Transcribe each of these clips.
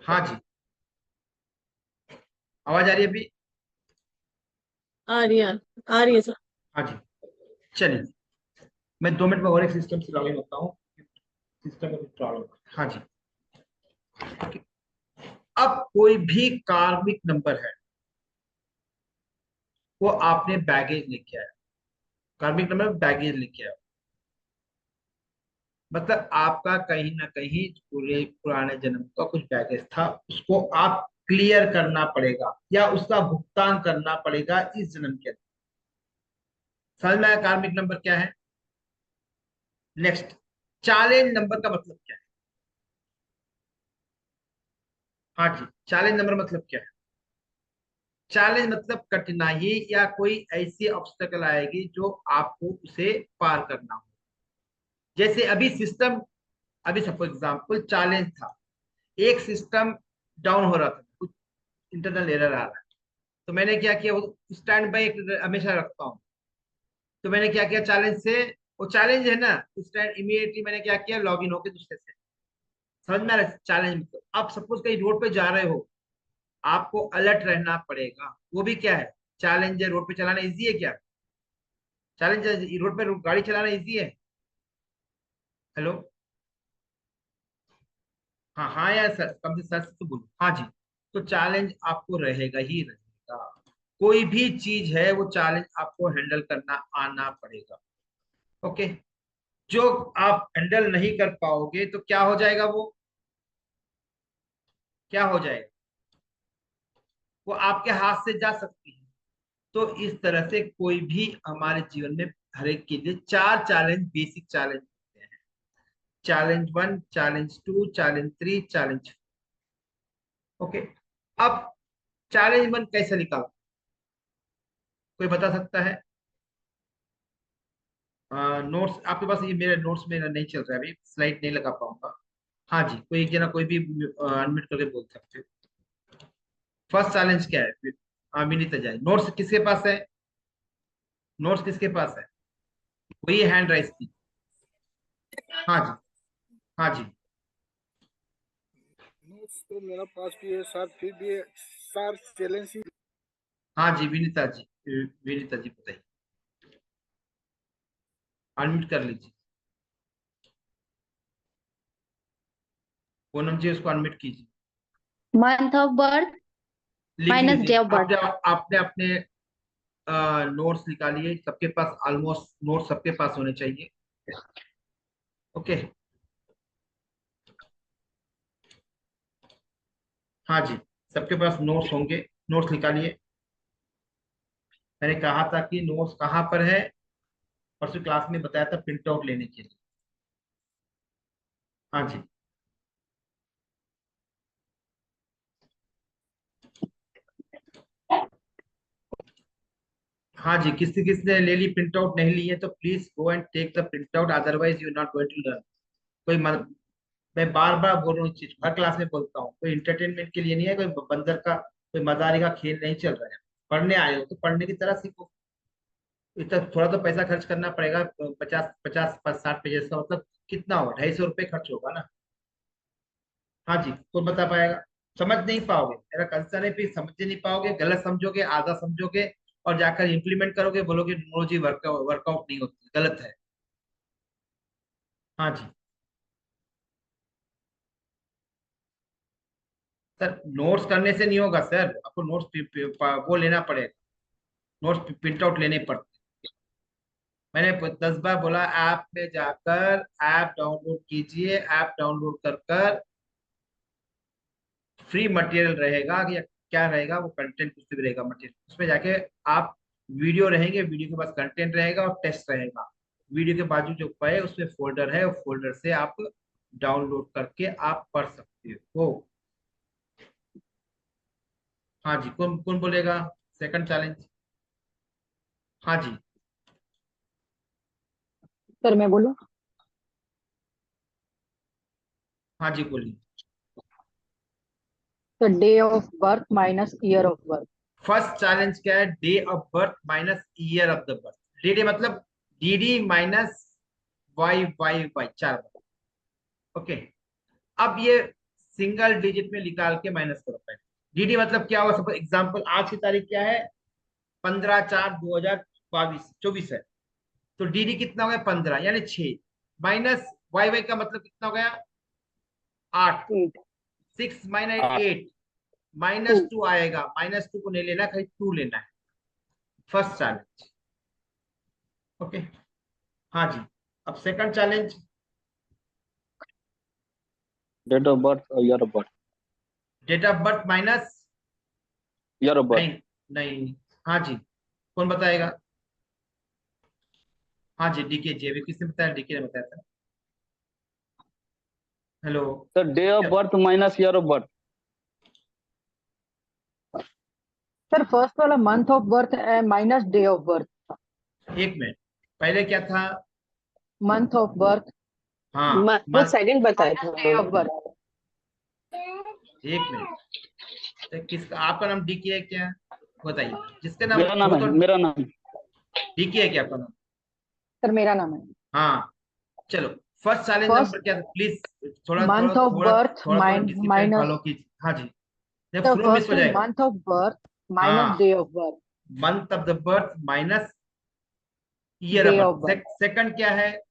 हाँ जी, आवाज आ रही है अभी? आ रही है। आ रही है सर। हाँ जी, चलिए, मैं 2 मिनट में और एक सिस्टम से लॉगिन होता हूँ। सिस्टम में कुछ प्रॉब्लम। हाँ जी, अब कोई भी कार्मिक नंबर है, वो आपने बैगेज लेके आया। कार्मिक नंबर बैगेज लेके आया, मतलब आपका कहीं ना कहीं पूरे पुराने जन्म का कुछ बैगेज था, उसको आप क्लियर करना पड़ेगा या उसका भुगतान करना पड़ेगा इस जन्म के अंदर। समझ में आया कार्मिक नंबर क्या है? नेक्स्ट, चैलेंज नंबर का मतलब क्या है? हाँ जी, चैलेंज नंबर मतलब क्या है? चैलेंज मतलब कठिनाई या कोई ऐसी ऑब्स्टेकल आएगी जो आपको उसे पार करना हो। जैसे अभी सिस्टम, अभी सपोज एग्जांपल चैलेंज था, एक सिस्टम डाउन हो रहा था, कुछ इंटरनल एरर आ रहा है, तो मैंने क्या किया, वो स्टैंड बाय हमेशा रखता हूँ। तो मैंने क्या किया, चैलेंज से, वो चैलेंज है ना, स्टैंड इमीडिएटली मैंने क्या किया, लॉग इन होकर दूसरे से। समझ में आ रहा है चैलेंज मतलब? आप सपोज कहीं रोड पे जा रहे हो, आपको अलर्ट रहना पड़ेगा, वो भी क्या है, चैलेंज है। रोड पे चलाना इजी है क्या? चैलेंज है, रोड पे गाड़ी चलाना इजी है? हेलो? हाँ हाँ यार सर, कम से सच तो बोलो। हाँ जी, तो चैलेंज आपको रहेगा ही रहेगा। कोई भी चीज है, वो चैलेंज आपको हैंडल करना आना पड़ेगा। ओके, जो आप हैंडल नहीं कर पाओगे तो क्या हो जाएगा, वो क्या हो जाएगा, वो आपके हाथ से जा सकती है। तो इस तरह से कोई भी हमारे जीवन में, हर एक के लिए 4 चैलेंज, बेसिक चैलेंज होते हैं। Challenge 1, challenge 2, challenge 3, challenge. Okay, अब चैलेंज 1 कैसे निकाल, कोई बता सकता है? नोट्स आपके पास? ये मेरे नोट्स में नहीं चल रहा है अभी, स्लाइड नहीं लगा पाऊंगा। हाँ जी, कोई एक जना कोई भी अनम्यूट करके बोल सकते हो। फर्स्ट चैलेंज क्या है फिर? हाँ, विनीता जाए। नोट्स किसके पास है? नोट्स किसके पास है? वही हैंड राइज की। हाँ जी, हाँ जी, नोट्स तो मेरा पास भी है सर, फिर भी सर चैलेंज ही। हाँ जी, विनीता जी, विनीता जी बताइए, अनम्यूट कर लीजिए। पूनम जी, उसको अनम्यूट कीजिए। मंथ ऑफ बर्थ लिख माइनस डे लीजिए, ऑफ बर्थ। आपने आपने अपने नोट्स निकालिए, सबके पास ऑलमोस्ट नोट्स सबके पास होने चाहिए। ओके, हाँ जी, सबके पास नोट्स होंगे, नोट्स निकालिए। मैंने कहा था कि नोट्स कहाँ पर है, परसों क्लास में बताया था, प्रिंट आउट लेने के लिए। हाँ जी, हाँ जी, किसी किसने ले ली प्रिंट आउट? नहीं ली है तो please go and take the print out, otherwise you not going to learn. कोई मैं बार बार बोल रहा हूँ, चीज हर क्लास में बोलता हूँ, कोई इंटरटेनमेंट के लिए नहीं है, कोई बंदर का, कोई मजारी का खेल नहीं चल रहा है। पढ़ने आए हो तो पढ़ने की तरह सीखो। इतना थोड़ा तो पैसा खर्च करना पड़ेगा, 50 50 60 पेजेस का मतलब कितना होगा, 250 रुपये खर्च होगा ना। हाँ जी, कौन बता पाएगा? समझ नहीं पाओगे, मेरा कंसर्न है, फिर समझ नहीं पाओगे, गलत समझोगे, आधा समझोगे, और जाकर इंप्लीमेंट करोगे, बोलोगे नो जी, वर्कआउट वर्कआउट नहीं होती, गलत है। हाँ जी सर, नोट्स करने से नहीं होगा सर, आपको नोट्स वो लेना पड़ेगा, नोट्स प्रिंट आउट लेने पड़ते। मैंने 10 बार बोला, ऐप में जाकर ऐप डाउनलोड कीजिए, ऐप डाउनलोड कर कर फ्री मटेरियल रहेगा या क्या रहेगा, वो कंटेंट कुछ भी रहेगा, मटेरियल उसमें जाके आप, वीडियो रहेंगे, वीडियो के पास कंटेंट रहेगा और टेस्ट रहेगा। वीडियो के बाजू जो है उसमें फोल्डर है, वो फोल्डर से आप डाउनलोड करके आप पढ़ सकते हो। हाँ जी, कौन कौन बोलेगा सेकंड चैलेंज? हाँ जी, सर मैं बोलूं? हाँ जी बोलिए। तो day of birth minus year of birth. First challenge क्या है? Day of birth minus year of the birth. D मतलब D minus Y Y Y, 4 बार। ओके, अब ये सिंगल डिजिट में निकाल के माइनस करो पहले। डीडी मतलब क्या हुआ, सपोज एग्जांपल आज की तारीख क्या है, 15/4/2024 है, तो डीडी कितना हो गया 15 यानी 6, माइनस वाई वाई का मतलब कितना हो गया 8, 6 माइनस 8 -2 आएगा, -2 को नहीं लेना, खाली 2 लेना है। First challenge, okay. हाँ जी, अब second challenge, date of birth और year of birth. Date of birth minus, year of birth. नहीं नहीं, हाँ जी, कौन बताएगा? हाँ जी, डीके जी, अभी किसने बताया? डीके ने बताया था। Hello sir day of birth minus year of birth. Sir first वाला month of birth minus day of birth, एक मिनट, पहले क्या था? मंथ ऑफ बर्थ हाँ वो सेकंड बताया था डे ऑफ बर्थ। एक मिनट, तो किसका, आपका नाम डीके है क्या? बताइए, जिसका नाम मेरा नाम हो है, तो मेरा नाम। डीके है क्या आपका नाम? सर मेरा नाम है। हाँ, चलो फर्स्ट चैलेंज फर्स्ट नंबर क्या था, प्लीज थोड़ा थोड़ा मंथ ऑफ थोड़ा बर्थ थोड़ा थोड़ा डिसिप्लिन माइनस, फॉलो कीजिए। हाँ जी, नहीं सर फ्लो मिस फर्स्ट हो इज जाएगा। मंथ ऑफ बर्थ माइनस हाँ, day of birth, month of the birth minus year of day of birth. Birth, second क्या है?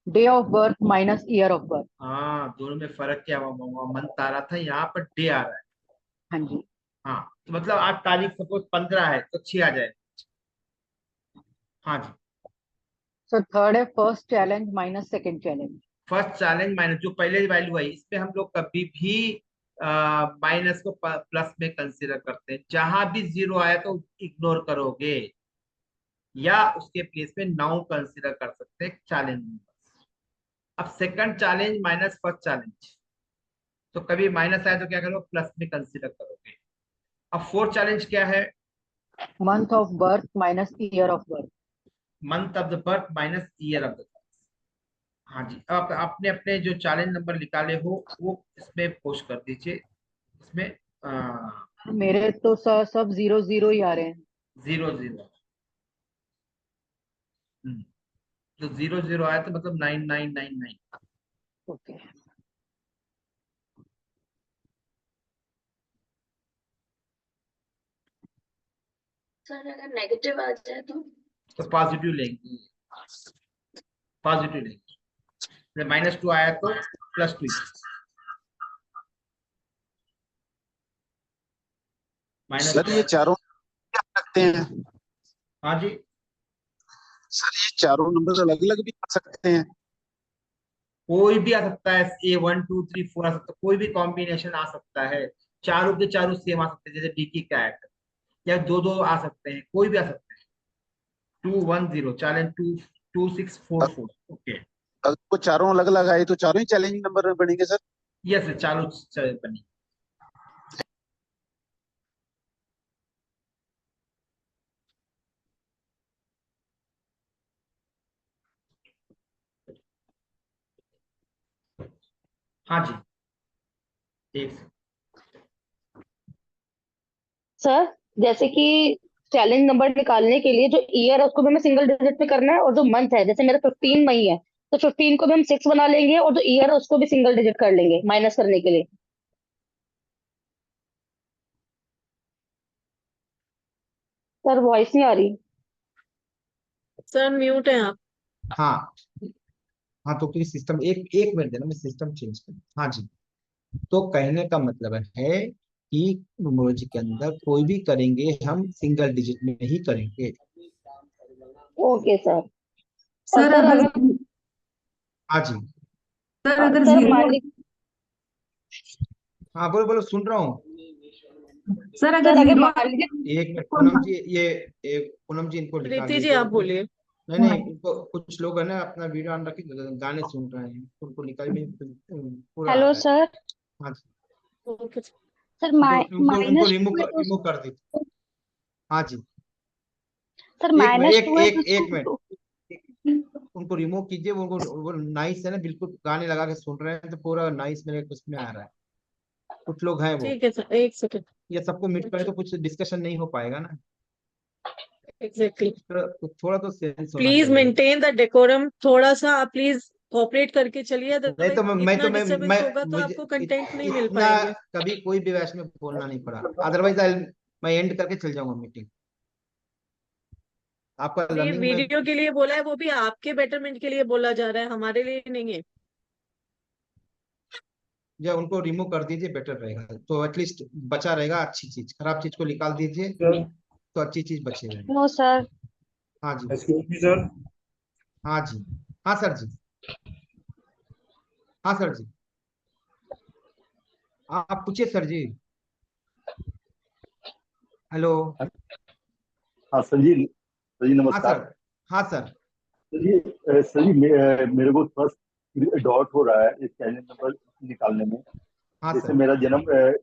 Day of birth minus year of birth. हाँ, दोनों में फर्क क्या हुआ, मंथ आ रहा था, यहाँ पर डे आ रहा है। हाँ जी हाँ, तो मतलब आज तारीख सपोज 15 है तो 6 आ जाए। हाँ जी, सर थर्ड है first challenge minus second challenge. First challenge minus जो पहले वैल्यू है, इसमें हम लोग कभी भी माइनस को प्लस में कंसीडर करते हैं, जहां भी जीरो आया तो इग्नोर करोगे, या उसके प्लेस में नाउ कंसीडर कर सकते हैं चैलेंज नंबर। अब second challenge minus first challenge, तो कभी माइनस आया तो क्या करोगे, प्लस में कंसीडर करोगे। अब फोर्थ चैलेंज क्या है? Month of birth minus year of birth. Month of the birth minus year of the birth. हाँ जी, अब आपने अपने जो चैलेंज नंबर निकाले हो वो इसमें पोस्ट कर दीजिए, इसमें मेरे तो सर सब 0 0 ही आ रहे हैं। 0 0। तो 0 0 आया तो मतलब 9999। ओके सर अगर नेगेटिव आ जाए तो पॉजिटिव लेंगे, पॉजिटिव लेंगे। -2 आया तो +2, सर ये चारों आ सकते हैं? हाँ जी, सर ये चारों नंबर अलग अलग भी आ सकते हैं? कोई भी आ सकता है, A 1 2 3 4 आ सकता है, कोई भी कॉम्बिनेशन आ सकता है, चारों के चारों सेम आ सकते हैं, जैसे डी की कैट, या दो दो आ सकते हैं, कोई भी आ सकते हैं। 2 1 0 चैलेंज, 2 2 6 4 4, ओके। अगर वो चारों अलग अलग आए तो चारों ही चैलेंजिंग नंबर में बनेंगे सर? यस, चालू बनी। हाँ जी, एक से। सर जैसे कि चैलेंज नंबर निकालने के लिए जो ईयर है उसको भी हमें सिंगल डिजिट में करना है, और जो मंथ है जैसे मेरा 15 मई है तो 15 को भी हम 6 बना लेंगे, और जो ईयर है उसको भी सिंगल डिजिट कर लेंगे माइनस करने के लिए। सर वॉइस नहीं आ रही। सर म्यूट है आप। हाँ हाँ, तो प्लीज सिस्टम एक एक मिनट देना, मैं सिस्टम चेंज कर। हाँ जी, तो कहने का मतलब है कि न्यूमरोलॉजी के अंदर कोई भी करेंगे हम सिंगल डिजिट में ही करेंगे। Okay sir. और सर सर अगर अगर हाँ जी, सर जीरो, मान ली हाँ बोलो बोलो, सुन रहा हूँ। सर सर अगर अगर जीरो मान लीजिए एक मिनट पूनम जी, ये पूनम जी इनको प्रीति निकालिए जी जो आप बोलिए। नहीं नहीं, इनको कुछ लोग है ना अपना वीडियो ऑन रखे गाने सुन रहे हैं, उनको निकालिए, पूरा आ हेलो रहा है। सर। हाँ जी, ओके सर इनको इनको माइनस रिमूव टू है तो रिमूव कर दीजिए। हाँ जी, सर एक मिनट, माइनस एक टू है एक एक तो मिनट, उनको रिमूव कीजिए, वो नाइस है ना, बिल्कुल गाने लगा के सुन रहे हैं, तो पूरा नाइस मेरे उसमें आ रहा है। कुछ लोग हैं वो, ठीक है सर, एक सेकंड। ये सबको म्यूट करें तो कुछ डिस्कशन नहीं हो पाएगा ना। एग्जैक्टली। थोड़ा तो सेंस होना प्लीज चाहिए। मेंटेन द डेकोरम, थोड़ा सा प्लीज कोऑपरेट करके चलिए, नहीं अदरवाइज तो मैं इतना तो डिस्टरबेंस होगा तो मुझे आपको कंटेंट नहीं मिल इतना पाएंगे। कभी कोई भी बैच में बोलना नहीं पड़ा, अदरवाइज मैं एंड करके चल जाऊंगा मीटिंग। आपका ये लर्निंग में वीडियो के लिए बोला है, वो भी आपके बेटरमेंट के लिए बोला जा रहा है, हमारे लिए नहीं है। या उनको रिमूव कर दीजिए, बेटर रहेगा, तो एटलीस्ट बचा रहेगा अच्छी चीज, खराब चीज को निकाल दीजिए सर, तो अच्छी चीज बची रहेगी। No sir. हाँ जी, एक्सक्यूज मी सर। हाँ जी, हाँ सर जी, हाँ सर जी, आप पूछिए सर जी। हेलो। हाँ सर जी हाँ नमस्कार। सर, हाँ सर, सर जी मेरे को थोड़ा डाउट हो रहा है इस चैलेंज नंबर निकालने में। हाँ जैसे सर। मेरा जन्म नहीं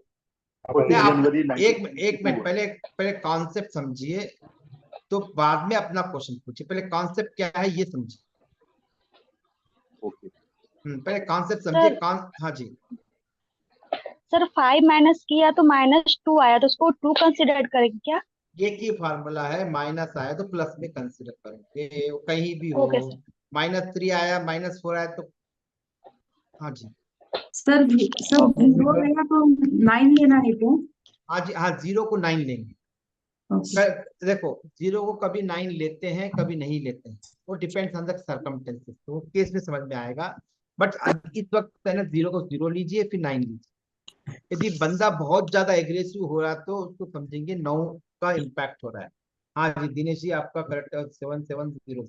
14 आप जनवरी एक 1972 मिनट हुआ। पहले पहले कॉन्सेप्ट समझिए, तो बाद में अपना क्वेश्चन पूछिए, पहले कॉन्सेप्ट क्या है ये समझिए। ओके। पहले कॉन्सेप्ट समझिए सर कौन। हाँ जी, सर 5 माइनस किया तो -2 आया, तो उसको 2 कंसिडर करेंगे क्या? एक ही फार्मूला है, माइनस आया तो प्लस में कंसिडर करेंगे, वो कहीं भी हो। Okay sir. -3 आया, -4 आया तो। हाँ जी, सर सर ओके। जीरो रहेगा तो 9 लेना है क्या? हाँ जी, हाँ, 0 को 9 लेंगे। ओके। देखो 0 को कभी 9 लेते हैं, कभी नहीं लेते हैं, वो डिपेंड्स ऑन द सर्कमस्टेंसेस, तो वो केस में समझ में आएगा। बट इस वक्त है ना, 0 को 0 लीजिए, फिर 9 लीजिए। यदि बंदा बहुत ज्यादा एग्रेसिव हो रहा है तो उसको समझेंगे 9 का इम्पैक्ट हो रहा है। हाँ जी दिनेश जी, आपका करेक्ट है, 7700।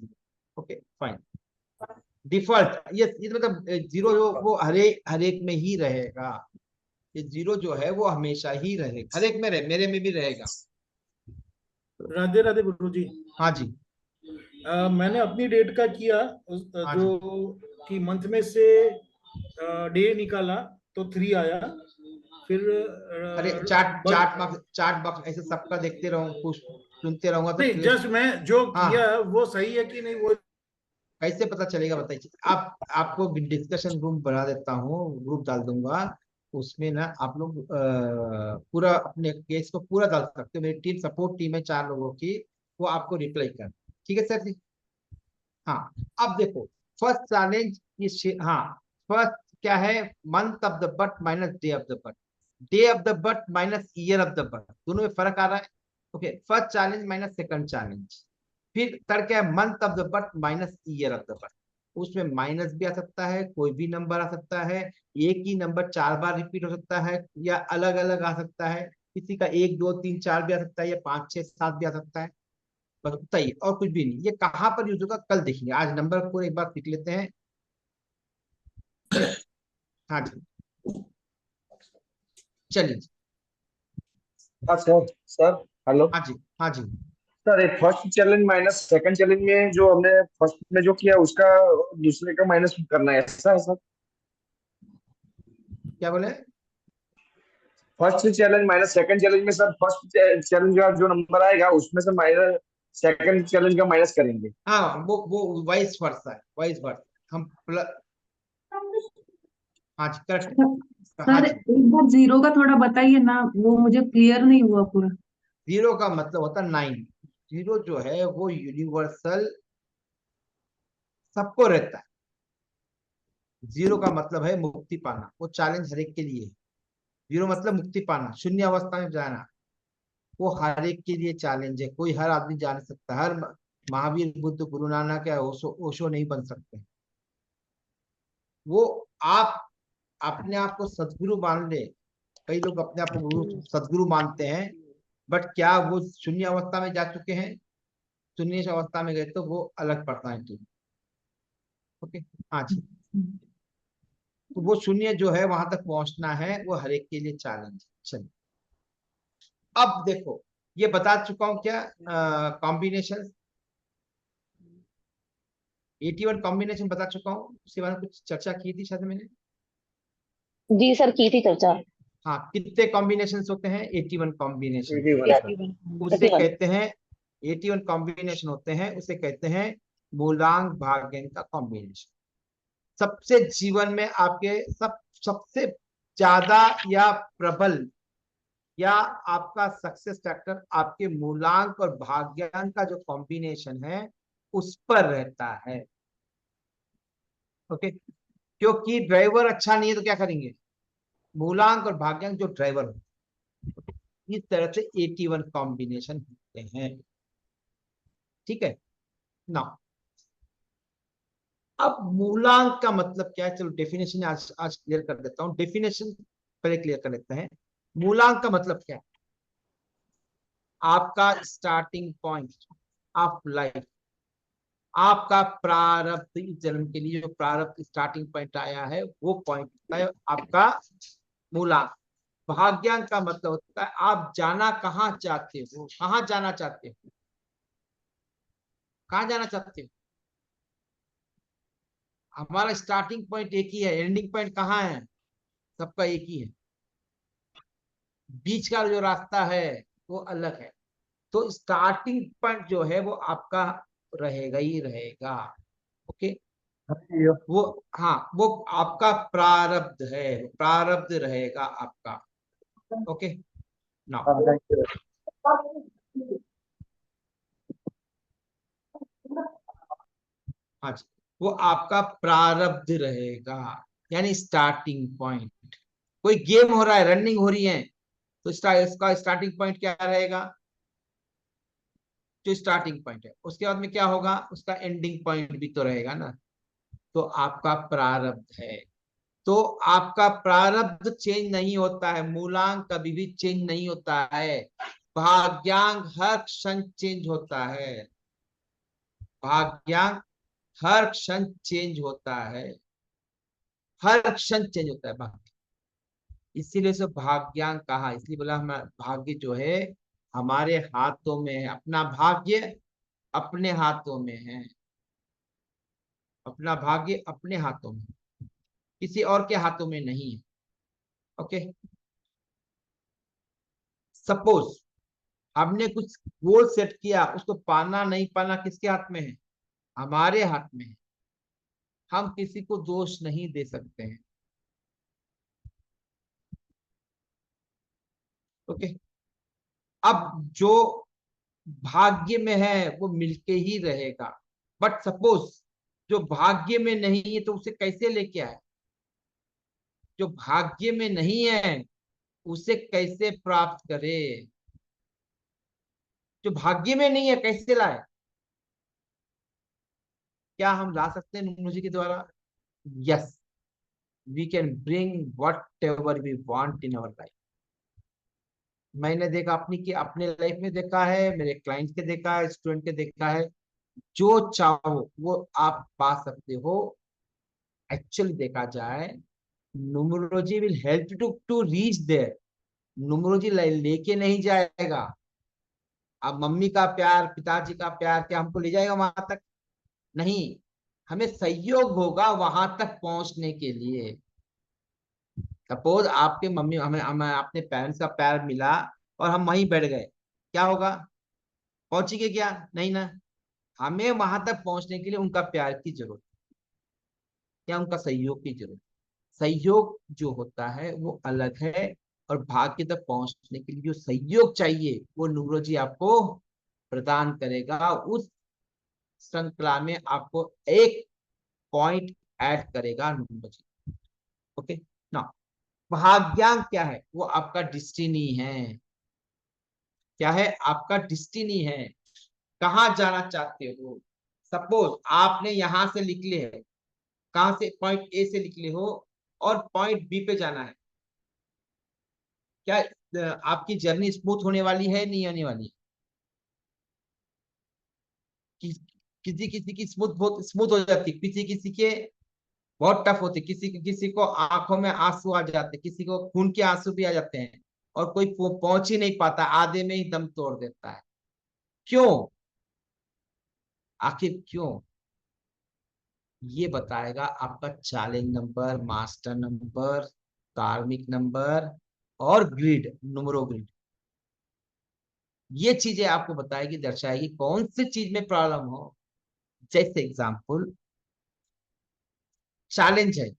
Okay fine. डिफॉल्ट ये मतलब 0 जो वो हर एक में ही रहेगा। ये 0 जो है वो हमेशा ही रहेगा, हर एक में रहे, मेरे में भी रहेगा। राधे राधे गुरु जी। हाँ जी, मैंने अपनी डेट का किया, हाँ जो जी। कि मंथ में से डे निकाला तो 3 आया। फिर अरे चार्ट बॉक्स ऐसे सबका देखते रहूं, कुछ सुनते रहूंगा तो नहीं, फिर। जस्ट मैं जो किया हाँ, वो सही है कि नहीं वो। कैसे पता चलेगा बताइए। आपको डिस्कशन रूम बना देता हूँ, ग्रुप डाल दूंगा, उसमें ना आप लोग पूरा अपने केस को पूरा डाल सकते हो। मेरी टीम, सपोर्ट टीम है 4 लोगों की, वो आपको रिप्लाई कर। ठीक है सर जी। हाँ, अब देखो फर्स्ट चैलेंज हाँ, फर्स्ट क्या है, month of the birth minus day of the birth, day of the birth minus year of the birth, दोनों में फर्क आ रहा है। Okay, first challenge minus second challenge. फिर थर्ड क्या है, month of the birth minus year of the birth. उसमें minus भी आ सकता है, कोई भी नंबर आ सकता है, एक ही नंबर 4 बार रिपीट हो सकता है, या अलग अलग आ सकता है, किसी का 1 2 3 4 भी आ सकता है, या 5 6 7 भी आ सकता है। बस उतना ही, और कुछ भी नहीं। ये कहाँ पर यूज होगा कल देखेंगे, आज नंबर को एक बार सीख लेते हैं। हाँ जी, चलिए। हाँ सर। Sir hello. हाँ जी, हाँ जी, सर एक first challenge minus second challenge में जो हमने फर्स्ट में जो किया उसका दूसरे का माइनस करना है, ऐसा है सर? क्या बोले। First challenge minus second challenge में सर, फर्स्ट चैलेंज का जो नंबर आएगा उसमें से माइनस सेकंड चैलेंज का माइनस करेंगे। हाँ, वो वाइस वर्सा है, वाइस वर्सा हम हाँ जी, करेक्ट। हाँ सर जी, एक बार जीरो का थोड़ा बताइए ना, वो मुझे क्लियर नहीं हुआ पूरा। 0 का मतलब होता है 9। 0 जो है वो यूनिवर्सल सबको रहता है। 0 का मतलब है मुक्ति पाना, वो चैलेंज हर एक के लिए है। 0 मतलब मुक्ति पाना, शून्य अवस्था में जाना, वो हर एक के लिए चैलेंज है। कोई हर आदमी जा नहीं सकता, हर महावीर बुद्ध गुरु नानक या ओशो नहीं बन सकते। वो आप अपने आप को सदगुरु मान ले, कई लोग अपने आप को सदगुरु मानते हैं, बट क्या वो शून्य अवस्था में जा चुके हैं? शून्य अवस्था में गए तो वो अलग पर्सनालिटी। ओके, हाँ जी, तो वो शून्य जो है वहां तक पहुंचना है, वो हर एक के लिए चैलेंज है। चलिए, अब देखो, ये बता चुका हूं क्या कॉम्बिनेशन, 81 कॉम्बिनेशन बता चुका हूँ, उसके बारे में कुछ चर्चा की थी शायद मैंने। जी सर, की थी चर्चा। हाँ, कितने कॉम्बिनेशन होते हैं? 81 कॉम्बिनेशन। 81 सर। उसे 81। कहते हैं 81 कॉम्बिनेशन होते हैं, उसे कहते हैं मूलांक भाग्यांक का कॉम्बिनेशन। सबसे जीवन में आपके सबसे ज्यादा या प्रबल या आपका सक्सेस फैक्टर आपके मूलांक और भाग्यांक का जो कॉम्बिनेशन है उस पर रहता है। ओके, क्योंकि ड्राइवर अच्छा नहीं है तो क्या करेंगे, मूलांक और भाग्यांक जो ड्राइवर हो, इस तरह से 81 कॉम्बिनेशन होते हैं। ठीक है ना। अब मूलांक का मतलब क्या है, चलो डेफिनेशन आज क्लियर कर देता हूं। डेफिनेशन पहले क्लियर कर लेते हैं। मूलांक का मतलब क्या है, आपका स्टार्टिंग पॉइंट ऑफ लाइफ, आपका प्रारब्ध, इस जन्म के लिए जो प्रारब्ध स्टार्टिंग पॉइंट आया है वो पॉइंट होता है आपका मूलांक। भाग्यांक का मतलब होता है आप जाना कहाँ चाहते हो, कहाँ जाना चाहते हो, कहाँ जाना चाहते हो। हमारा स्टार्टिंग पॉइंट एक ही है, एंडिंग पॉइंट कहाँ है, सबका एक ही है, बीच का जो रास्ता है वो अलग है। तो स्टार्टिंग पॉइंट जो है वो आपका रहेगा ही रहेगा। ओके, वो, हाँ, वो आपका प्रारब्ध है, प्रारब्ध रहेगा आपका। ओके ना। हाँ जी, वो आपका प्रारब्ध रहेगा, यानी स्टार्टिंग पॉइंट। कोई गेम हो रहा है, रनिंग हो रही है, तो इसका स्टार्टिंग पॉइंट क्या रहेगा, जो स्टार्टिंग पॉइंट है, उसके बाद में क्या होगा, उसका एंडिंग पॉइंट भी तो रहेगा ना। तो आपका प्रारब्ध है, तो आपका प्रारब्ध चेंज नहीं होता है, मूलांक कभी भी चेंज नहीं होता है, भाग्यांक हर क्षण चेंज होता है, भाग्यांक हर क्षण चेंज होता है, हर क्षण चेंज होता है भाग्य। इसीलिए से भाग्यांक कहा, इसलिए बोला हम भाग्य जो है हमारे हाथों में है, अपना भाग्य अपने हाथों में है, अपना भाग्य अपने हाथों में, किसी और के हाथों में नहीं है। ओके, सपोज हमने कुछ गोल सेट किया, उसको पाना नहीं पाना किसके हाथ में है, हमारे हाथ में है, हम किसी को दोष नहीं दे सकते हैं। ओके, अब जो भाग्य में है वो मिलके ही रहेगा, बट सपोज जो भाग्य में नहीं है तो उसे कैसे लेके आए, जो भाग्य में नहीं है उसे कैसे प्राप्त करे, जो भाग्य में नहीं है कैसे लाए, क्या हम ला सकते हैं न्यूमरोलॉजी के द्वारा? Yes, we can bring whatever we want in our life. मैंने देखा अपने लाइफ में देखा है, मेरे क्लाइंट के देखा है, स्टूडेंट के देखा है, जो चाहो वो आप पा सकते हो। एक्चुअली देखा जाए, numerology will help to reach there, numerology लेके नहीं जाएगा। अब मम्मी का प्यार, पिताजी का प्यार क्या हमको ले जाएगा वहां तक? नहीं, हमें सहयोग होगा वहां तक पहुंचने के लिए। सपोज आपके मम्मी, हमें अपने पेरेंट्स का प्यार मिला और हम वहीं बैठ गए, क्या होगा, पहुंचेंगे क्या? नहीं ना। हमें वहां तक पहुंचने के लिए उनका प्यार की जरूरत या उनका सहयोग की जरूरत। सहयोग जो होता है वो अलग है, और भाग्य तक पहुंचने के लिए जो सहयोग चाहिए वो न्यूमरोलॉजी आपको प्रदान करेगा। उस श्रृंखला में आपको एक पॉइंट ऐड करेगा न्यूमरोलॉजी। ओके ना। भाग्यांक क्या है, वो आपका डिस्टिनी है। क्या है? आपका डिस्टिनी है, कहाँ जाना चाहते हो। सपोज आपने यहां से निकले है, कहां से, पॉइंट ए से निकले हो और पॉइंट बी पे जाना है, क्या आपकी जर्नी स्मूथ होने वाली है, नहीं होने वाली है? किसी किसी की स्मूथ, बहुत स्मूथ हो जाती है, किसी किसी के बहुत टफ होती, किसी को आंखों में आंसू आ जाते, किसी को खून के आंसू भी आ जाते हैं, और कोई पहुंच ही नहीं पाता, आधे में ही दम तोड़ देता है। क्यों? आखिर क्यों? ये बताएगा आपका चैलेंज नंबर, मास्टर नंबर, कार्मिक नंबर और ग्रिड, नुमरो ग्रिड। ये चीजें आपको बताएगी, दर्शाएगी कौन सी चीज में प्रॉब्लम हो। जैसे एग्जांपल, चैलेंज है,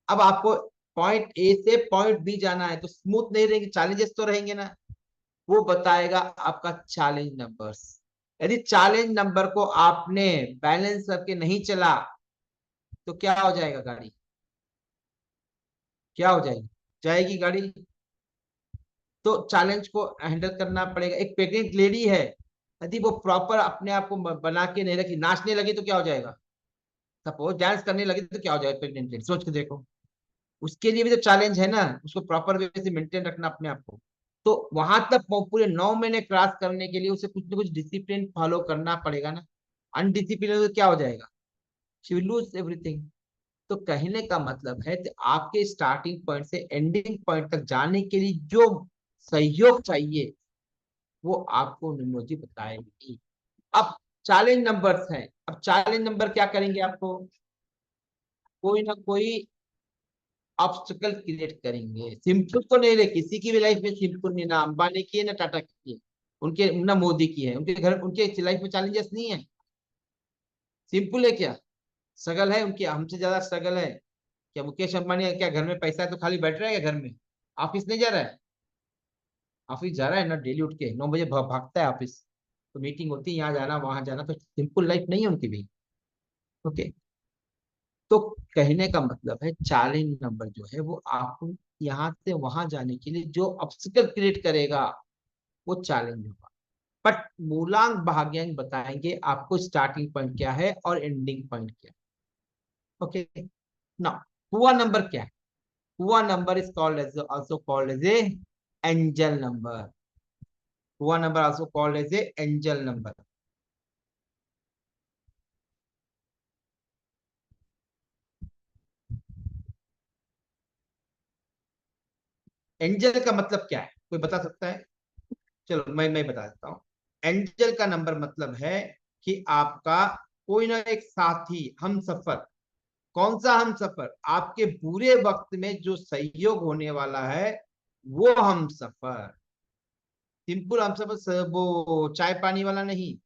अब आपको पॉइंट ए से पॉइंट बी जाना है, तो स्मूथ नहीं रहेंगे, चैलेंजेस तो रहेंगे ना। वो बताएगा आपका चैलेंज नंबर्स। यदि चैलेंज नंबर को आपने बैलेंस करके नहीं चला तो क्या हो जाएगा गाड़ी, क्या हो जाएगी, जाएगी गाड़ी। तो चैलेंज को हैंडल करना पड़ेगा। एक प्रेग्नेंट लेडी है, यदि वो प्रॉपर अपने आप को बना के नहीं रखी, नाचने लगी तो क्या हो जाएगा, सपोज डांस करने लगी तो क्या हो जाएगा प्रेग्नेंट लेडी, सोच के देखो। उसके लिए भी तो चैलेंज है ना, उसको प्रॉपर वे से मेंटेन रखना अपने आप को। तो वहां तक पूरे 9 महीने क्रॉस करने के लिए उसे कुछ ना कुछ डिसिप्लिन फॉलो करना पड़ेगा ना। अनडिसिप्लिन तो क्या हो जाएगा, शी विल लूज एवरीथिंग। तो कहने का मतलब है कि आपके स्टार्टिंग पॉइंट से एंडिंग पॉइंट तक जाने के लिए जो सहयोग चाहिए वो आपको न्यूमरोलॉजी बताएगी। अब चैलेंज नंबर्स हैं। अब चैलेंज नंबर क्या करेंगे, आपको कोई ना कोई ऑब्स्टिकल क्रिएट करेंगे। सिंपल तो नहीं रहे, किसी की भी लाइफ में सिंपल नहीं, ना अंबानी की है ना टाटा की है, उनके ना मोदी की है, उनके घर उनके लाइफ में चैलेंजेस नहीं है। सिंपल है क्या, स्ट्रगल है उनकी, हमसे ज्यादा स्ट्रगल है क्या। मुकेश अंबानी है क्या, घर में पैसा है तो खाली बैठ रहा है क्या घर में, ऑफिस नहीं जा रहा है, ऑफिस जा रहा है ना, डेली उठ के 9 बजे भागता है ऑफिस, तो मीटिंग होती है, यहाँ जाना वहां जाना, तो सिंपल लाइफ नहीं है उनकी भी। ओके, तो कहने का मतलब है चैलेंज नंबर जो है वो आपको यहाँ से वहां जाने के लिए जो ऑब्स्टिकल क्रिएट करेगा वो चैलेंज होगा। बट मूलांक भाग्यांक बताएंगे आपको स्टार्टिंग पॉइंट क्या है और एंडिंग पॉइंट क्या है। ओके, ना हुआ नंबर क्या है, हुआ number is called as also called as a angel number. हुआ number also called as a angel number. Angel का मतलब क्या है, कोई बता सकता है। चलो मैं बता देता हूँ। एंजल का नंबर मतलब है कि आपका कोई ना एक साथी, हम सफर। कौन सा हम सफर, आपके बुरे वक्त में जो सहयोग होने वाला है वो हम सफर। सिंपल हम सफर, वो चाय पानी वाला नहीं,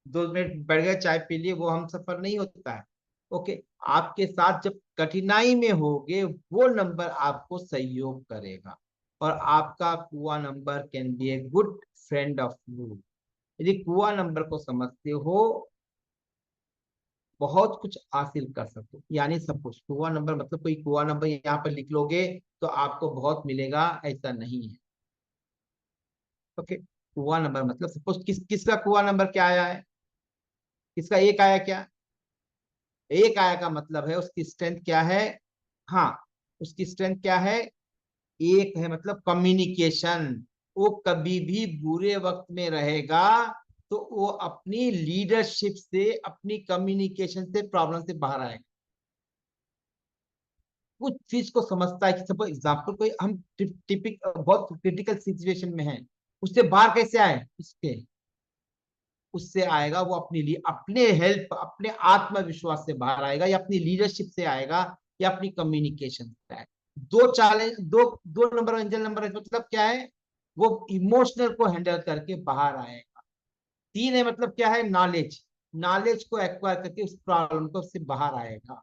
2 मिनट बैठ गए चाय पी लिए, वो हम सफर नहीं होता है। ओके, आपके साथ जब कठिनाई में होगे वो नंबर आपको सहयोग करेगा। और आपका कुआ number can be a good friend of you. यदि कुआ नंबर को समझते हो बहुत कुछ हासिल कर सकते हो। यानी सब कुछ, कुआ नंबर मतलब कोई कुआ नंबर यहाँ पर लिख लोगे तो आपको बहुत मिलेगा, ऐसा नहीं है। ओके, कुआ नंबर मतलब सपोज किसका कुआ नंबर क्या आया है, किसका एक आया क्या, एक आया का मतलब है उसकी स्ट्रेंथ क्या है। हाँ, उसकी स्ट्रेंथ क्या है, एक है मतलब कम्युनिकेशन। वो कभी भी बुरे वक्त में रहेगा तो वो अपनी लीडरशिप से, अपनी कम्युनिकेशन से प्रॉब्लम से बाहर आएगा। कुछ चीज को समझता है कि सपोज एग्जाम्पल कोई हम टिपिक बहुत क्रिटिकल सिचुएशन में है, उससे बाहर कैसे आए, उससे आएगा वो अपनी अपने हेल्प, अपने आत्मविश्वास से बाहर आएगा, या अपनी लीडरशिप से आएगा, या अपनी कम्युनिकेशन से आएगा। दो चैलेंज, दो दो नंबर एंजल नंबर है, मतलब क्या है, वो इमोशनल को हैंडल करके बाहर आएगा। 3 है मतलब क्या है, नॉलेज, नॉलेज को एक्वायर करके उस प्रॉब्लम को से बाहर आएगा।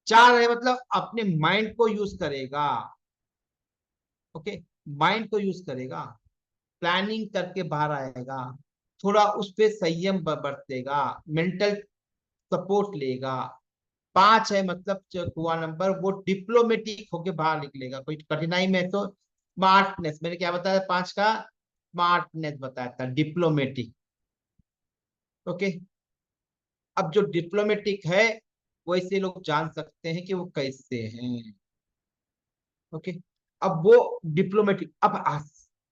4 है मतलब अपने माइंड को यूज करेगा। ओके, माइंड को यूज करेगा, प्लानिंग करके बाहर आएगा, थोड़ा उस पे संयम बरतेगा, मेंटल सपोर्ट लेगा। 5 है मतलब कुआ नंबर, वो डिप्लोमेटिक होके बाहर निकलेगा कोई कठिनाई में। तो स्मार्टनेस, मैंने क्या बताया 5 का, स्मार्टनेस बताया था, डिप्लोमेटिक। ओके, अब जो डिप्लोमेटिक है वैसे लोग जान सकते हैं कि वो कैसे हैं। ओके, अब वो डिप्लोमेटिक, अब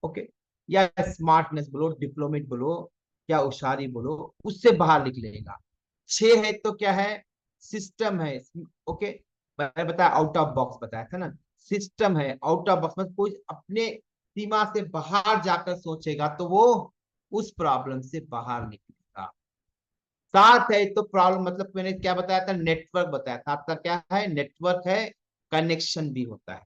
ओके, या स्मार्टनेस बोलो, डिप्लोमेट बोलो, या होशियारी बोलो, उससे बाहर निकलेगा। 6 है तो क्या है, सिस्टम है। ओके, मैंने बताया आउट ऑफ बॉक्स बताया था ना, सिस्टम है। आउट ऑफ बॉक्स मतलब कोई अपने सीमा से बाहर जाकर सोचेगा तो वो उस प्रॉब्लम से बाहर निकलेगा। 7 है तो प्रॉब्लम मतलब मैंने क्या बताया था, नेटवर्क बताया था। आपका क्या है, नेटवर्क है, कनेक्शन भी होता है।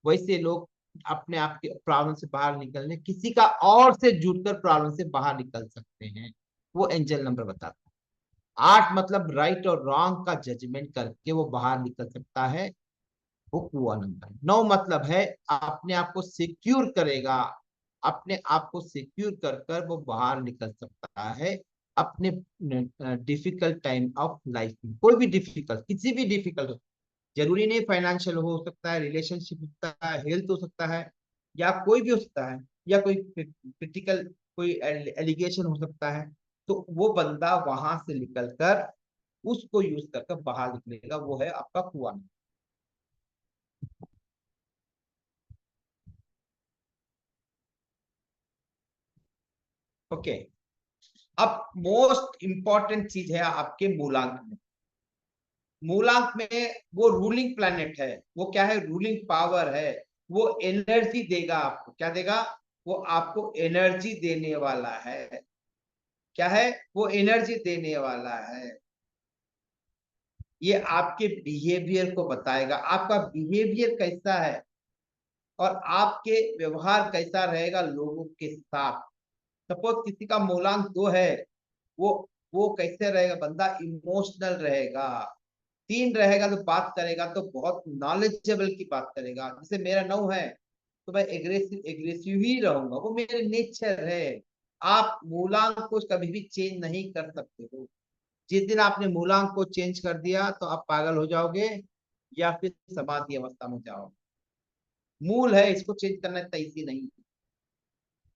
वैसे लोग अपने आप के प्रॉब्लम से बाहर निकलने, किसी का और से जुड़कर प्रॉब्लम से बाहर निकल सकते हैं, वो एंजल नंबर बताता है। 8 मतलब राइट और रॉन्ग का जजमेंट करके वो बाहर निकल सकता है, वो कुआ नंबर है। 9 मतलब है अपने आप को सिक्योर करेगा, अपने आप को सिक्योर कर कर वो बाहर निकल सकता है, अपने डिफिकल्ट टाइम ऑफ लाइफ में, कोई भी डिफिकल्ट, किसी भी डिफिकल्ट हो, जरूरी नहीं फाइनेंशियल हो सकता है, रिलेशनशिप हो सकता है, हेल्थ हो सकता है, या कोई भी हो सकता है, या कोई क्रिटिकल कोई एलिगेशन हो सकता है, तो वो बंदा वहां से निकलकर उसको यूज करके बाहर निकलेगा, वो है आपका कुआं। ओके, अब मोस्ट इंपॉर्टेंट चीज है आपके मूलांक में। मूलांक में वो रूलिंग प्लैनेट है, वो क्या है, रूलिंग पावर है, वो एनर्जी देगा आपको। क्या देगा? वो आपको एनर्जी देने वाला है। क्या है? वो एनर्जी देने वाला है। ये आपके बिहेवियर को बताएगा, आपका बिहेवियर कैसा है और आपके व्यवहार कैसा रहेगा लोगों के साथ। सपोज किसी का मूलांक 2 है, वो कैसे रहेगा, बंदा इमोशनल रहेगा। 3 रहेगा तो बात करेगा तो बहुत नॉलेजेबल की बात करेगा। जैसे मेरा 9 है तो मैं एग्रेसिव एग्रेसिव ही रहूंगा, वो मेरे नेचर है। आप मूलांक को कभी भी चेंज नहीं कर सकते हो। जिस दिन आपने मूलांक को चेंज कर दिया तो आप पागल हो जाओगे या फिर समाधि अवस्था में जाओगे। मूल है, इसको चेंज करना तैसी नहीं।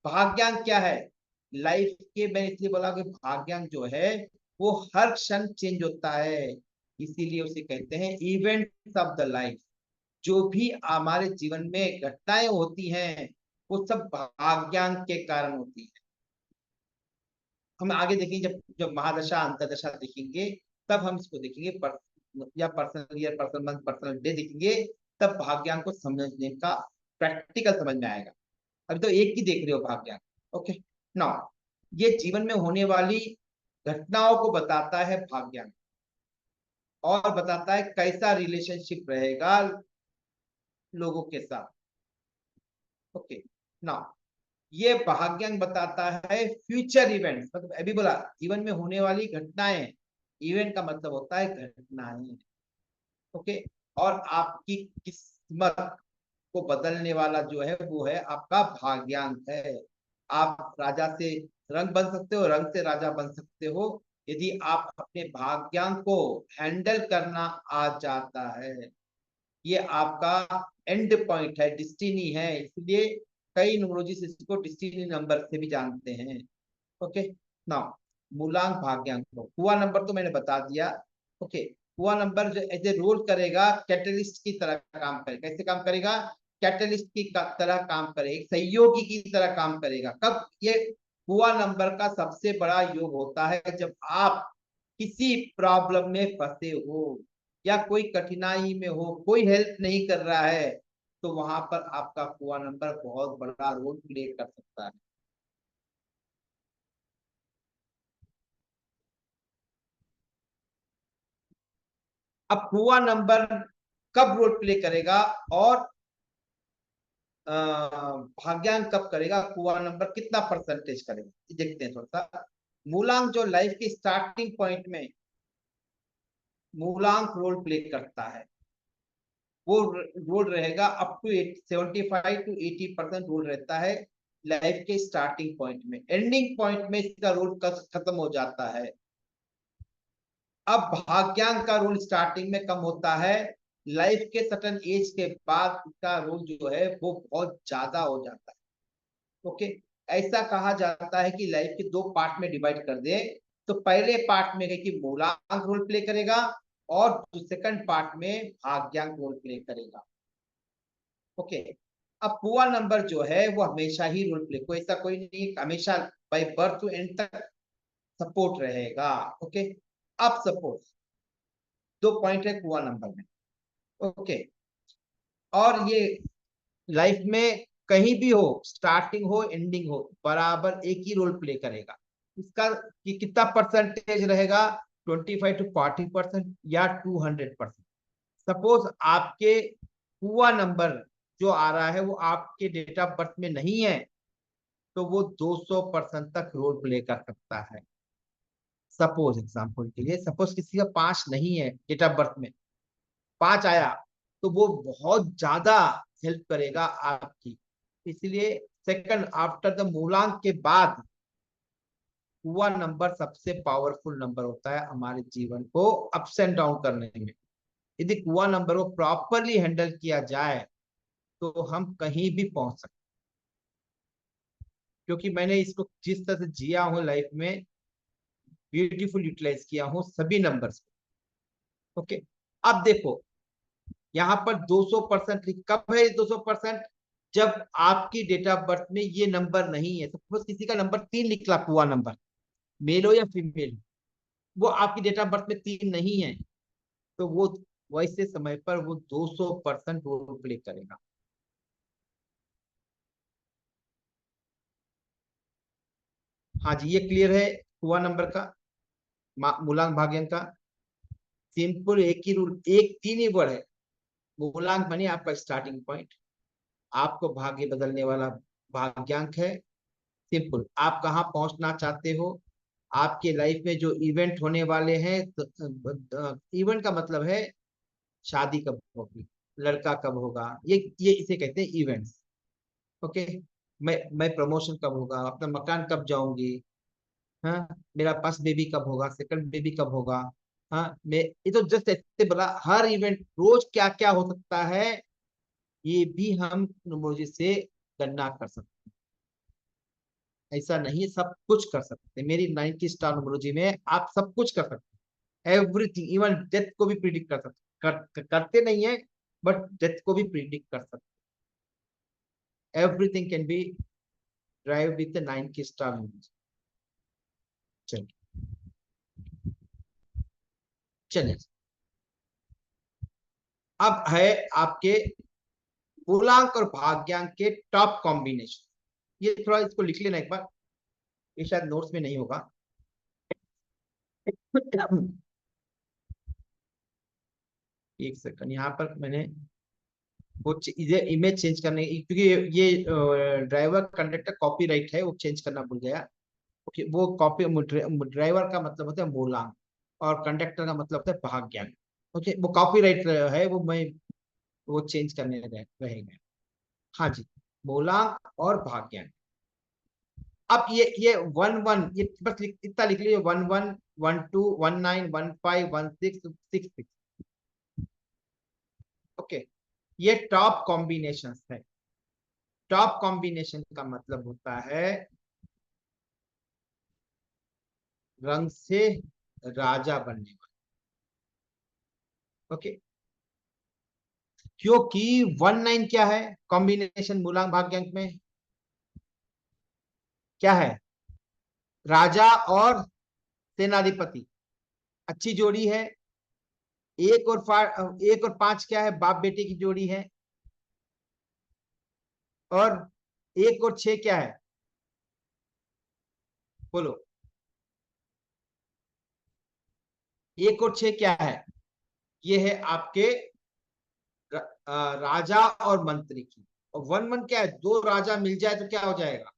भाग्यांक क्या है लाइफ के, मैं इसलिए बोला कि भाग्यांक जो है वो हर क्षण चेंज होता है, इसीलिए उसे कहते हैं इवेंट्स ऑफ द लाइफ। जो भी हमारे जीवन में घटनाएं होती हैं वो सब भाग्यांक के कारण होती है। हम आगे देखेंगे, जब जब महादशा अंतरदशा देखेंगे तब हम इसको देखेंगे, या personal year, personal month, personal day देखेंगे, तब भाग्यांक को समझने का प्रैक्टिकल समझ में आएगा। अभी तो एक ही देख रहे हो भाग्यांक। ओके, नाउ ये जीवन में होने वाली घटनाओं को बताता है भाग्यांक, और बताता है कैसा रिलेशनशिप रहेगा लोगों के साथ। ओके, नाउ ये भाग्यांक बताता है फ्यूचर इवेंट्स, मतलब अभी बोला जीवन में होने वाली घटनाएं। इवेंट का मतलब होता है घटनाएं। ओके, और आपकी किस्मत को बदलने वाला जो है वो है आपका भाग्यांक है। आप राजा से रंग बन सकते हो, रंग से राजा बन सकते हो, यदि आप अपने भाग्यांक को हैंडल करना आ जाता है। ये आपका एंड पॉइंट है, डिस्टिनी है, इसलिए कई न्यूमरोलॉजिस्ट इसको डिस्टिनी नंबर से भी जानते हैं। ओके, नाउ मूलांक भाग्यांक को हुआ नंबर तो मैंने बता दिया। ओके, हुआ नंबर जो ऐसे रोल करेगा कैटलिस्ट की तरह काम करेगा। कैसे काम करेगा? कैटलिस्ट की तरह काम करेगा, एक सहयोगी की तरह काम करेगा। कब? ये हुआ नंबर का सबसे बड़ा योग होता है जब आप किसी प्रॉब्लम में फंसे हो या कोई कठिनाई में हो, कोई हेल्प नहीं कर रहा है, तो वहां पर आपका हुआ नंबर बहुत बड़ा रोल प्ले कर सकता है। अब हुआ नंबर कब रोल प्ले करेगा और भाग्यांक कब करेगा, हुआ नंबर कितना परसेंटेज करेगा, देखते हैं थोड़ा सा। मूलांक जो लाइफ के स्टार्टिंग पॉइंट में मूलांक रोल प्ले करता है, वो रोल रहेगा अप टू 75 to 80% रोल रहता है लाइफ के स्टार्टिंग पॉइंट में। एंडिंग पॉइंट में इसका रोल खत्म हो जाता है। अब भाग्यांक का रोल स्टार्टिंग में कम होता है, लाइफ के सर्टेन एज के बाद इसका रोल जो है वो बहुत ज्यादा हो जाता है। ओके, ऐसा कहा जाता है कि लाइफ के 2 पार्ट में डिवाइड कर दे, तो पहले पार्ट में कि मूलांक रोल प्ले करेगा और सेकंड पार्ट में भाग्यांक रोल प्ले करेगा। ओके, अब हुआ नंबर जो है वो हमेशा ही रोल प्ले, कोई ऐसा कोई नहीं, हमेशा बाय बर्थ टू एंड तक सपोर्ट रहेगा। ओके, अब सपोज 2 पॉइंट है हुआ नंबर में। ओके, और ये लाइफ में कहीं भी हो, स्टार्टिंग हो एंडिंग हो, बराबर एक ही रोल प्ले करेगा। इसका कि कितना परसेंटेज रहेगा, 25 to 40% या 200%। सपोज आपके हुआ नंबर जो आ रहा है वो आपके डेट ऑफ बर्थ में नहीं है, तो वो 200% तक रोल प्ले कर सकता है। सपोज एग्जाम्पल के लिए, सपोज किसी का 5 नहीं है डेट ऑफ बर्थ में, 5 आया तो वो बहुत ज्यादा हेल्प करेगा आपकी। इसलिए सेकंड आफ्टर द मूलांक के बाद कुआ नंबर सबसे पावरफुल नंबर होता है हमारे जीवन को अप्स एंड डाउन करने में। यदि कुआ नंबर को प्रॉपरली हैंडल किया जाए तो हम कहीं भी पहुंच सकते, क्योंकि मैंने इसको जिस तरह से जिया हूं लाइफ में, ब्यूटीफुल यूटिलाइज किया हूं सभी नंबर्स को। ओके, अब देखो यहाँ पर 200% कब है 200%? जब आपकी डेट ऑफ बर्थ में ये नंबर नहीं है। सपोज किसी का नंबर 3 निकला, कुआ नंबर, मेल हो या फीमेल, वो आपकी डेट ऑफ बर्थ में 3 नहीं है, तो वो वैसे समय पर वो 200% रोल प्ले करेगा। हाँ जी, ये क्लियर है कुआ नंबर का, मूलांक भाग्यांक का। सिंपल एक ही रूल, एक 3 ही वर्ड है। मूलांक बने आपका स्टार्टिंग पॉइंट, आपको भाग्य बदलने वाला भाग्यांक है। सिंपल, आप कहाँ पहुंचना चाहते हो, आपके लाइफ में जो इवेंट होने वाले हैं, इवेंट का मतलब है शादी कब होगी, लड़का कब होगा, ये इसे कहते हैं इवेंट्स। ओके, मैं प्रमोशन कब होगा, अपना मकान कब जाऊंगी, हाँ, मेरा फर्स्ट बेबी कब होगा, सेकंड बेबी कब होगा, हाँ, मैं ये तो जस्ट ऐसे बोला। हर इवेंट रोज क्या क्या हो सकता है, ये भी हम न्यूमरोलॉजी से गणना कर सकते हैं। ऐसा नहीं सब कुछ कर सकते, मेरी 90 स्टार न्यूमरोलॉजी में आप सब कुछ कर सकते हैं, एवरीथिंग, इवन डेथ को भी प्रिडिक्ट कर सकते, करते नहीं है बट डेथ को भी प्रिडिक्ट कर सकते। Everything can be drive with 90 star numerology. चलिए चलिए, अब है आपके मूलांक और भाग्यांक के टॉप कॉम्बिनेशन। ये थोड़ा इसको लिख लेना एक बार, ये शायद नोट्स में नहीं होगा। एक सेकंड, यहाँ पर मैंने वो इधर इमेज चेंज करने, क्योंकि ये ड्राइवर कंडक्टर कॉपीराइट है, वो चेंज करना भूल गया। ओके, वो कॉपी, ड्राइवर का मतलब होता है मूलांक और कंडक्टर का मतलब होता है भाग्यांक। ओके, वो कॉपीराइट है, वो चेंज करने रहेगा। हाँ जी, मूलांक और भाग्यांक। अब ये 1 1, ये बस इतना लिख लीजिए, 1 1 1 2 1 9 1 5 1 6 6 6। ओके, ये टॉप कॉम्बिनेशन है। टॉप कॉम्बिनेशन का मतलब होता है रंग से राजा बनने वाला। ओके, क्योंकि 1 9 क्या है कॉम्बिनेशन मूलांक भाग्यांक में, क्या है? राजा और सेनाधिपति, अच्छी जोड़ी है। 1 और 5 क्या है? बाप बेटे की जोड़ी है। और 1 और 6 क्या है? बोलो, 1 और 6 क्या है? ये है आपके राजा और मंत्री की। और 1 1 क्या है? 2 राजा मिल जाए तो क्या हो जाएगा?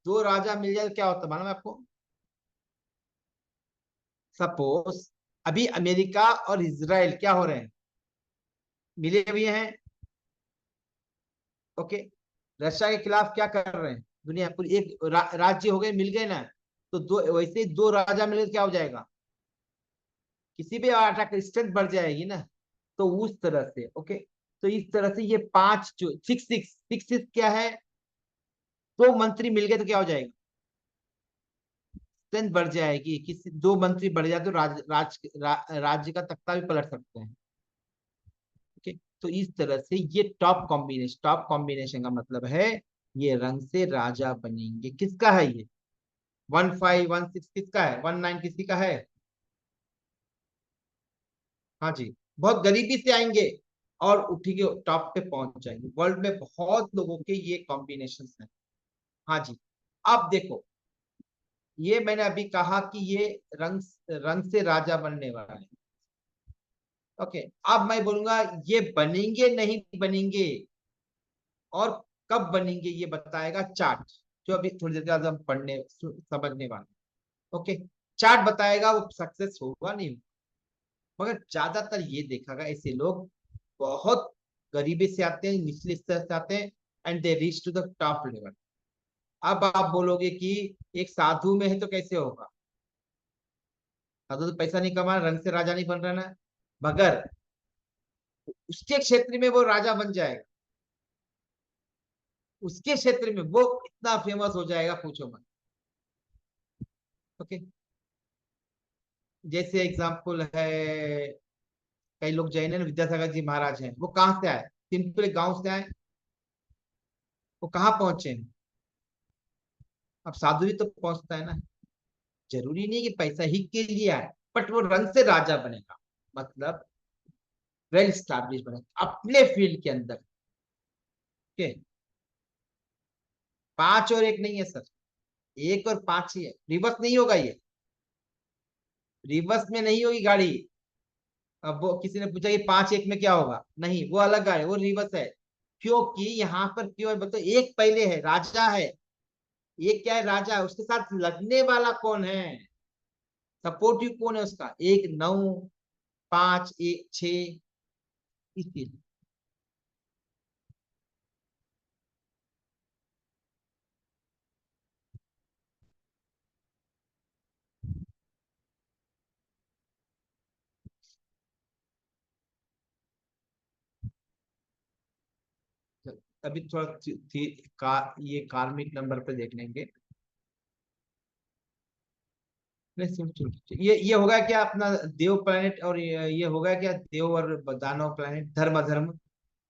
2 राजा मिल जाए तो क्या होता है मालूम है आपको? सपोज अभी अमेरिका और इजराइल क्या हो रहे हैं? मिले हुए हैं। ओके, रशिया के खिलाफ क्या कर रहे हैं? दुनिया पूरी एक राज्य हो गए, मिल गए ना, तो दो वैसे 2 राजा मिले तो क्या हो जाएगा? किसी भी अटैक स्ट्रेंथ बढ़ जाएगी ना, तो उस तरह से। ओके, तो इस तरह से ये 5 जो 6 6 6 6 क्या है? 2 मंत्री मिल गए तो क्या हो जाएगा? स्ट्रेंथ बढ़ जाएगी। किसी 2 मंत्री बढ़ जाए तो राज्य का तख्ता भी पलट सकते हैं। ओके, तो इस तरह से ये टॉप कॉम्बिनेशन का मतलब है ये रंग से राजा बनेंगे। किसका है ये? 1 5 1 6 किसका है? 1 9 किसी का है? हाँ जी, बहुत गरीबी से आएंगे और उठेंगे, टॉप पे पहुंच जाएंगे। वर्ल्ड में बहुत लोगों के ये कॉम्बिनेशन हैं। हाँ जी, अब देखो, ये मैंने अभी कहा कि ये रंग रंग से राजा बनने वाला है। ओके, अब मैं बोलूंगा ये बनेंगे नहीं बनेंगे और कब बनेंगे ये बताएगा चार्ट, जो अभी थोड़ी देर बाद हम पढ़ने समझने वाले। ओके, चार्ट बताएगा वो सक्सेस होगा नहीं। मगर ज्यादातर ये देखा गया ऐसे लोग बहुत गरीबी से आते हैं, निचले स्तर से आते हैं, and they reach to the top level. अब आप बोलोगे कि एक साधु में है तो कैसे होगा, साधु तो पैसा नहीं कमा, रंग से राजा नहीं बन रहा ना, मगर उसके क्षेत्र में वो राजा बन जाएगा, उसके क्षेत्र में वो इतना फेमस हो जाएगा, पूछो मत। ओके, जैसे एग्जाम्पल है, कई लोग जैन है, विद्यासागर जी महाराज हैं, वो कहाँ से आए, सिंपल गांव से आए, वो कहाँ पहुंचे हैं। अब साधु भी तो पहुंचता है ना, जरूरी नहीं कि पैसा ही के लिए आए, बट वो रंग से राजा बनेगा, मतलब वेल स्टैब्लिश बनेगा अपने फील्ड के अंदर। ओके, 5 और 1 नहीं है सर, 1 और 5 ही है, रिवर्स नहीं होगा ये, रिवर्स में नहीं होगी गाड़ी। अब वो किसी ने पूछा कि 5-1 में क्या होगा, नहीं, वो अलग गाड़ी, वो रिवर्स है, क्योंकि यहाँ पर क्यों है बताओ, एक पहले है, राजा है, एक क्या है, राजा है, उसके साथ लगने वाला कौन है, सपोर्टिव कौन है उसका, 1 9 5 1 6, इसलिए। अभी थोड़ा ये कार्मिक नंबर पे देख लेंगे। ये होगा क्या अपना देव प्लैनेट, और ये होगा क्या देव और दानव प्लैनेट, धर्म अधर्म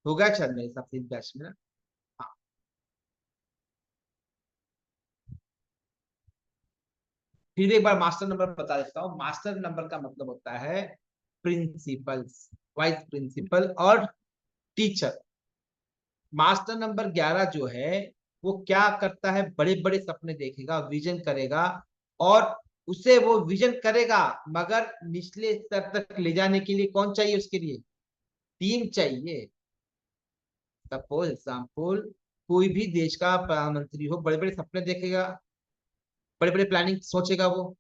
होगा शायद मेरे हिसाब से इस बैच में ना। हाँ, फिर भी एक बार मास्टर नंबर बता देता हूँ। मास्टर नंबर का मतलब होता है प्रिंसिपल्स, वाइस प्रिंसिपल और टीचर। मास्टर नंबर 11 जो है वो क्या करता है, बड़े बड़े सपने देखेगा, विजन करेगा, और उसे वो विजन करेगा, मगर निचले स्तर तक ले जाने के लिए कौन चाहिए, उसके लिए टीम चाहिए। सपोज एग्जाम्पल, कोई भी देश का प्रधानमंत्री हो, बड़े बड़े सपने देखेगा, बड़े बड़े प्लानिंग सोचेगा, वो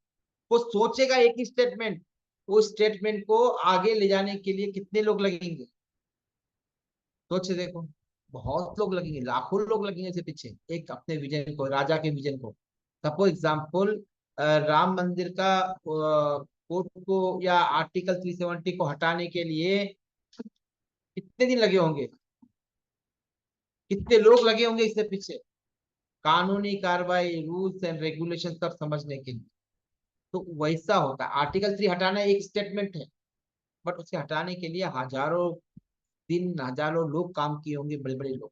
सोचेगा एक ही स्टेटमेंट, उस स्टेटमेंट को आगे ले जाने के लिए कितने लोग लगेंगे, सोच देखो, बहुत लोग लगेंगे, लाखों लोग लगेंगे इसके पीछे, एक अपने विजन को, राजा के विजन को। सपोज एग्जाम्पल, राम मंदिर का कोर्ट को या आर्टिकल 370 को हटाने के लिए कितने दिन लगे होंगे, कितने लोग लगे होंगे इसके पीछे, कानूनी कार्रवाई, रूल्स एंड रेगुलेशन सब समझने के लिए। तो वैसा होता है, आर्टिकल 3 हटाना एक स्टेटमेंट है, बट उसे हटाने के लिए हजारों दिन, हजारों लोग काम किए होंगे, बड़े बड़े लोग।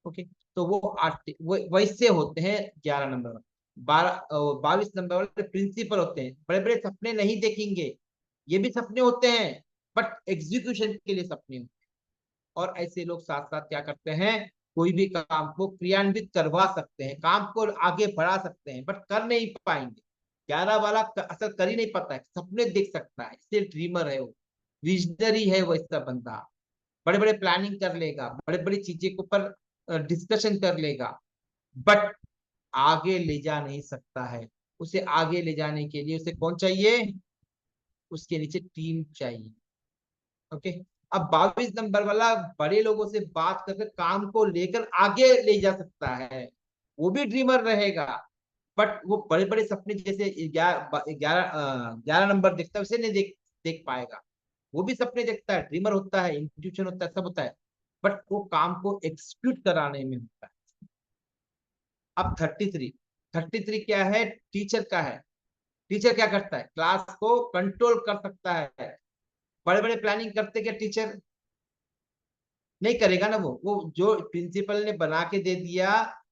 ओके, तो वो वैसे होते हैं 11 नंबर वाले। 22 नंबर वाले प्रिंसिपल होते हैं, बड़े बड़े सपने नहीं देखेंगे, ये भी सपने होते हैं, बट एग्जीक्यूशन के लिए सपने होते हैं। और ऐसे लोग साथ साथ क्या करते हैं, कोई भी काम को क्रियान्वित करवा सकते हैं, काम को आगे बढ़ा सकते हैं, बट कर नहीं पाएंगे। 11 वाला असर कर ही नहीं पाता है, सपने देख सकता है, इसलिए ड्रीमर है वो, विजनरी है वो, ऐसा बंदा बड़े बड़े प्लानिंग कर लेगा, बड़े बड़ी चीजें के ऊपर डिस्कशन कर लेगा, बट आगे ले जा नहीं सकता है। उसे आगे ले जाने के लिए उसे कौन चाहिए, उसके नीचे टीम चाहिए। ओके, अब 22 नंबर वाला बड़े लोगों से बात करके काम को लेकर आगे ले जा सकता है, वो भी ड्रीमर रहेगा, बट वो बड़े बड़े सपने जैसे 11 नंबर देखता है, उसे नहीं देख पाएगा। वो भी सपने देखता है, ड्रीमर होता है, इंट्यूशन होता है, सब होता है, बट वो काम को एक्सिक्यूट कराने में होता है। अब 33 क्या है, टीचर का है। टीचर क्या करता है, क्लास को कंट्रोल कर सकता है। बड़े बड़े प्लानिंग करते क्या टीचर, नहीं करेगा ना, वो जो प्रिंसिपल ने बना के दे दिया,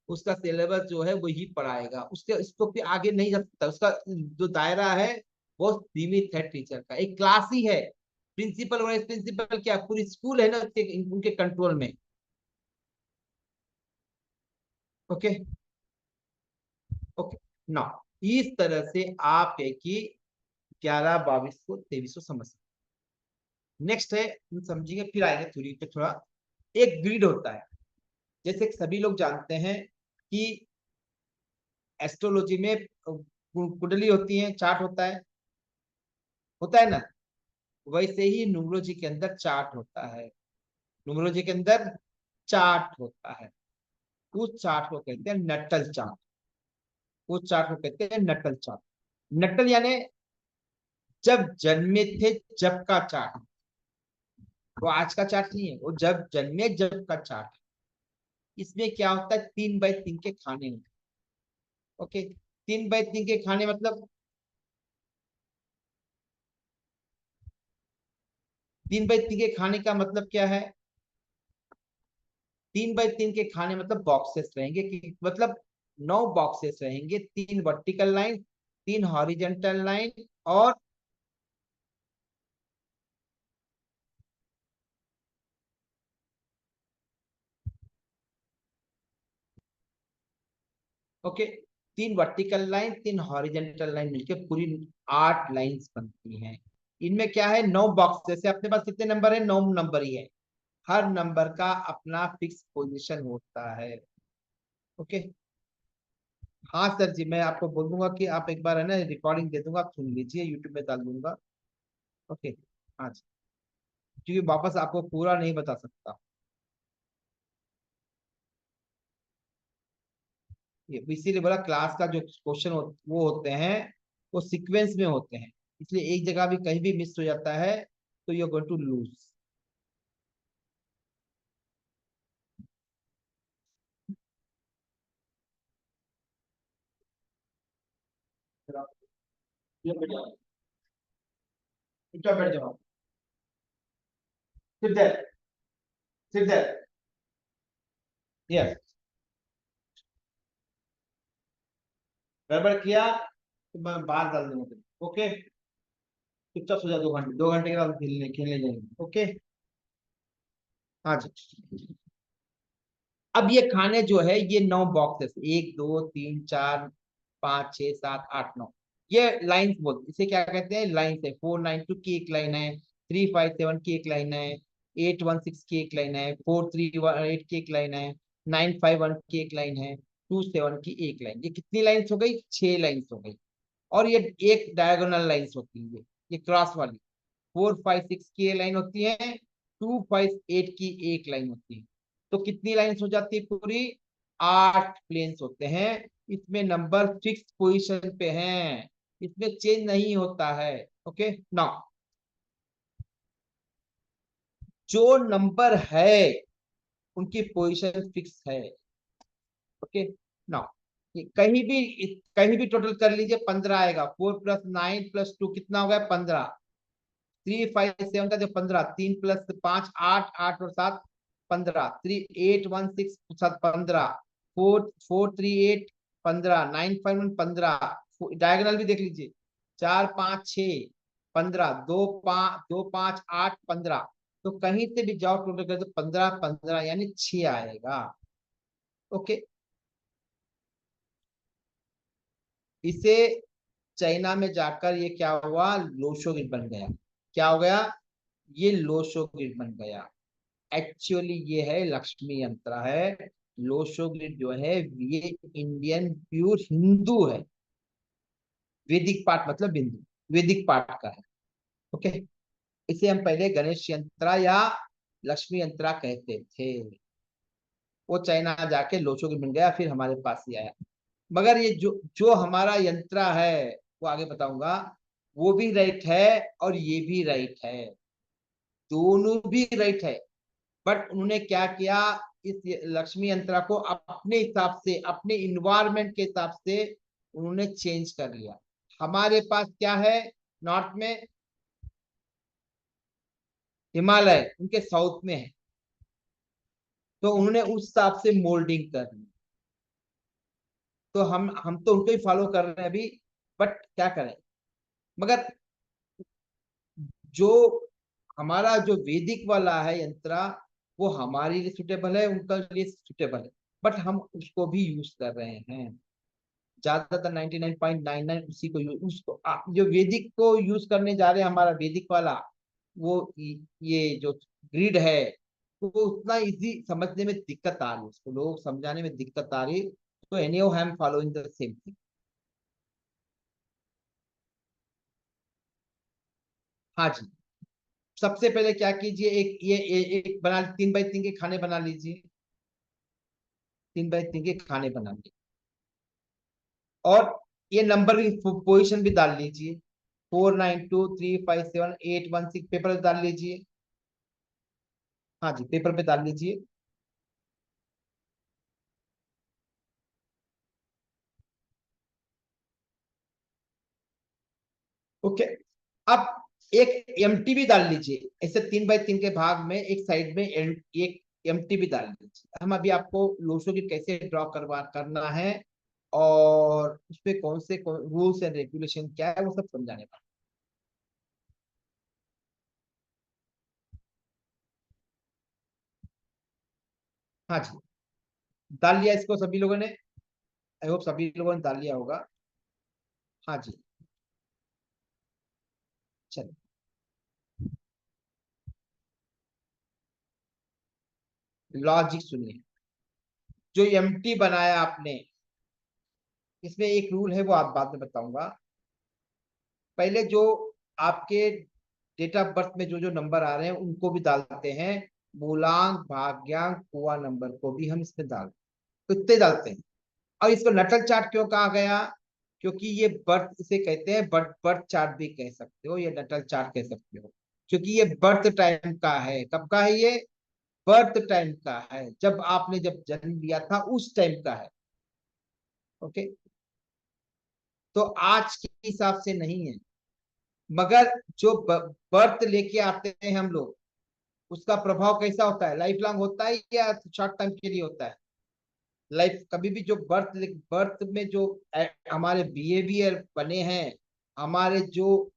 उसका सिलेबस जो है वही पढ़ाएगा, उसके इसको फिर आगे नहीं जा सकता, उसका जो दायरा है वो सीमित है। टीचर का एक क्लास ही है, प्रिंसिपल वाइस प्रिंसिपल क्या पूरी स्कूल है ना उनके कंट्रोल में। ओके ओके, ना इस तरह से आप है कि 11 22 को 23 को समझ सकते। नेक्स्ट है, हम समझेंगे, फिर आएंगे थ्योरी पे थोड़ा। एक ग्रिड होता है, जैसे सभी लोग जानते हैं कि एस्ट्रोलॉजी में कुंडली होती है, चार्ट होता है ना, वैसे ही न्यूमरोलॉजी के अंदर चार्ट होता है, न्यूमरोलॉजी के अंदर चार्ट होता है, उस चार्ट को कहते हैं नटल चार्ट। उस चार्ट को कहते हैं नटल चार्ट। नटल यानी जब जन्मे थे जब का चार्ट, वो आज का चार्ट नहीं है, वो जब जन्मे जब का चार्ट है। इसमें क्या होता है, 3x3 के खाने होते हैं। ओके, 3x3 के खाने मतलब 3x3 के खाने का मतलब क्या है, 3x3 के खाने मतलब बॉक्सेस रहेंगे मतलब 9 बॉक्सेस रहेंगे, 3 वर्टिकल लाइन, 3 हॉरिजेंटल लाइन और okay 3 vertical line, 3 horizontal line मिलके पूरी 8 लाइंस बनती हैं। इनमें क्या है, 9 बॉक्स, जैसे अपने पास कितने नंबर है, 9 नंबर ही है। हर नंबर का अपना फिक्स पोजीशन होता है। ओके, हाँ सर जी, मैं आपको बोल दूंगा कि आप एक बार है ना रिकॉर्डिंग दे दूंगा, आप सुन लीजिए, यूट्यूब में डाल दूंगा। ओके, हाँ जी, क्योंकि वापस आपको पूरा नहीं बता सकता। ये इसीलिए बोला क्लास का जो क्वेश्चन वो होते हैं, वो सीक्वेंस में होते हैं, इसलिए एक जगह भी कहीं भी मिस हो जाता है तो you are going to lose. बैठ जाओ, sit there, sit there, yes. गड़बड़ किया तो मैं बाहर डाल दूंगा तुम। ओके, चुपचाप सो जा, 2 घंटे, 2 घंटे के बाद खेलने खेलने जाएंगे। ओके, हाँ जी। अब ये खाने जो है ये 9 बॉक्सेस, 1 2 3 4 5 6 7 8 9, ये लाइंस बोलते, इसे क्या कहते हैं, लाइंस है। 492 की एक लाइन है, 357 की एक लाइन है, 816 की एक लाइन है, 4318 की एक लाइन है, 951 की एक लाइन है, 27 की एक लाइन। ये कितनी लाइंस हो गई, 6 लाइंस हो गई। और ये एक डायगोनल लाइंस होती है, ये क्रॉस वाली। 456 की लाइन होती है, 258 की एक लाइन होती है। तो कितनी लाइंस हो जाती है पूरी, 8 प्लेन्स होते हैं। इसमें नंबर फिक्स पोजीशन पे हैं, इसमें चेंज नहीं होता है। ओके ना, जो नंबर है उनकी पोजीशन फिक्स है। ओके ना, कहीं भी टोटल कर लीजिए 15 आएगा। 4 + 9 + 2 कितना हो गया, 15। 357 का जो 15, 3 + 5 8, 8 और 7 15, 3816 15, 4438 15, 951 15, डायगोनल भी देख लीजिए, 4 5 6 15, 2 5 8 15। तो कहीं से भी जाओ टोटल कर तो 15 15 यानी 6 आएगा। ओके, इसे चाइना में जाकर ये क्या हुआ, लोशो ग्रिड बन गया। क्या हो गया, ये लोशो ग्रिड बन गया। एक्चुअली ये है लक्ष्मी यंत्र है। लोशो ग्रिड जो है ये इंडियन प्योर हिंदू है, वैदिक पाठ मतलब बिंदु, वैदिक पाठ का है। ओके, इसे हम पहले गणेश यंत्रा या लक्ष्मी यंत्रा कहते थे। वो चाइना जाके लोशो ग्रिड बन गया, फिर हमारे पास ही आया। मगर ये जो जो हमारा यंत्रा है वो आगे बताऊंगा, वो भी राइट है और ये भी राइट है, दोनों भी राइट है। बट उन्होंने क्या किया, इस लक्ष्मी यंत्रा को अपने हिसाब से, अपने इन्वायरमेंट के हिसाब से उन्होंने चेंज कर लिया। हमारे पास क्या है, नॉर्थ में हिमालय, उनके साउथ में है, तो उन्होंने उस हिसाब से मोल्डिंग कर ली। तो हम तो उनको ही फॉलो कर रहे हैं अभी, बट क्या करें। मगर जो हमारा जो वैदिक वाला है यंत्रा, वो हमारे लिए सुटेबल है, उनका लिए सुटेबल है, बट हम उसको भी यूज कर रहे हैं। ज्यादातर 99.99 उसी को यूज, उसको जो वैदिक को यूज करने जा रहे हैं, हमारा वैदिक वाला वो ये जो ग्रिड है, तो वो उतना इजी समझने में दिक्कत आ रही है, उसको लोग समझाने में दिक्कत आ रही है। तो anyhow I am following the same thing. हाँ जी, सबसे पहले क्या कीजिए, एक बना 3x3 के खाने बना लीजिए, 3x3 के खाने बना लीजिए। और ये नंबर की पोजीशन भी डाल लीजिए, 492357 816, पेपर पे डाल लीजिए। हाँ जी, पेपर पे डाल लीजिए। ओके, अब एक एमटी भी डाल लीजिए, ऐसे 3 बाई 3 के भाग में एक साइड में एक एमटी भी डाल लीजिए। हम अभी आपको लोसो की कैसे ड्रॉ करना है और उसपे कौन से रूल्स एंड रेगुलेशन क्या है वो सब समझाने वाले। हाँ जी, डाल लिया इसको सभी लोगों ने? आई होप सभी लोगों ने डाल लिया होगा। हाँ जी, चलिए। लॉजिक सुनिए, जो एमटी बनाया आपने, इसमें एक रूल है वो आप बाद में बताऊंगा। पहले जो आपके डेट ऑफ बर्थ में जो जो नंबर आ रहे हैं उनको भी डालते हैं, मूलांक, भाग्यांक, कुआ नंबर को भी हम इसमें तो इतने डालते हैं। और इसको नटल चार्ट क्यों कहा गया? क्योंकि ये बर्थ, इसे कहते हैं बर्थ बर्थ चार्ट भी कह सकते हो, ये नटल चार्ट कह सकते हो, क्योंकि ये बर्थ टाइम का है। कब का है ये? बर्थ टाइम का है, जब जन्म लिया था उस टाइम का है। ओके, तो आज के हिसाब से नहीं है। मगर जो बर्थ लेके आते हैं हम लोग, उसका प्रभाव कैसा होता है? लाइफ लॉन्ग होता है या शॉर्ट टाइम के लिए होता है? लाइफ, कभी भी जो बर्थ बर्थ में जो हमारे बिहेवियर बने हैं, हमारे जो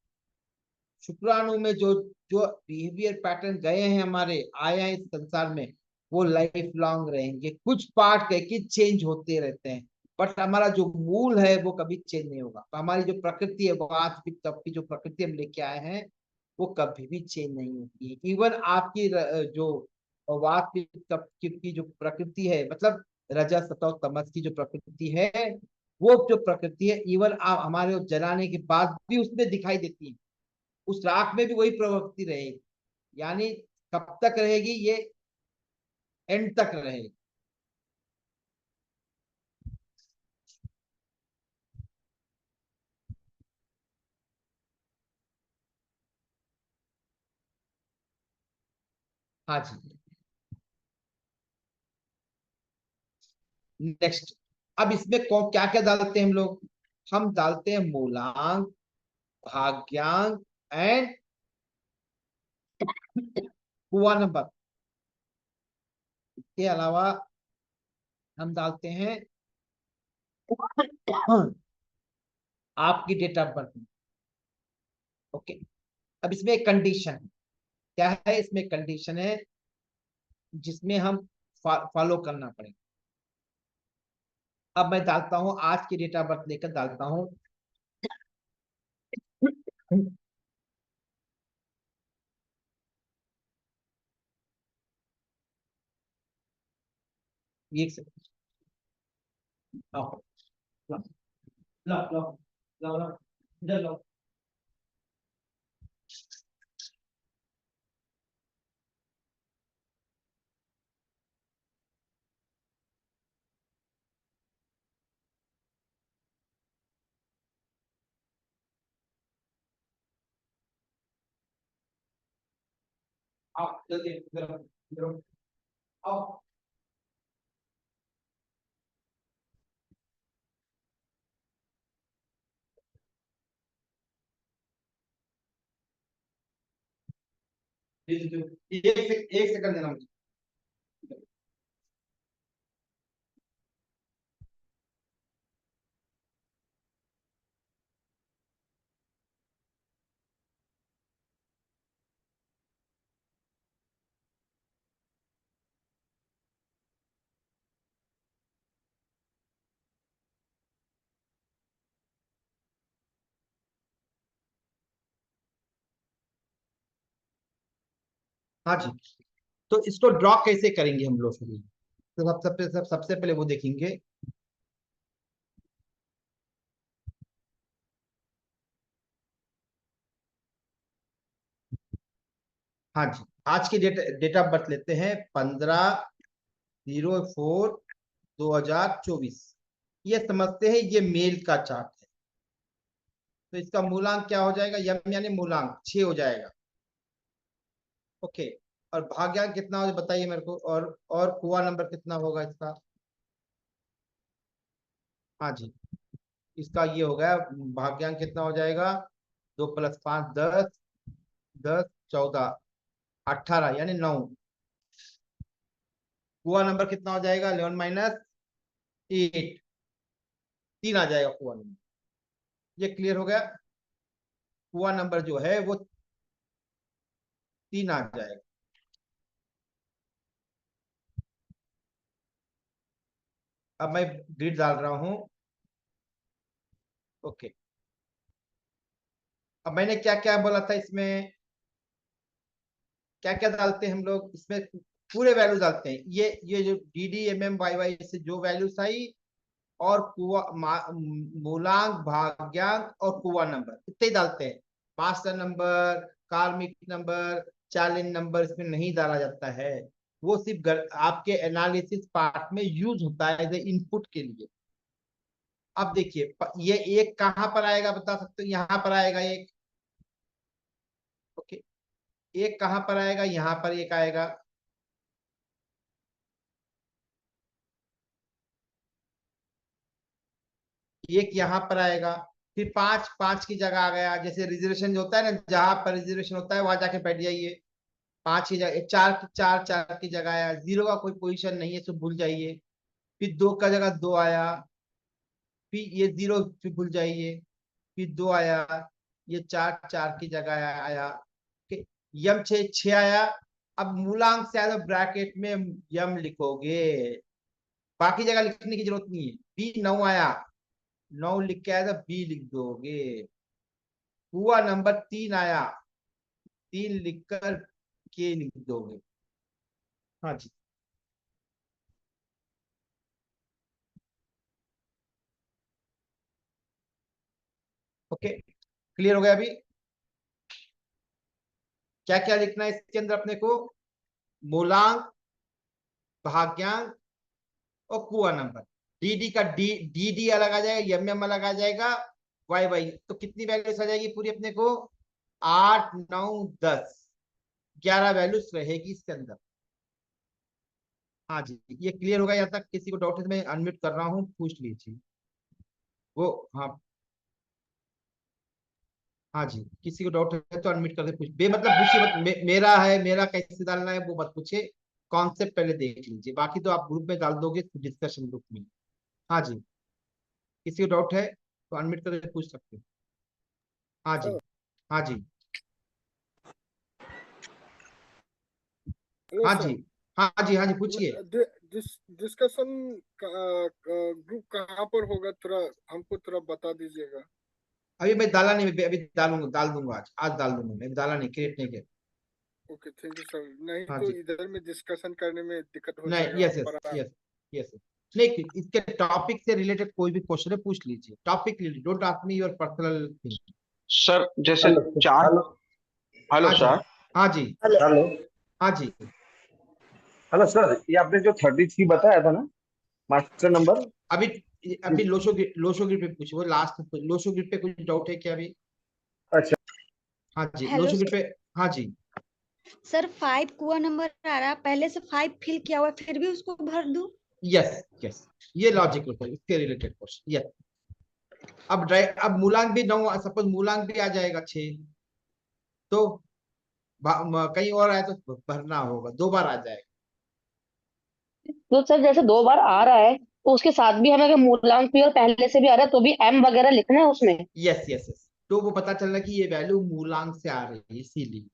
शुक्राणु में जो जो बिहेवियर पैटर्न गए हैं, हमारे आए हैं इस संसार में, वो लाइफ लॉन्ग रहेंगे। कुछ पार्ट कह के चेंज होते रहते हैं, बट हमारा जो मूल है वो कभी चेंज नहीं होगा। तो हमारी जो प्रकृति है, वो आज भी तब की जो प्रकृति हम लेके आए हैं वो कभी भी चेंज नहीं होती है। इवन आपकी जो वात की तप की जो प्रकृति है, मतलब रजा सतह तमस की जो प्रकृति है, वो जो प्रकृति है इवन हमारे जलाने के बाद भी उसमें दिखाई देती है। उस राख में भी वही प्रवृत्ति रहेगी, यानी कब तक रहेगी? ये एंड तक रहेगी। हाँ जी, नेक्स्ट। अब इसमें क्या क्या डालते हैं हम लोग? हम डालते हैं मूलांक, भाग्यांक एंड कुआ नंबर। इसके अलावा हम डालते हैं आपकी डेट ऑफ बर्थ। ओके, अब इसमें एक कंडीशन है। क्या है इसमें? कंडीशन है जिसमें हम फॉलो करना पड़ेगा। अब मैं डालता हूं आज की डेट ऑफ बर्थ लेकर डालता हूं। एक सेकंड, आओ, लो लो लो लो लो, इधर लो। आओ जल्दी, इधर आओ, इधर आओ, आओ। एक सेकंड देना मुझे। हाँ जी, तो इसको ड्रॉ कैसे करेंगे हम लोग? तो सबसे पहले वो देखेंगे। हाँ जी, आज की डेट ऑफ बर्थ लेते हैं 15/04/2024। ये समझते हैं ये मेल का चार्ट है, तो इसका मूलांक क्या हो जाएगा, यम यानी मूलांक 6 हो जाएगा। ओके, और भाग्यांक कितना हो बताइए मेरे को, और कुआ नंबर कितना होगा इसका। हाँ जी, इसका ये हो गया भाग्यांक कितना हो जाएगा, 2 + 5 10, 10 14 18 यानी 9। कुआ नंबर कितना हो जाएगा, 11 - 8, 3 आ जाएगा कुआ नंबर। ये क्लियर हो गया, कुआ नंबर जो है वो 3 आ जाएगा। अब मैं ग्रिड डाल रहा हूं। ओके, अब मैंने क्या क्या बोला था इसमें, क्या क्या डालते हैं हम लोग इसमें, पूरे वैल्यू डालते हैं। ये जो D D M M Y Y से जो वैल्यूज आई, और कुआ मूलांक, भाग्यांक और कुआ नंबर इतने ही डालते हैं। मास्टर नंबर, कार्मिक नंबर, चैलेंज नंबर इसमें नहीं डाला जाता है। वो सिर्फ आपके एनालिसिस पार्ट में यूज होता है एज इनपुट के लिए। अब देखिए ये एक कहां पर आएगा बता सकते हो, यहाँ पर आएगा एक। ओके, एक कहां पर आएगा, यहाँ पर एक आएगा। एक यहाँ पर आएगा, फिर 5 5 की जगह आ गया। जैसे रिजर्वेशन जो होता है ना, जहां पर रिजर्वेशन होता है वहां जाके बैठ जाइए। 5 की जगह 4 की जगह आया। 0 का कोई पोजीशन नहीं है, तो भूल जाइए। फिर 2 का जगह 2 आया, फिर ये 0 फिर भूल जाइए। फिर 2 आया, ये 4 की जगह आया। यम 6 आया। अब मूलांक से आया तो ब्रैकेट में यम लिखोगे, बाकी जगह लिखने की जरूरत नहीं है। बी 9 आया, 9 लिख के आया तो बी लिख दोगे। हुआ नंबर 3 आया, 3 लिखकर के लिख दोगे। हाँ जी, ओके, क्लियर हो गया अभी। क्या क्या लिखना है इसके अंदर अपने को, मूलांक, भाग्यांक और कुआ नंबर। डी का डी अलग आ जाएगा, एम अलग आ जाएगा, वाई वाई। तो कितनी वैल्यूज आ जाएगी पूरी अपने को, 8 9 10 11 वैल्यूज रहेगी इसके अंदर। हाँ जी, ये क्लियर होगा यहाँ तक। किसी को डाउट है तो मैं अनम्यूट कर रहा हूँ, पूछ लीजिए। वो हाँ, हाँ जी, किसी को डाउट है तो अनम्यूट करके पूछ, बेमतलब पूछिए मत। मेरा है, मेरा कैसे डालना है वो मत पूछिए, कॉन्सेप्ट पहले देख लीजिए। बाकी तो आप ग्रुप में डाल दोगे डिस्कशन ग्रुप में। हाँ जी, किसी को डाउट है तो अनम्यूट करके पूछ सकते हैं। हाँ जी, हाँ जी, हेलो हाँ सर, जी, हाँ जी, हाँ जी, पूछिए। डिस्कशन ग्रुप कहाँ पर होगा, थोड़ा हमको थोड़ा बता दीजिएगा। अभी मैं डाला नहीं, अभी डालूंगा, डाल दूंगा, आज डाल दूंगा। मैं डाला नहीं, क्रिएट नहीं किया। Okay, thank you sir. नहीं हाँ तो जी, इधर में डिस्कशन करने में दिक्कत हो नहीं, जाएगा यस यस पर यस यस। नहीं, इसके टॉपिक से रिलेटेड कोई भी क्वेश्चन है पूछ लीजिए, topic related, don't ask me your personal thing. Sir जैसे हेलो चार, हेलो हेलो हाँ जी, सर, हाँ जी, हेलो हाँ जी। हेलो सर, ये आपने जो 33 बताया था ना मास्टर नंबर, अभी अभी लोशो ग्रिड पे पूछे, वो लास्ट लोशो ग्रिड पे कुछ डाउट है क्या अभी। अच्छा हाँ जी, हेलो लोशो ग्रिड सर। पे। हाँ जी, सर 5 कुआ नंबर आ रहा, पहले से 5 फिल किया हुआ है, फिर भी उसको भर दूं? यस यस, ये लॉजिक होता है इसके रिलेटेड क्वेश्चन। यस, अब मूलांक भी 9, सपोज मूलांक भी आ जाएगा 6, तो कहीं और आए तो भरना होगा, 2 बार आ जाएगा। तो सर जैसे 2 बार आ रहा है, तो उसके साथ भी हमें अगर मूलांक भी और पहले से भी आ रहा है तो भी एम वगैरह लिखना है उसमें? यस यस यस, तो वो पता चल रहा है कि ये वैल्यू मूलांक से आ रही है इसीलिए।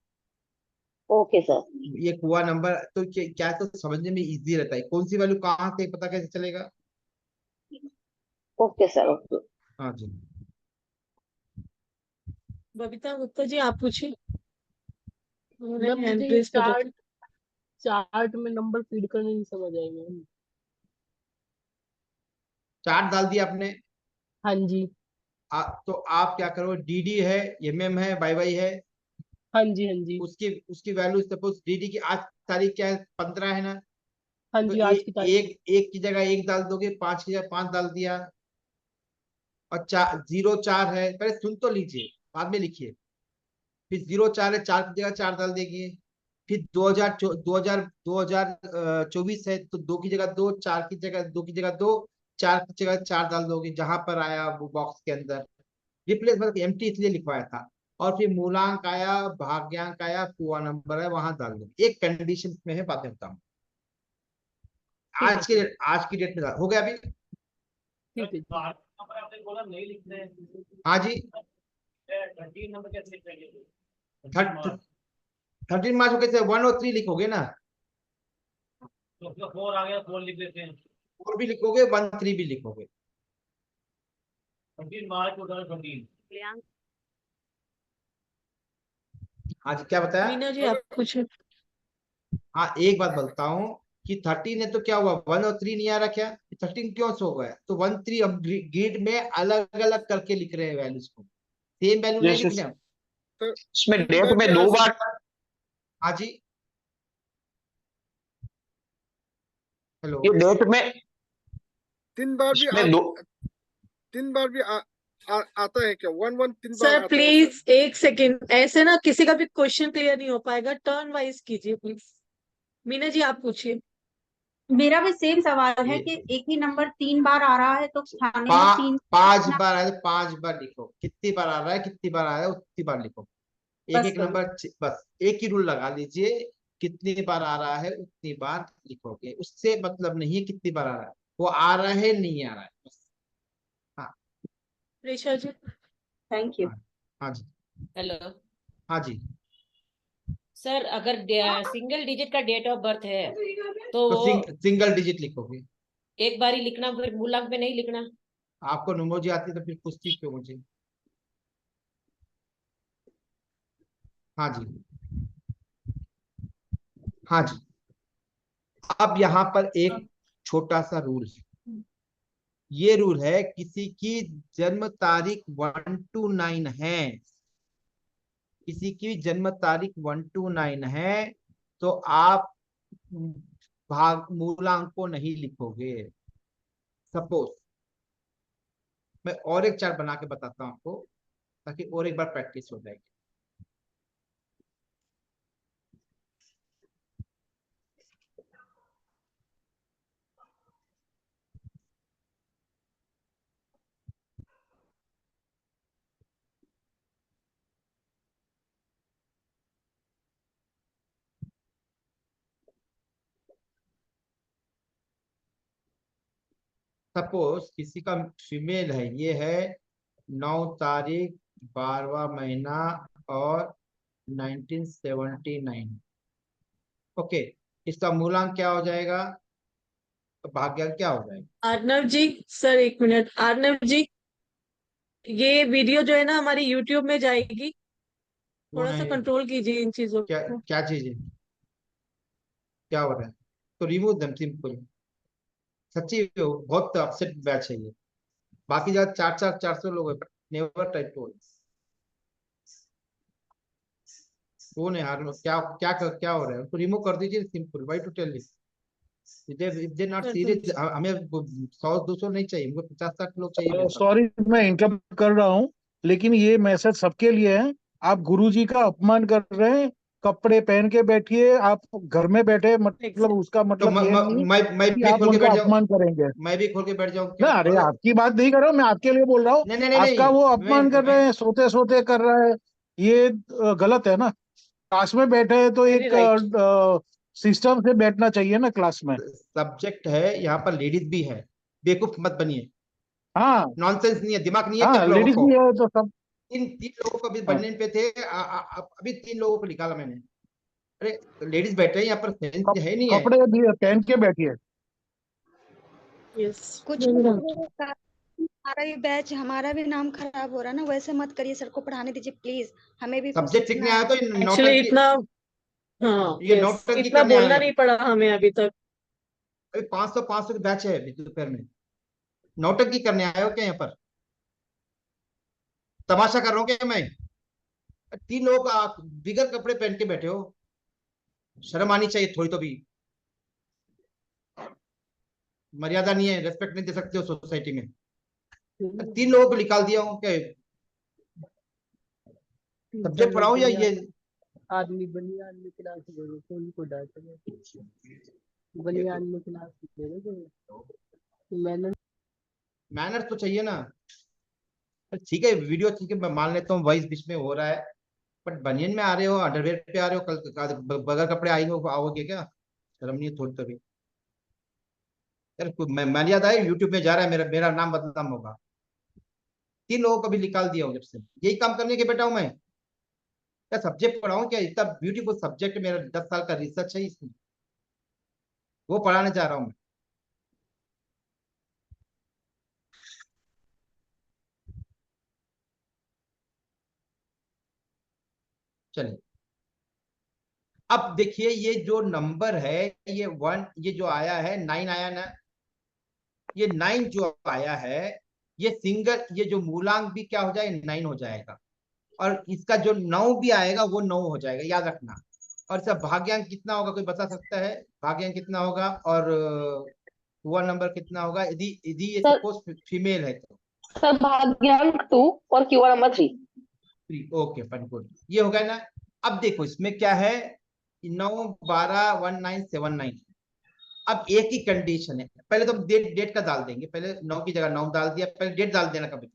Okay sir. ये कुआ नंबर तो क्या तो समझने में इजी रहता है, कौन सी वैल्यू कहाँ से पता कैसे चलेगा। Okay sir, okay. हाँ जी, बबीता गुप्ता जी, आप पूछिए। उन्होंने मैम हैंड मुझे ये रेज कर रखी। चार्ट में नंबर फीड करने नहीं समझ आई मैम। चार्ट डाल दिया आपने। हाँ जी, तो आप क्या करो, डीडी है, एमएम है, वाई वाई है, हाँ जी, हाँ जी, उसकी उसकी वैल्यू सपोज डीडी की आज तारीख क्या है, 15 है ना। हाँ तो जी, आज की तारीख। एक की जगह 1 डाल दोगे, 5 की जगह 5 डाल दिया। और 0 4 है, पहले सुन तो लीजिए, बाद में लिखिए। फिर 0 4 है, 4 की जगह 4 डाल देंगे। फिर 2024 है तो 2 की जगह 2, 4 की जगह 2 की जगह 2, 4 की जगह 4 डाल दोगे जहां पर आया वो बॉक्स के अंदर। रिप्लेस मतलब एम्प्टी इसलिए लिखवाया था। और फिर मूलांक आया, भाग्यांक आया, कुआ नंबर है, वहां डाल दो। एक कंडीशन में है, बातें बताऊं। ठीक है सर। आज की डेट में हो गया अभी। ठीक है। हाँ जी। 13 मार्च को कैसे 1 और 3 लिखोगे ना, 4 भी लिखोगे, 1 3 भी लिखोगे। हाँ जी, क्या बताया? मीना जी आप पूछे। हाँ, एक बात बोलता हूँ कि 13 है तो क्या हुआ, 1 और 3 नहीं आ रहा क्या? 13 क्यों सो गया? तो 1 3 अब ग्रिड में अलग अलग करके लिख रहे हैं वैल्यूज को, सेम वैल्यू नहीं लिख रहे हैं। इसमें डेट में 2 बार। हाँ जी, हेलो। ये डेट में 3 बार भी इसमें 2 3 बार भी आता है क्या? 1 1 3 बार सर आता है प्लीज एक सेकेंड, ऐसे ना किसी का भी क्वेश्चन क्लियर नहीं हो पाएगा, टर्न वाइज कीजिए प्लीज। मीना जी आप पूछिए। मेरा भी सेम सवाल है कि एक ही नंबर 3 बार आ रहा है तो खाने में 3 5 बार आया तो 5 बार लिखो, कितनी बार आ रहा है, कितनी बार आया है उतनी बार लिखो। एक बस एक नंबर, बस एक ही रूल लगा लीजिए, कितनी बार आ रहा है उतनी बार लिखोगे। उससे मतलब नहीं है कितनी बार आ रहा है, वो आ रहा है नहीं आ रहा है बस। हाँ रेशा जी। Thank you. हाँ जी। हेलो हाँ जी। सर, अगर सिंगल डिजिट का डेट ऑफ बर्थ है तो तो वो सिंगल डिजिट लिखोगे। एक बार ही लिखना, फिर मूलांक में नहीं लिखना? आपको न्यूमरोलॉजी आती है तो फिर पूछती क्यों मुझे? हाँ जी। हाँ जी। अब यहाँ पर एक छोटा सा रूल है। ये रूल है, किसी की जन्म तारीख 1 to 9 है, किसी की जन्म तारीख 1 to 9 है, तो आप भाग मूलांक को नहीं लिखोगे। सपोज मैं और एक चार्ट बना के बताता हूं आपको, ताकि और एक बार प्रैक्टिस हो जाएगी। सपोज किसी का फीमेल है, ये है 9 तारीख 12वां महीना और 1979। ओके, इसका मूलांक क्या हो जाएगा, तो भाग्यांक क्या हो जाएगा? अर्नव जी, सर एक मिनट। अर्नव जी, ये वीडियो जो है ना हमारी यूट्यूब में जाएगी, कौन थोड़ा सा है? कंट्रोल कीजिए इन चीजों क्या को। क्या चीज है, क्या हो रहा है? तो रिमूव देम, सिंपल। सच्ची बहुत अपसेट बैच है ये। बाकी जगह 400 लोग है, नेवर टाइप टू। कौन है यार, क्या क्या क्या हो रहा है? उसको रिमूव कर दीजिए, simple. Why to tell this, if they not कर दो। सीरियस। हमें 100 200 नहीं चाहिए, हमको 50 60 लोग चाहिए मेरे पास। सॉरी मैं इंटरप्ट कर रहा हूँ, लेकिन ये मैसेज सबके लिए है। आप गुरुजी का अपमान कर रहे हैं। कपड़े पहन के बैठिए, आप घर में बैठे, मतलब उसका तो मतलब ये नहीं मैं कि भी आप खोल के उनका बैठ जाऊं, अपमान करेंगे। मैं भी खोल के बैठ जाऊं ना, क्या? अरे आपकी बात नहीं कर रहा हूँ, मैं आपके लिए बोल रहा हूँ। नहीं नहीं नहीं आपका वो नहीं, अपमान कर रहे हैं, सोते सोते कर रहा है, ये गलत है ना। क्लास में बैठे हैं तो वेरी एक राइट। सिस्टम से बैठना चाहिए ना क्लास में। सब्जेक्ट है, यहाँ पर लेडीज भी है, बेवकूफ मत बनिए। हाँ नॉनसेंस नहीं है, दिमाग नहीं है क्या हाँ, आप लोगों लेडीज को? भी है तो सब। तीन लोगों को अभी हाँ, बनने पे थे, अभी 3 लोगों को निकाला मैंने। अरे लेडीज बैठे हैं यहाँ पर, सेंस है नहीं है? कपड़े भी पहन के बैठिए। यस, कुछ हमारा भी बैच, हमारा भी नाम खराब हो रहा है ना, वैसे मत करिए। सर को पढ़ाने दीजिए प्लीज, हमें भी कुछ सब्जेक्ट सीखने सीखना आया तो है। एक्चुअली नौटंकी, इतना, हाँ ये यस, नौटंकी इतना करने आए बोलना हैं। नहीं पड़ा हमें अभी तक। अभी 500 की बैच है अभी दोपहर में। नौटंकी करने आए हो क्या यहाँ पर? तमाशा कर रहा हूँ क्या मैं? 3 लोगों का आप बिगर कपड़े पहन के बैठे हो, शर्म आनी चाहिए थोड़ी तो भी। मर्यादा नहीं है, रेस्पेक्ट नहीं दे सकते हो सोसाइटी में। 3 लोगों को निकाल दिया हूँ क्या? सब्जेक्ट पढ़ाऊं या ये आदमी बनियान में क्लास ले रहे तो उनको डांट रहे, बनियान में क्लास ले रहे तो मैंने मैनर्स तो चाहिए ना। ठीक है वीडियो ठीक है, मैं मान लेता हूँ वॉइस बीच में हो रहा है, बट बनियन में आ रहे हो, अंडरवेयर पे आ रहे हो, कल बगैर कपड़े आएंगे आओगे क्या? शर्म नहीं है थोड़ी तभी? यार मैंने याद आया यूट्यूब में जा रहा है, मेरा मेरा नाम बदनाम होगा। 3 लोगों को भी निकाल दिया हूँ जब से, यही काम करने के बैठा हूँ मैं। क्या सब्जेक्ट पढ़ाऊँ क्या? इतना ब्यूटीफुल सब्जेक्ट, मेरा 10 साल का रिसर्च है इसमें, वो पढ़ाने जा रहा हूँ मैं। चलिए अब देखिए, ये जो नंबर है, ये 1, ये जो आया है 9 आया ना, ये 9 जो आया है, ये सिंगल, ये जो मूलांक भी क्या हो जाएगा? 9 हो जाएगा। और इसका जो 9 भी आएगा वो 9 हो जाएगा, याद रखना। और इसका भाग्यांक कितना होगा, कोई बता सकता है? भाग्यांक कितना होगा और हुआ नंबर कितना होगा यदि यदि ये सर सपोज फीमेल है तो? सर भाग्यांक 2 और QR number 3। 3, okay fine good, ये हो गया ना। अब देखो इसमें क्या है, 9 12 1979। अब एक ही कंडीशन है, पहले तो हम डेट का डाल देंगे, पहले 9 की जगह 9 डाल दिया, पहले डेट डाल देना कभी।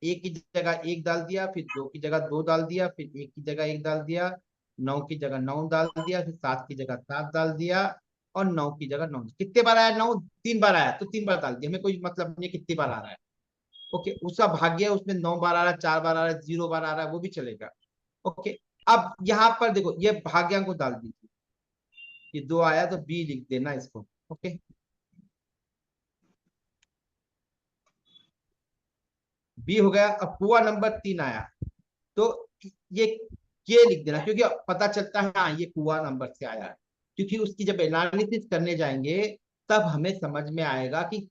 1 की जगह 1 डाल दिया, फिर 2 की जगह 2 डाल दिया, फिर 1 की जगह 1 डाल दिया, 9 की जगह 9 डाल दिया, फिर 7 की जगह 7 डाल दिया, और 9 की जगह 9। कितने बार आया 9? 3 बार आया, तो 3 बार डाल दिया, हमें कोई मतलब नहीं कितनी बार आ रहा है। ओके, उसका भाग्य उसमें 9 बार आ रहा है, 4 बार आ रहा है, 0 बार आ रहा है, वो भी चलेगा। ओके, अब यहाँ पर देखो ये भाग्यांक को डाल दीजिए, ये 2 आया तो बी लिख देना इसको। ओके, बी हो गया। अब पूरा नंबर 3 आया तो ये के लिख देना, क्योंकि पता चलता है हाँ ये कुआ नंबर से आया है, क्योंकि उसकी जब एनालिसिस करने जाएंगे तब हमें समझ में आएगा कि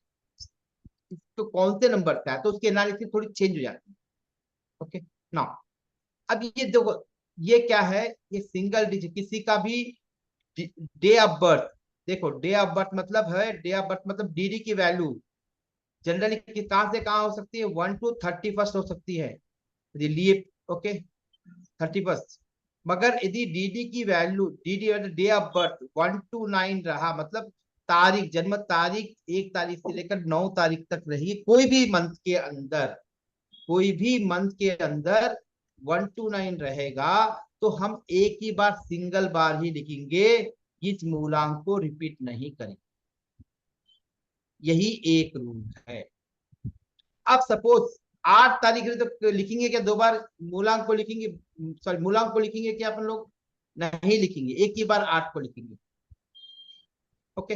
तो कौन से नंबर से आया, तो उसकी एनालिसिस थोड़ी चेंज हो जाती है। ओके ना, अब ये देखो ये क्या है, ये सिंगल डिजिट किसी का भी डे ऑफ बर्थ। देखो डे ऑफ बर्थ मतलब है, डे ऑफ बर्थ मतलब डीडी की वैल्यू जनरली कहां से कहां हो सकती है? 1 to 31 हो सकती है लिए। ओके 31, मगर यदि डीडी की value, DD day of birth 1 to 9 रहा, मतलब तारीख, जन्म तारीख 1 तारीख से लेकर 9 तारीख तक रही, कोई भी मंथ के अंदर, कोई भी मंथ के अंदर 1 to 9 रहेगा, तो हम एक ही बार सिंगल बार ही लिखेंगे, इस मूलांक को रिपीट नहीं करेंगे। यही एक रूल है। अब सपोज 8 तारीख है तो लिखेंगे क्या 2 बार मूलांक को लिखेंगे? सॉरी, मूलांक को लिखेंगे क्या अपन लोग? नहीं लिखेंगे, एक ही बार 8 को लिखेंगे। ओके,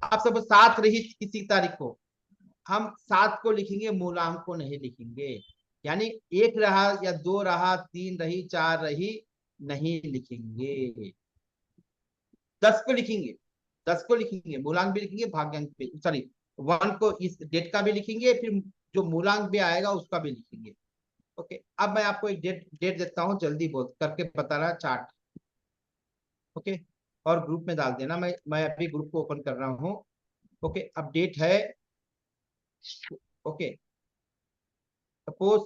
अब सपोज 7 रही किसी तारीख को, हम 7 को लिखेंगे, मूलांक को नहीं लिखेंगे। यानी 1 रहा या 2 रहा, 3 रही, 4 रही, नहीं लिखेंगे। 10 को लिखेंगे, 10 को लिखेंगे, मूलांक भी लिखेंगे, भाग्यांक भी, सॉरी 1 को इस डेट का भी लिखेंगे, फिर जो मूलांक भी आएगा उसका भी लिखेंगे। ओके, अब मैं आपको एक डेट देता हूँ, जल्दी बोल करके बता रहा चार्ट। ओके, और ग्रुप में डाल देना, मैं अभी ग्रुप को ओपन कर रहा हूँ। ओके, अब डेट है, ओके सपोज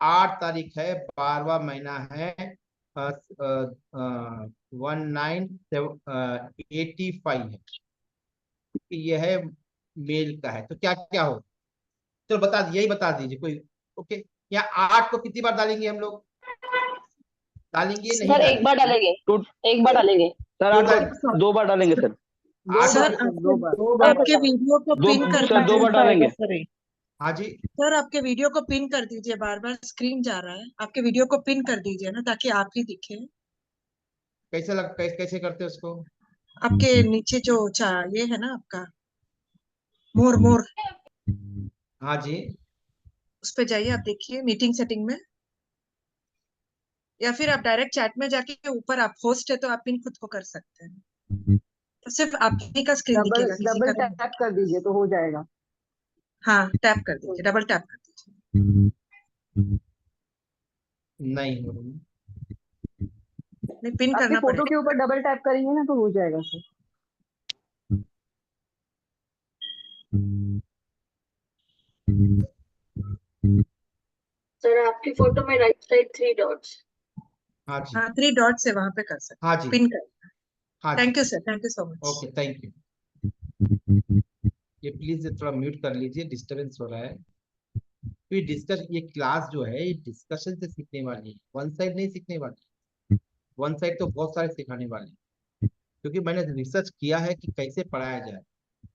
8 तारीख है, 12वां महीना है, 1985 है, ये है मेल का है, तो क्या क्या हो? चलो बता यही बता दीजिए कोई। ओके, यहाँ 8 को कितनी बार डालेंगे हम लोग? डालेंगे नहीं सर एक डालेंगे? बार डालेंगे, एक बार डालेंगे सर 8 को 2 बार डालेंगे सर। सर आपके वीडियो को पिन कर सर 2 बार डालेंगे। हाँ जी सर, आपके वीडियो को पिन कर दीजिए, बार बार स्क्रीन जा रहा है, आपके वीडियो को पिन कर दीजिए ना, ताकि आप ही दिखे। कैसे करते हैं उसको? आपके नीचे जो ये है ना आपका मोर मोर, हाँ जी, उस पे जाइए, आप देखिए मीटिंग सेटिंग में, या फिर आप डायरेक्ट चैट में जाके ऊपर आप होस्ट है तो आप पिन खुद को कर सकते हैं, तो सिर्फ आप ही का स्क्रीन दिखेगा, किसी डबल का टैप कर दीजिए तो हो जाएगा। हाँ टैप कर दीजिए, डबल टैप कर दीजिए। नहीं हो रही। नहीं, पिन आपके करना फोटो के पड़ेगा। ऊपर डबल टैप करेंगे ना तो हो जाएगा सर। आपकी फोटो में राइट साइड 3 डॉट्स। हाँ जी, हाँ 3 डॉट से वहां पे कर सकते हाँ हैं, जी, पिन कर। हाँ जी। Thank you sir, thank you so much. Okay, thank you. ये प्लीज थोड़ा म्यूट कर लीजिए, डिस्टरबेंस हो रहा है। तो ये क्लास जो है ये डिस्कशन से सीखने वाली है, वन साइड नहीं सीखने वाली। वन साइड तो बहुत सारे सिखाने वाले हैं, क्योंकि मैंने रिसर्च किया है कि कैसे पढ़ाया जाए,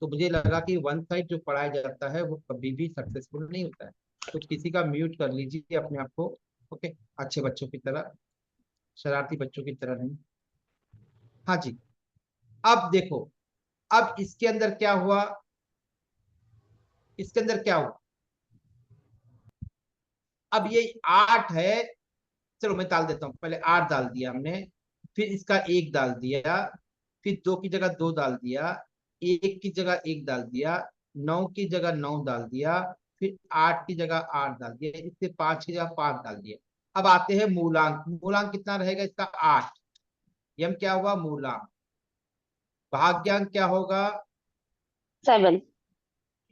तो मुझे लगा कि वन साइड जो पढ़ाया जाता है वो कभी भी सक्सेसफुल नहीं होता है। तो किसी का म्यूट कर लीजिए अपने आप को, ओके, अच्छे बच्चों की तरह, शरारती बच्चों की तरह नहीं। हाँ जी, अब देखो, अब इसके अंदर क्या हुआ, इसके अंदर क्या हुआ, अब ये 8 है, चलो मैं डाल देता हूँ, पहले 8 डाल दिया हमने, फिर इसका 1 डाल दिया, फिर 2 की जगह 2 डाल दिया, 1 की जगह 1 डाल दिया, 9 की जगह 9 डाल दिया, फिर 8 की जगह 8 डाल दिया, इससे 5 की जगह 5 डाल दिया। अब आते हैं मूलांक। मूलांक कितना रहेगा इसका? 8। यम क्या हुआ? मूलांक। भाग्यांक क्या होगा? 7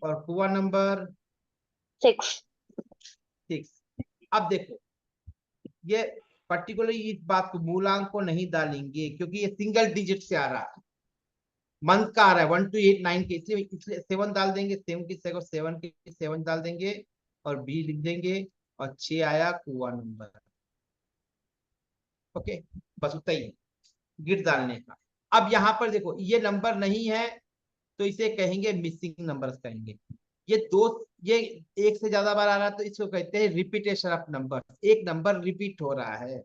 और पूरा नंबर 6। 6। अब देखो, ये पर्टिकुलरली इस बात को, मूलांक को नहीं डालेंगे क्योंकि ये सिंगल डिजिट से आ रहा है, मंथ का आ रहा है 1 to 8 9 के, इसलिए 7 डाल देंगे, 7 की जगह 7 की 7 डाल देंगे और बी लिख देंगे, और 6 आया कुआ नंबर। ओके, बस उतना ही गिट डालने का। अब यहाँ पर देखो, ये नंबर नहीं है तो इसे कहेंगे मिसिंग नंबर्स कहेंगे। ये एक से ज्यादा बार आ रहा है तो इसको कहते हैं रिपीटेशन ऑफ नंबर। एक नंबर रिपीट हो रहा है,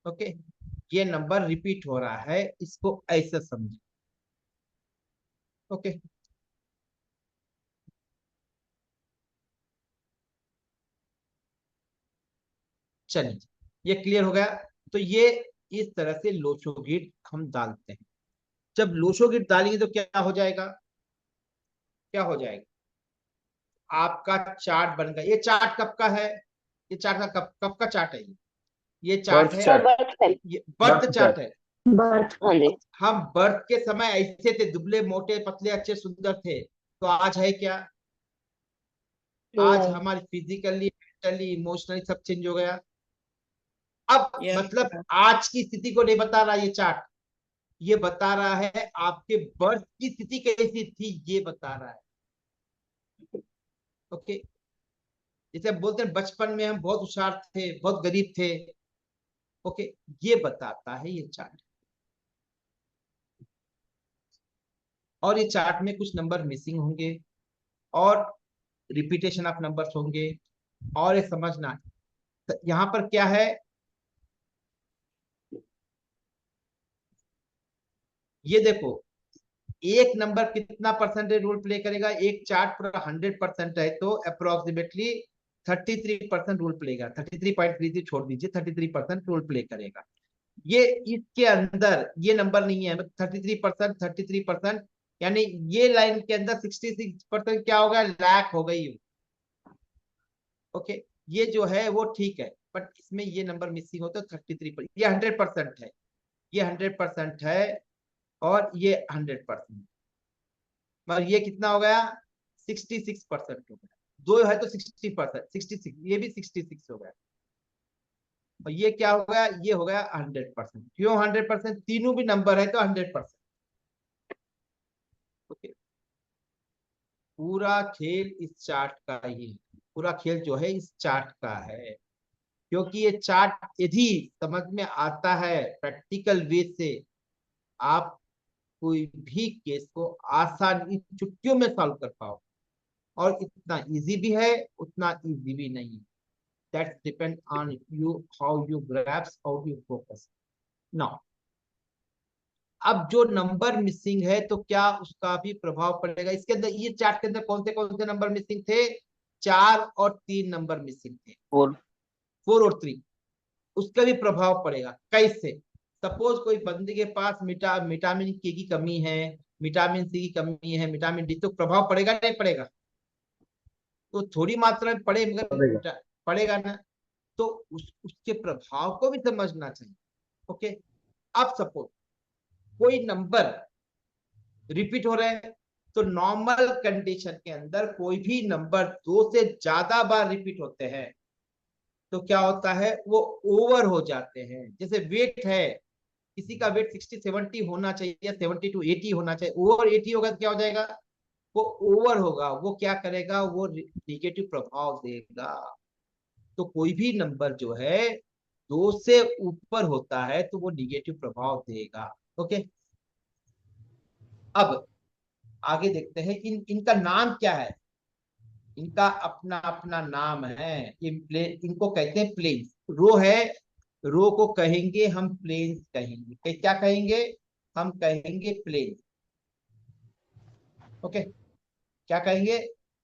ओके, ये नंबर रिपीट हो रहा है, इसको ऐसे समझे, ओके। चलिए, ये क्लियर हो गया। तो ये इस तरह से लोचोगिट हम डालते हैं। जब लोचोगिट डालेंगे तो क्या हो जाएगा? क्या हो जाएगा? आपका चार्ट बन गया। ये चार्ट कब का है? ये चार्ट का कब का चार्ट है? ये चार्ट है, ये बर्थ चार्ट है। हम बर्थ के समय ऐसे थे, दुबले मोटे पतले अच्छे सुंदर थे, तो आज है क्या? आज हमारी फिजिकली मेंटली इमोशनली सब चेंज हो गया। अब मतलब आज की स्थिति को नहीं बता रहा ये चार्ट, ये बता रहा है आपके बर्थ की स्थिति कैसी थी, ये बता रहा है, ओके। जैसे हम बोलते हैं बचपन में हम बहुत होशियार थे, बहुत गरीब थे, ओके, ये बताता है ये चार्ट। और ये चार्ट में कुछ नंबर मिसिंग होंगे और रिपीटेशन ऑफ नंबर्स होंगे। और ये समझना, तो यहां पर क्या है, ये देखो, एक नंबर कितना परसेंटेज रोल प्ले करेगा? एक चार्ट पूरा 100% है तो अप्रोक्सीमेटली 33% रोल प्ले करेगा। 33.33 छोड़ दीजिए, 33% रोल प्ले करेगा। ये इसके अंदर ये नंबर नहीं है, 33%, यानी ये लाइन के अंदर 66% क्या होगा? लैक हो गई, ओके। ये जो है वो ठीक है, बट इसमें ये नंबर मिसिंग होता है 33%। ये 100% है, ये 100% है, और ये 100%, मगर ये कितना हो गया? 66% हो गया। 2 है तो 60%, 66, ये भी 66 हो गया। और ये क्या हो गया? ये हो गया 100%। क्यों 100%? तीनों भी नंबर है तो 100%, ओके। पूरा खेल इस चार्ट का ही है, पूरा खेल जो है इस चार्ट का है, क्योंकि ये चार्ट यदि समझ में आता है प्रैक्टिकल वे से, आप कोई भी केस को आसानी चुटकियों में सॉल्व कर पाओ। और इतना इजी भी है, उतना इजी भी नहीं। That's depend on you, how you grasp, how you focus. Now अब जो नंबर मिसिंग है तो क्या उसका भी प्रभाव पड़ेगा इसके अंदर? ये चार्ट के अंदर कौन से नंबर मिसिंग थे? 4 और 3 नंबर मिसिंग थे, 4 और 3। उसका भी प्रभाव पड़ेगा। कैसे? सपोज कोई बंदे के पास विटामिन के की कमी है, विटामिन सी की कमी है, विटामिन डी, तो प्रभाव पड़ेगा नहीं पड़ेगा? तो थोड़ी मात्रा में पड़े, मगर पड़ेगा ना। तो उसके प्रभाव को भी समझना चाहिए, ओके। अब सपोज कोई नंबर रिपीट हो रहे हैं, तो नॉर्मल कंडीशन के अंदर कोई भी नंबर 2 से ज्यादा बार रिपीट होते हैं तो क्या होता है, वो ओवर हो जाते हैं। जैसे वेट है, किसी का वेट 60-70 होना चाहिए, 70 to 80 होना चाहिए, ओवर 80 होगा तो क्या हो जाएगा, वो ओवर होगा, वो क्या करेगा, वो निगेटिव प्रभाव देगा। तो कोई भी नंबर जो है 2 से ऊपर होता है तो वो निगेटिव प्रभाव देगा। ओके, अब आगे देखते हैं इनका नाम क्या है। इनका अपना अपना नाम है। इनको कहते हैं प्लेन्स। रो है, रो को कहेंगे हम प्लेन्स कहेंगे। क्या कहेंगे, हम कहेंगे प्लेन्स। ओके, क्या कहेंगे,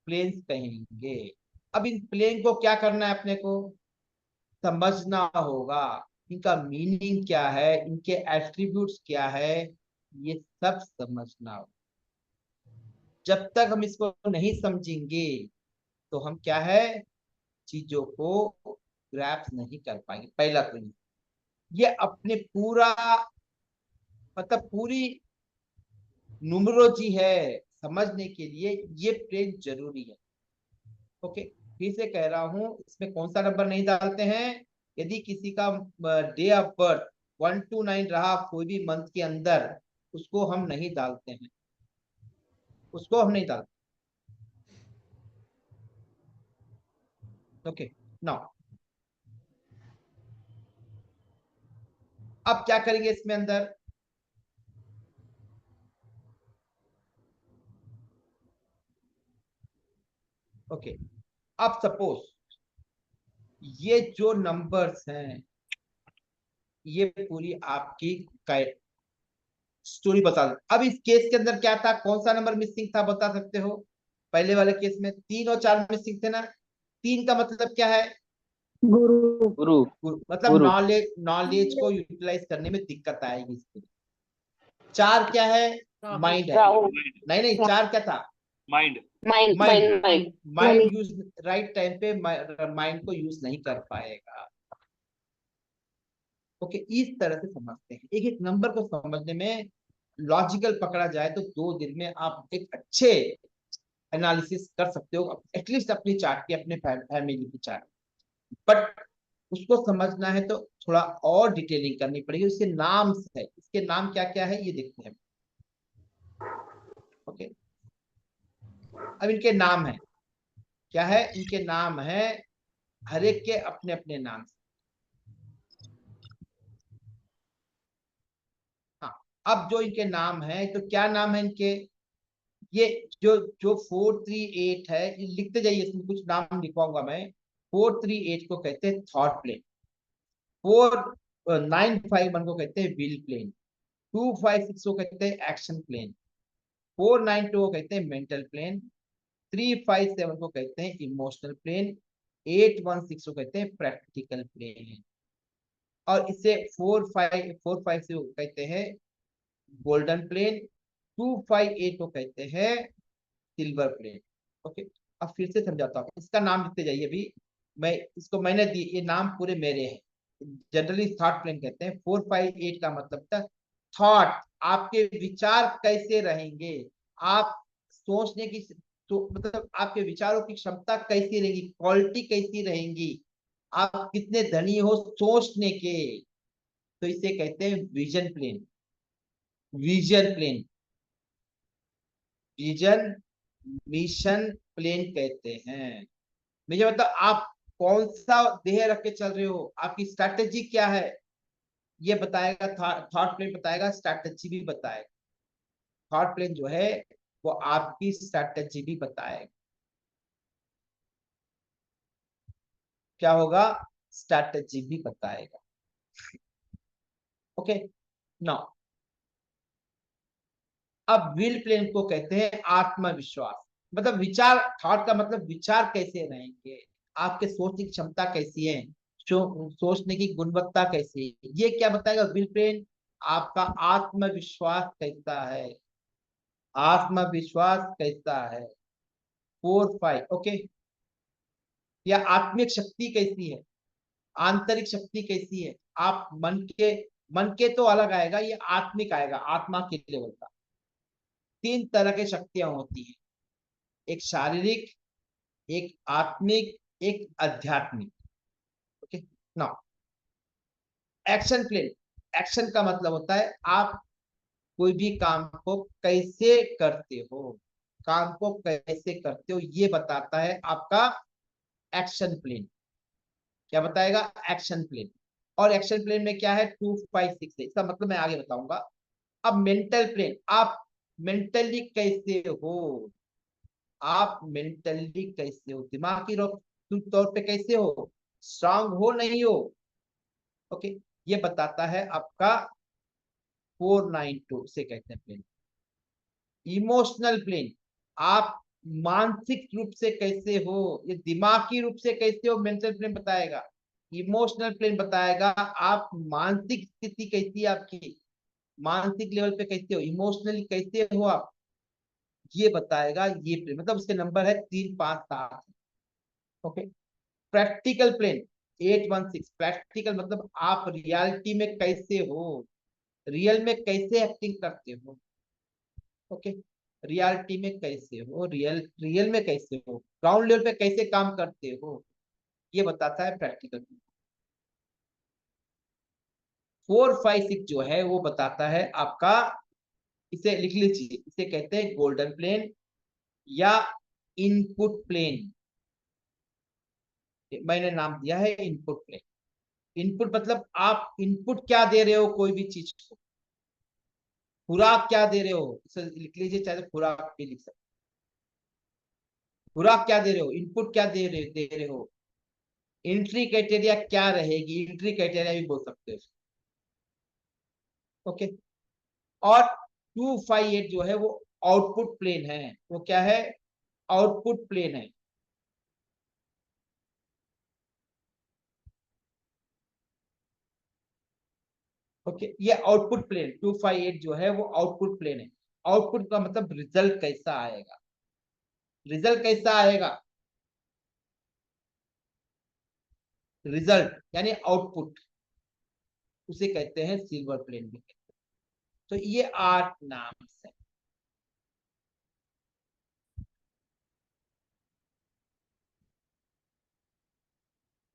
प्लेन्स कहेंगे। अब इन प्लेन को क्या करना है, अपने को समझना होगा। इनका मीनिंग क्या है, इनके एट्रीब्यूट्स क्या है, ये सब समझना होगा। जब तक हम इसको नहीं समझेंगे तो हम क्या है, चीजों को ग्रैप्स नहीं कर पाएंगे। पहला तो ये अपने पूरा मतलब पूरी न्यूमरोलॉजी है समझने के लिए ये प्लेन जरूरी है। ओके, फिर से कह रहा हूं, इसमें कौन सा नंबर नहीं डालते हैं। यदि किसी का डे ऑफ बर्थ 1 to 9 रहा कोई भी मंथ के अंदर, उसको हम नहीं डालते हैं, उसको हम नहीं डालते। ओके, नाउ अब क्या करेंगे इसमें अंदर, ओके, अब सपोज ये जो नंबर्स हैं, ये पूरी आपकी स्टोरी बता दो। अब इस केस के अंदर क्या था, कौन सा नंबर मिसिंग था, बता सकते हो। पहले वाले केस में 3 और 4 मिसिंग थे ना। 3 का मतलब क्या है, गुरु। गुरु। मतलब गुरु। नॉलेज को यूटिलाइज करने में दिक्कत आएगी इसके लिए। 4 क्या है, माइंड है। राहु। नहीं नहीं, 4 क्या था, mind. Mind mind. Mind mind mind use right time पे माइंड को यूज नहीं कर पाएगा। ओके, इस तरह से समझते हैं। एक एक नंबर को समझने में लॉजिकल पकड़ा जाए तो 2 दिन में आप एक अच्छे एनालिसिस कर सकते हो, एटलीस्ट अपनी चार्ट की, अपने फैमिली की चार्ट। बट उसको समझना है तो थोड़ा और डिटेलिंग करनी पड़ेगी। उसके नाम है, इसके नाम क्या क्या है ये देखते हैं। ओके, अब इनके नाम है, क्या है, इनके नाम है, हर एक के अपने अपने नाम। हाँ, अब जो इनके नाम है तो क्या नाम है इनके, ये जो जो 438 है, ये लिखते जाइए, इसमें कुछ नाम लिखवाऊंगा मैं। 438 को कहते हैं थॉट प्लेन, 4951 को कहते हैं विल प्लेन, 256 को कहते हैं एक्शन प्लेन, 492 को कहते हैं मेंटल प्लेन, 357 को कहते हैं इमोशनल प्लेन, 816 को कहते हैं प्रैक्टिकल प्लेन, और इसे 456 को कहते हैं गोल्डन प्लेन, 258 को कहते हैं सिल्वर प्लेन। ओके, अब फिर से समझाता हूँ, इसका नाम लिखते जाइए। अभी मैंने दी, ये नाम पूरे मेरे हैं। जनरली थॉट प्लेन कहते हैं। 458 का मतलब था थॉट, आपके विचार कैसे रहेंगे, आप सोचने की तो मतलब आपके विचारों की क्षमता कैसी रहेगी, क्वालिटी कैसी रहेंगी, आप कितने धनी हो सोचने के, तो इसे कहते हैं vision plan. Vision plan, vision mission plan कहते हैं। मुझे मतलब आप कौन सा ध्येय रख के चल रहे हो, आपकी स्ट्रैटेजी क्या है, ये बताएगा। थॉट प्लेन बताएगा, स्ट्रैटेजी भी बताएगा। थॉट प्लेन जो है वो आपकी स्ट्रैटेजी भी बताएगा। क्या होगा, स्ट्रैटेजी भी बताएगा। ओके, नाउ अब विल प्लेन को कहते हैं आत्मविश्वास। मतलब विचार, थॉट का मतलब विचार कैसे रहेंगे, आपके सोचने की क्षमता कैसी है, सोचने की गुणवत्ता कैसी है, ये क्या बताएगा विल प्लेन। आपका आत्मविश्वास कैसा है, आत्मविश्वास कैसा है। 4-5 ओके, या आत्मिक शक्ति कैसी है, आंतरिक शक्ति कैसी है। आप मन के तो अलग आएगा, ये आत्मिक आएगा, आत्मा के लेवल का। 3 तरह की शक्तियां होती है, एक शारीरिक, एक आत्मिक, एक आध्यात्मिक। ना एक्शन प्लेन, एक्शन का मतलब होता है आप कोई भी काम को कैसे करते हो, काम को कैसे करते हो ये बताता है आपका एक्शन प्लेन। क्या बताएगा? Action plan. और एक्शन प्लेन में क्या है? 2 5 6 है। इसका मतलब मैं आगे बताऊंगा। अब मेंटल प्लेन, आप मेंटली कैसे हो, आप मेंटली कैसे हो, दिमागी तौर पे कैसे हो, स्ट्रांग हो नहीं हो। ओके, ये बताता है आपका 492 से कहते हैं प्लेन। इमोशनल प्लेन, आप मानसिक रूप से कैसे हो, ये दिमागी रूप से कैसे हो मेंटल प्लेन बताएगा। इमोशनल प्लेन बताएगा आप मानसिक स्थिति कैसी है आपकी, मानसिक लेवल पे कैसे हो, इमोशनली कैसे हो आप, ये बताएगा ये प्लेन। मतलब उसके नंबर है 3 5 7। Okay, practical plane 816। प्रैक्टिकल मतलब आप रियलिटी में कैसे हो, रियल में कैसे एक्टिंग करते हो। ओके, रियलिटी में कैसे हो, रियल में कैसे हो, ग्राउंड लेवल पे कैसे काम करते हो, ये बताता है प्रैक्टिकल। 4 5 6 जो है वो बताता है आपका, इसे लिख लीजिए, इसे कहते हैं गोल्डन प्लेन या इनपुट प्लेन। मैंने नाम दिया है इनपुट प्लेन। इनपुट मतलब आप इनपुट क्या दे रहे हो कोई भी चीज को, खुराक क्या दे रहे हो, इसे लिख लीजिए, चाहे खुराक भी लिख सकते। खुराक क्या दे रहे हो, इनपुट क्या दे रहे हो, एंट्री क्राइटेरिया क्या रहेगी, एंट्री क्राइटेरिया भी बोल सकते हो। ओके, और 258 जो है वो आउटपुट प्लेन है। वो क्या है? आउटपुट प्लेन है। ओके, ये आउटपुट प्लेन 258 जो है वो आउटपुट प्लेन है। आउटपुट का मतलब रिजल्ट कैसा आएगा, रिजल्ट कैसा आएगा, रिजल्ट यानी आउटपुट, उसे कहते हैं सिल्वर प्लेन भी। तो ये 8 नाम है।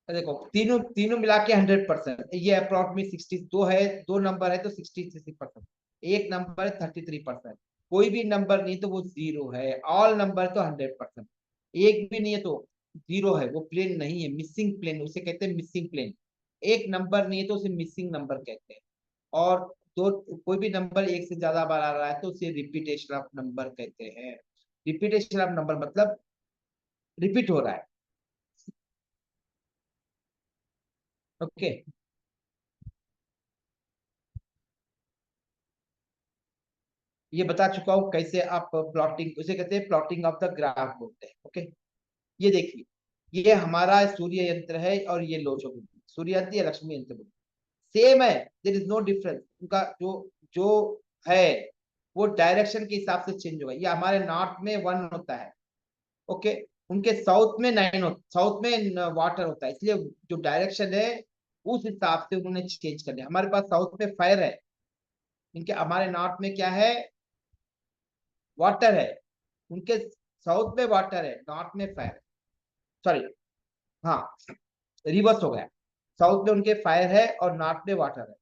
देखो तीनों तीनों मिला के 100%, ये अप्रोक्सीमेट 62 है, 2 नंबर है तो 63%, एक नंबर है 33%, कोई भी नंबर नहीं तो वो 0 है, ऑल नंबर तो 100%, एक भी नहीं है तो 0 है, वो प्लेन नहीं है, मिसिंग प्लेन उसे कहते हैं, मिसिंग प्लेन। एक नंबर नहीं है तो उसे मिसिंग नंबर कहते हैं। और दो, कोई भी नंबर एक से ज्यादा बार आ रहा है तो उसे रिपीटेशन ऑफ नंबर कहते हैं। रिपीटेशन ऑफ नंबर मतलब रिपीट हो रहा है। ओके, ये बता चुका हूं कैसे आप प्लॉटिंग, उसे कहते हैं प्लॉटिंग ऑफ द ग्राफ बोलते हैं। ओके, ये देखिए, ये हमारा सूर्य यंत्र है और ये लोचो सूर्य यंत्र या लक्ष्मी यंत्र सेम है, देयर इज नो डिफरेंस। उनका जो जो है वो डायरेक्शन के हिसाब से चेंज होगा। ये हमारे नॉर्थ में 1 होता है, ओके, उनके साउथ में 9 होता, साउथ में वाटर होता है, इसलिए जो डायरेक्शन है उस हिसाब से उन्होंने चेंज कर दिया। हमारे पास साउथ में फायर है, इनके हमारे नॉर्थ में क्या है? वाटर है। उनके साउथ में वाटर है, नॉर्थ में फायर, सॉरी, हाँ रिवर्स हो गया, साउथ में उनके फायर है और नॉर्थ में वाटर है।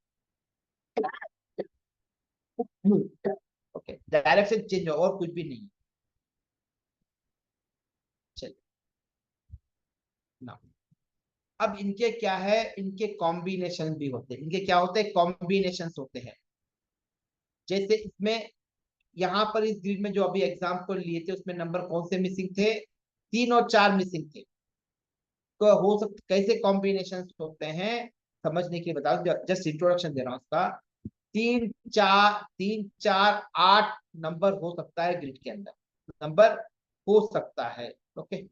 ओके, डायरेक्शन चेंज हो और कुछ भी नहीं। चलिए ना, अब इनके क्या है, इनके कॉम्बिनेशन भी होते हैं। इनके क्या होते हैं? कॉम्बिनेशन होते हैं। जैसे इसमें यहाँ पर इस ग्रिड में जो अभी एग्जाम्पल लिए थे उसमें नंबर कौन से मिसिंग थे? 3 और 4 मिसिंग थे। तो हो सकता कैसे कॉम्बिनेशन होते हैं समझने के लिए बताओ, जस्ट इंट्रोडक्शन दे रहा हूँ उसका। 3 4 8 नंबर हो सकता है ग्रिड के अंदर, नंबर हो सकता है। ओके,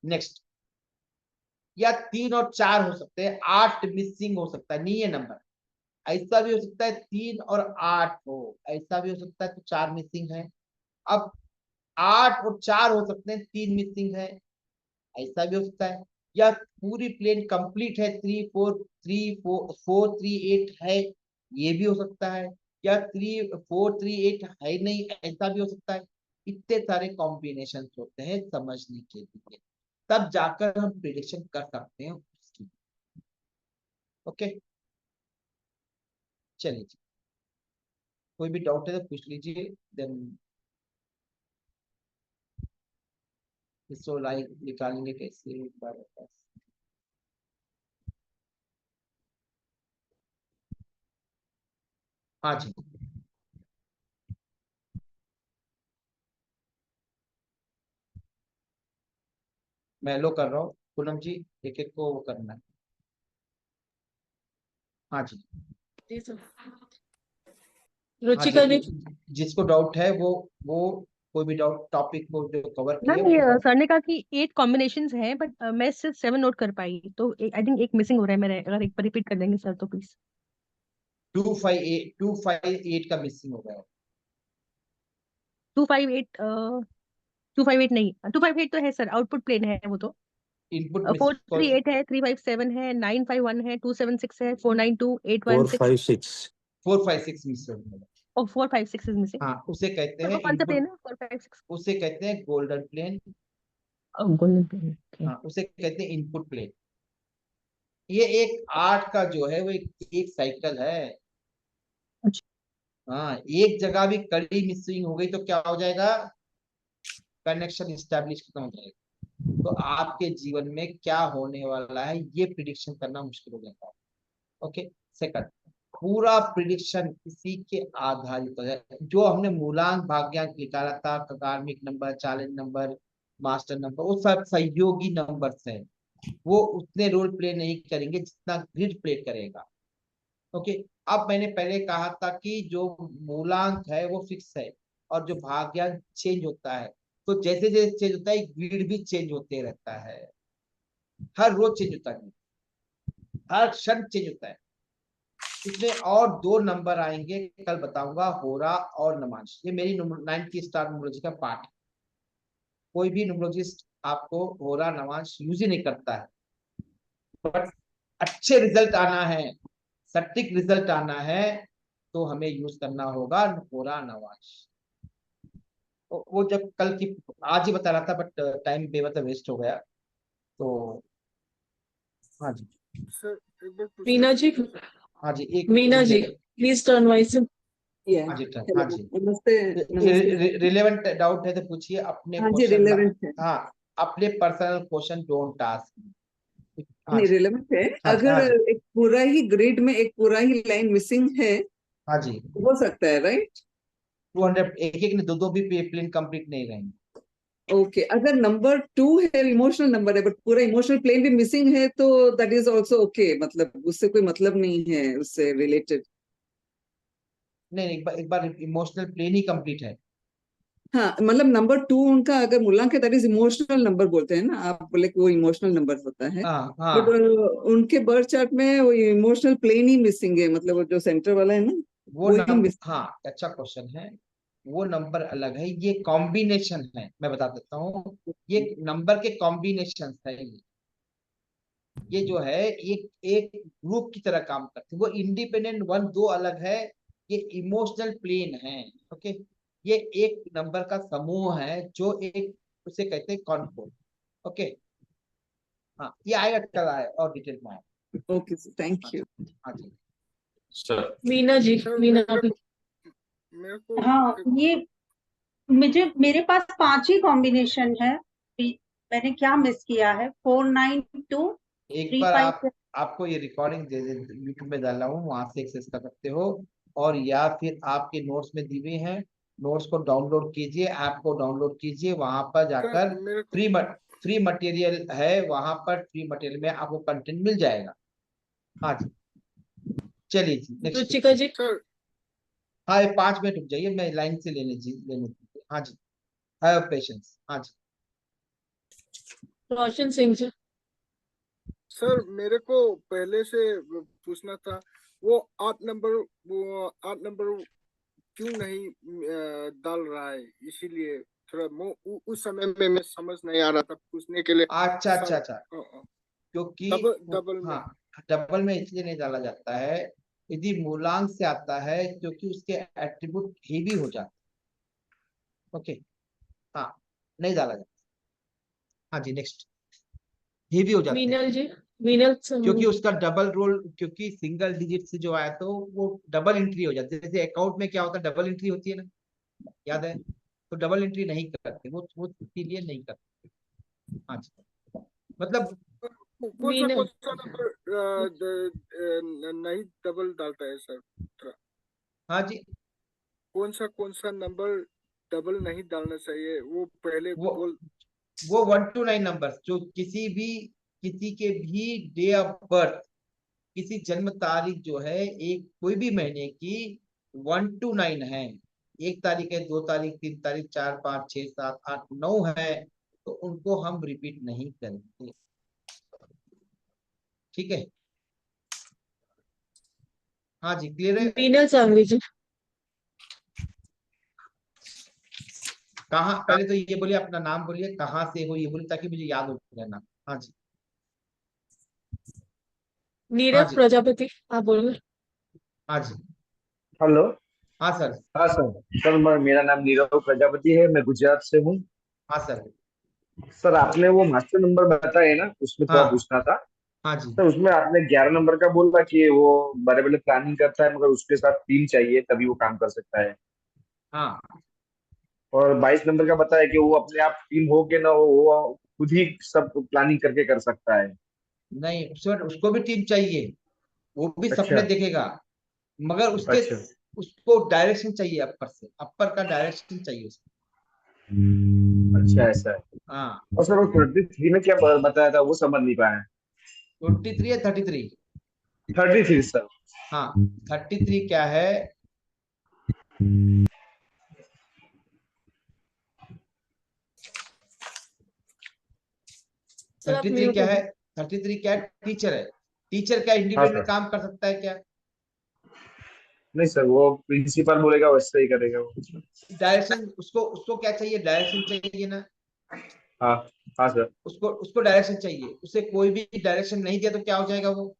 नेक्स्ट, या 3 और 4 हो सकते हैं, 8 मिसिंग हो सकता है, नहीं है नंबर। ऐसा भी हो सकता है 3 और 8 हो, ऐसा भी हो सकता है तो 4 मिसिंग है। अब 8 और 4 हो सकते हैं, 3 मिसिंग है, ऐसा भी हो सकता है। या पूरी प्लेन कंप्लीट है, 3 4 3 4 4 3 8 है, ये भी हो सकता है। या 3 4 3 8 है नहीं, ऐसा भी हो सकता है। इतने सारे कॉम्बिनेशन होते हैं समझने के लिए, तब जाकर हम प्रिडिक्शन कर सकते हैं उसकी। ओके, चलिए जी, कोई भी डाउट है तो पूछ लीजिए। देन इसको लाइक निकालेंगे कैसे एक बार बस। हाँ जी, मैं लो कर रहा हूँ पूनम जी, एक एक को वो करना है। हाँ जी, जी सर। हाँ रुचिका जी, जिसको डाउट है वो कोई भी डाउट टॉपिक को जो कवर किए मैम वो ये कर। सर ने कहा कि 8 कॉम्बिनेशंस हैं, बट मैं सिर्फ 7 नोट कर पाई, तो आई थिंक एक मिसिंग हो रहा है मेरे, अगर एक बार रिपीट कर देंगे सर तो प्लीज। 258 का मिसिंग हो गया है। 258 258 नहीं, 258 तो है सर, आउटपुट प्लेन है वो तो। इनपुट 438 है, 357 है, 951 है, 276 है, 492, 816 456 मिसिंग हो गया। और 456 इज मिसिंग। हाँ, उसे कहते सर हैं वो कौन सा प्लेन इनपुट, है 456? उसे कहते हैं गोल्डन प्लेन। Golden plane. हाँ, उसे कहते हैं इनपुट प्लेन। ये एक 8 का जो है वो एक साइकिल है। हाँ, एक जगह भी कड़ी मिसिंग हो गई तो क्या हो जाएगा, कनेक्शन स्टैब्लिश खत्म हो जाएगा। तो आपके जीवन में क्या होने वाला है ये प्रिडिक्शन करना मुश्किल हो जाता है। ओके, सेकंड, पूरा प्रिडिक्शन इसी के आधारित है। जो हमने मूलांक भाग्यांक निकाला था, कार्मिक number, challenge number, master number, वो सब सहयोगी नंबर्स हैं। वो उतने रोल प्ले नहीं करेंगे जितना ग्रिड प्ले करेगा। ओके, अब मैंने पहले कहा था कि जो मूलांक है वो फिक्स है और जो भाग्यांक चेंज होता है। तो जैसे जैसे चेंज होता है ग्रिड भी चेंज होते रहता है, हर रोज चेंज होता है, हर क्षण चेंज होता है। इसमें और 2 नंबर आएंगे, कल बताऊंगा, होरा और नमाज। ये मेरी 90 स्टार न्यूमरोलॉजी का पार्ट है। कोई भी न्यूमरोलॉजिस्ट आपको होरा नमाज यूज ही नहीं करता है, बट अच्छे रिजल्ट आना है, सटीक रिजल्ट आना है तो हमें यूज करना होगा होरा नमाज। वो जब कल की, आज ही बता रहा था बट टाइम बेवजह वेस्ट हो गया। तो हाँ जी सर एक बार पूछना मीना जी, हाँ जी, एक Meena ji please turn wise. हाँ जी हाँ जी, नमस्ते। रिलेवेंट डाउट है तो पूछिए अपने हाँ जी, क्वेश्चन। रिलेवेंट है। हाँ, अपने पर्सनल क्वेश्चन डोंट आस्क। हाँ नहीं, जी रिलेवेंट है। हाँ जी अगर हाँ जी एक पूरा ही ग्रिड में एक पूरा ही लाइन मिसिंग है, हाँ जी, हो सकता है, राइट? 200 एक एक ने दो भी प्लेन कंप्लीट नहीं रहेंगे। ओके, अगर नंबर 2 है, इमोशनल नंबर है, बट पूरा इमोशनल प्लेन भी मिसिंग है, तो दैट इज ऑल्सो ओके, मतलब उससे कोई मतलब नहीं है उससे रिलेटेड। नहीं, एक बार इमोशनल प्लेन ही कंप्लीट है। हाँ, मतलब नंबर 2 उनका अगर मूलांक है, दैट इज इमोशनल नंबर बोलते हैं ना, आप बोले कि वो इमोशनल नंबर होता है। हाँ बट हाँ, उनके बर्थ चार्ट में वो इमोशनल प्लेन ही मिसिंग है, मतलब वो जो सेंटर वाला है ना, वो ही मिसिंग। हाँ, अच्छा क्वेश्चन है। वो नंबर अलग है, ये कॉम्बिनेशन है, मैं बता देता हूँ। ये नंबर के कॉम्बिनेशन है। ये जो है एक एक ग्रुप की तरह काम करते हैं। वो इंडिपेंडेंट 1 2 अलग है, ये इमोशनल प्लेन है। ओके, ये एक नंबर का समूह है जो एक, उसे कहते हैं कॉन्कोड। ओके, हाँ, ये आएगा, कल आए और डिटेल में आएगा। Okay, thank you. हाँ जी सर मीना जी, मीना मेरे को हाँ, ये मेरे पास 5 ही कॉम्बिनेशन है। मैंने क्या मिस किया है? 492 एक बार 35। आपको ये रिकॉर्डिंग दे यूट्यूब में डाला हूँ, वहां से एक्सेस कर सकते हो, और या फिर आपके नोट्स में दी हुई हैं, नोट्स को डाउनलोड कीजिए, ऐप को डाउनलोड कीजिए, वहां पर जाकर मेरे को फ्री मटेरियल है, वहां पर फ्री मटेरियल में आपको कंटेंट मिल जाएगा। हाँ जी, चलिए जी नेक्स्ट। रुचिका जी, हाँ, 5 मिनट रुक जाइए, मैं लाइन से लेने दीजिए। हाँ जी, हैव पेशेंस। हाँ जी, रोशन सिंह जी। सर मेरे को पहले से पूछना था, वो 8 नंबर क्यों नहीं डाल रहा है, इसीलिए थोड़ा उस समय में मैं समझ नहीं आ रहा था, पूछने के लिए। अच्छा अच्छा अच्छा, क्योंकि डबल में। हाँ, डबल में इसलिए नहीं डाला जाता है, यदि मूलांक से आता है क्योंकि उसके एट्रीब्यूट हेवी हो जाते हैं। ओके, हाँ, नहीं डाला जाता। हाँ जी नेक्स्ट, हेवी हो जाते हैं। मीनल जी, मीनल क्योंकि उसका डबल रोल, क्योंकि सिंगल डिजिट से जो आया तो वो डबल एंट्री हो जाती है। जैसे अकाउंट में क्या होता है, डबल एंट्री होती है ना, याद है? तो डबल एंट्री नहीं करते वो इसीलिए नहीं करते। हाँ जी, मतलब मीनल कौन सा नंबर नहीं डबल डालता है सर? हाँ जी, कौन सा नंबर डबल नहीं डालना चाहिए वो पहले बोल। वो 1 to 9 नंबर जो किसी के भी डे ऑफ बर्थ, किसी जन्म तारीख जो है एक कोई भी महीने की 1 to 9 है, 1 तारीख है, 2 तारीख, 3 तारीख, 4, 5, 6, 7, 8, 9 है, तो उनको हम रिपीट नहीं करेंगे। ठीक है? हाँ जी, क्लियर है? मीनल सांघवी जी। कहाँ, पहले तो ये बोलिए, अपना नाम बोलिए, कहाँ से हो ये बोलिए, ताकि मुझे याद हो जाए नाम। हाँ जी, नीरव प्रजापति, आप बोलो। हाँ जी, हेलो। हाँ सर। हाँ सर मेरा नाम नीरव प्रजापति है, मैं गुजरात से हूँ। हाँ सर। सर आपने वो मास्टर नंबर बताए ना, उसमें थोड़ा पूछना था। हाँ जी सर उसमें आपने 11 नंबर का बोला कि वो बड़े बड़े प्लानिंग करता है, मगर उसके साथ टीम चाहिए तभी वो काम कर सकता है। हाँ। और 22 नंबर का बताया कि वो अपने आप टीम हो के ना हो, वो खुद ही सब प्लानिंग करके कर सकता है। नहीं सर, उसको भी टीम चाहिए, वो भी सपने अच्छा देखेगा, मगर उसके अच्छा उसको डायरेक्शन चाहिए, अपर से, अपर का डायरेक्शन चाहिए उसको। अच्छा ऐसा है। हाँ। और सर वो 23 में क्या बताया था, वो समझ नहीं पाया। 23 या 33? 33 सर। हाँ, 33 क्या है? सर आप 33 म्यूट क्या हो है? गए। 33 क्या है? टीचर है। टीचर क्या हाँ इंडिविजुअल सर। काम कर सकता है क्या? नहीं सर, वो प्रिंसिपल बोलेगा वैसे ही करेगा वो। डायरेक्शन, उसको उसको क्या चाहिए? डायरेक्शन चाहिए ना। हाँ हाँ सर। उसको उसको डायरेक्शन चाहिए, उसे कोई भी डायरेक्शन नहीं दिया तो क्या हो जाएगा? वो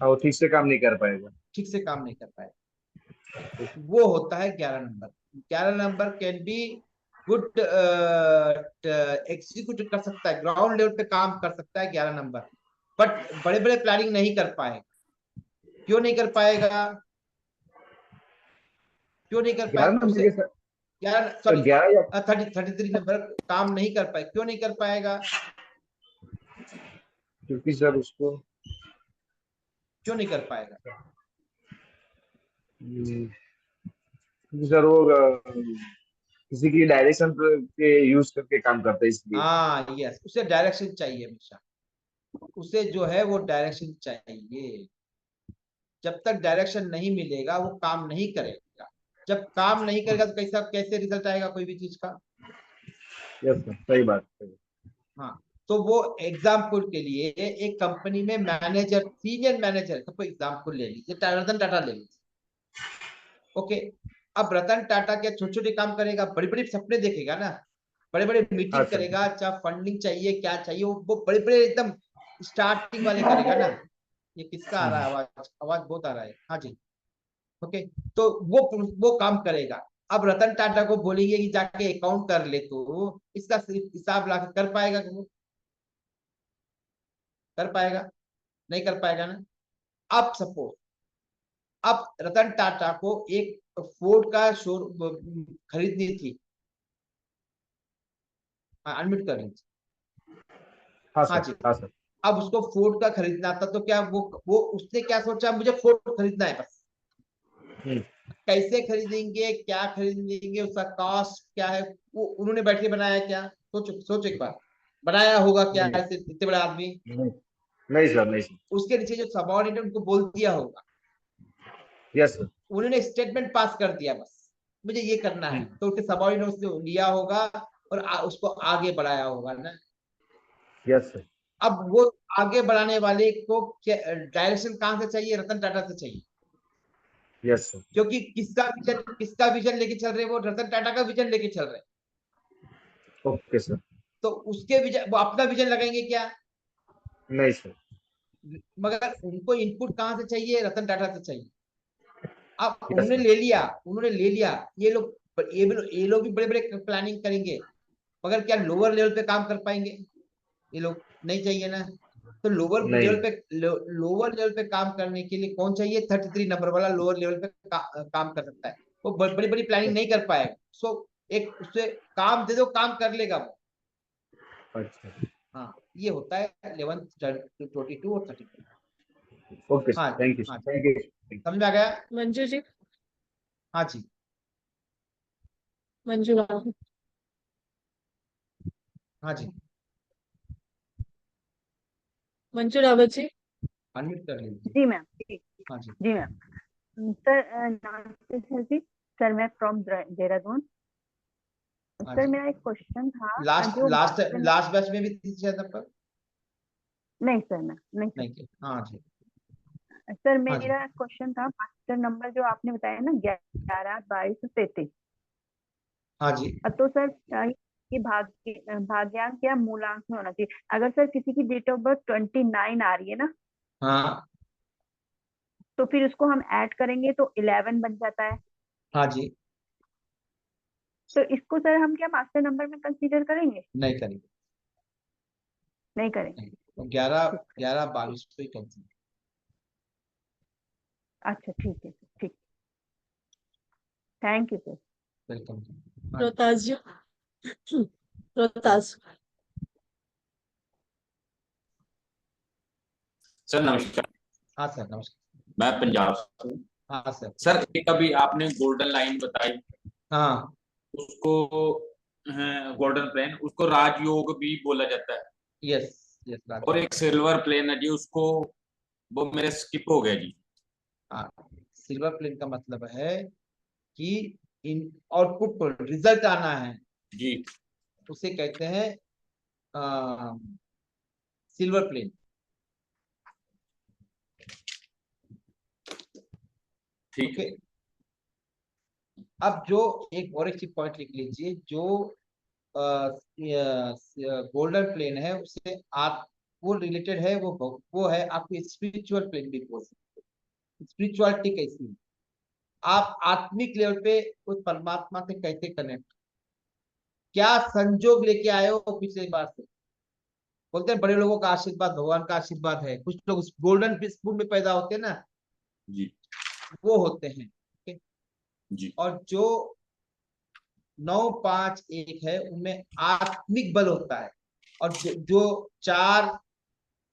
हाँ वो ठीक से काम नहीं कर पाएगा। ठीक से काम नहीं कर पाएगा। वो होता है 11 number. 11 number can be good execute कर सकता है, ग्राउंड लेवल पे काम कर सकता है 11 नंबर, बट बड़े बड़े प्लानिंग नहीं कर पाएगा। क्यों नहीं कर पाएगा? क्यों नहीं कर 11 पाएगा? नंबर उसे के सर। 11, तो सॉरी, 11 या 33 नंबर काम नहीं कर पाए। क्यों नहीं कर पाएगा? क्योंकि सर उसको क्यों नहीं कर पाएगा? क्योंकि सर वो किसी की डायरेक्शन के यूज करके काम करता है इसलिए। हाँ यस, उसे डायरेक्शन चाहिए हमेशा, उसे जो है वो डायरेक्शन चाहिए। जब तक डायरेक्शन नहीं मिलेगा वो काम नहीं करेगा। जब काम नहीं करेगा तो कैसा, कैसे रिजल्ट आएगा कोई भी चीज का? यस सर, सही बात है। हाँ, तो वो एग्जाम्पल के लिए एक कंपनी में मैनेजर, सीनियर मैनेजर, सबको एग्जाम्पल ले लीजिए, रतन टाटा ले लीजिए। ओके, अब रतन टाटा क्या छोटे छोटे काम करेगा? बड़ी बड़ी सपने देखेगा ना, बड़े बड़े हाँ मीटिंग सर। करेगा, चाहे फंडिंग चाहिए क्या चाहिए, वो बड़े बड़े एकदम स्टार्टिंग वाले करेगा ना। ये किसका आ रहा है आवाज? आवाज बहुत आ रहा है। हाँ जी। ओके, तो वो काम करेगा। अब रतन टाटा को बोलेंगे कि जाके अकाउंट कर ले, तो इसका हिसाब ला कर पाएगा कि वो कर पाएगा? नहीं कर पाएगा ना। अब सपोज, अब रतन टाटा को एक फोर्ड का शोरूम खरीदनी थी। अनम्यूट कर लीजिए। हाँ हाँ सर। जी। हाँ सर। अब उसको फोर्ड का खरीदना था, तो क्या वो उसने क्या सोचा, मुझे फोर्ड खरीदना है बस। कैसे खरीदेंगे, क्या खरीदेंगे, उसका कॉस्ट क्या है, वो उन्होंने बैठ के बनाया क्या? सोचो सोचो एक बार, बनाया होगा क्या नहीं ऐसे इतने बड़ा आदमी? नहीं नहीं सर, नहीं सर। उसके नीचे जो सबॉर्डिनेट है उनको बोल दिया होगा, यस सर। उन्होंने स्टेटमेंट पास कर दिया बस, मुझे ये करना है, तो उसके सबॉर्डिनेट उसने लिया होगा और उसको आगे बढ़ाया होगा ना। Yes sir. अब वो आगे बढ़ाने वाले को डायरेक्शन कहां से चाहिए? रतन टाटा से चाहिए, यस सर। क्योंकि किसका विजन लेके चल रहे हैं? वो रतन टाटा का विजन लेके चल रहे हैं। Okay sir. तो उसके विजन, वो अपना विजन लगाएंगे क्या? नहीं सर। मगर उनको इनपुट कहां से चाहिए? रतन टाटा से चाहिए। अब यस उन्होंने सर। ले लिया, उन्होंने ले लिया, ये लोग भी बड़े बड़े प्लानिंग करेंगे, मगर क्या लोअर लेवल पे काम कर पाएंगे? ये लोग नहीं चाहिए ना। तो लोअर नहीं। लेवल पे लोअर लेवल पे काम करने के लिए कौन चाहिए? 33 नंबर वाला लोअर लेवल पे काम कर सकता है। वो बड़ी बड़ी प्लानिंग नहीं कर पाएगा, सो एक उससे काम दे दो, काम कर लेगा वो। अच्छा, हाँ, ये होता है 11, 22 और 32। ओके, हाँ थैंक यू, हाँ, थैंक यू। समझ में आ गया? मंजू जी, हाँ जी, मंजू राहुल। हाँ जी, मंजू रावत जी। अनम्यूट कर लीजिए। जी मैम, जी हाँ जी, जी मैम। सर नमस्ते सर जी। सर मैं फ्रॉम देहरादून। हाँ सर जी। मेरा एक क्वेश्चन था लास्ट जो लास्ट मास्टर लास्ट बैच में भी थी शायद पर। नहीं सर मैम, नहीं नहीं थी। हाँ जी, सर हाँ जी, मेरा क्वेश्चन था मास्टर नंबर जो आपने बताया ना 11, 22, 33। हाँ जी, तो सर ये भाग्यांक या मूलांक में होना चाहिए। अगर सर किसी की डेट ऑफ बर्थ 29 आ रही है ना, हाँ, तो फिर उसको हम ऐड करेंगे तो 11 बन जाता है। हाँ जी, तो इसको सर हम क्या मास्टर नंबर में कंसीडर करेंगे? नहीं करेंगे। नहीं करेंगे। नहीं, तो 11, 11, 22 पे कैंसिल। अच्छा ठीक है सर, ठीक। Thank you sir. Welcome. Rohtas ji, Rohtas. Sir नमस्कार। हाँ सर, नमस्कार। मैं पंजाब से हूँ। हाँ सर। सर एक अभी आपने गोल्डन लाइन बताई, हाँ, उसको गोल्डन प्लेन, उसको राजयोग भी बोला जाता है। यस यस, और एक सिल्वर प्लेन है जी, उसको वो मेरे स्किप हो गया जी। हाँ, सिल्वर प्लेन का मतलब है कि इन आउटपुट पर रिजल्ट आना है जी, उसे कहते हैं सिल्वर प्लेन। ठीक है। अब जो एक और एक चीज पॉइंट लिख लीजिए, जो गोल्डन प्लेन है उससे आप वो रिलेटेड है, वो है आपकी स्पिरिचुअल प्लेन भी बोल सकते हैं। स्पिरिचुअलिटी कैसी है, आप आत्मिक लेवल पे उस परमात्मा से कैसे कनेक्ट, क्या संजोग लेके आए हो पिछले बार से। बोलते हैं बड़े लोगों का आशीर्वाद भगवान का आशीर्वाद है, कुछ लोग गोल्डन स्पून में पैदा होते हैं ना, जी वो होते हैं। ठीक है? जी। और जो 9, 5, 1 है उनमें आत्मिक बल होता है, और जो 4,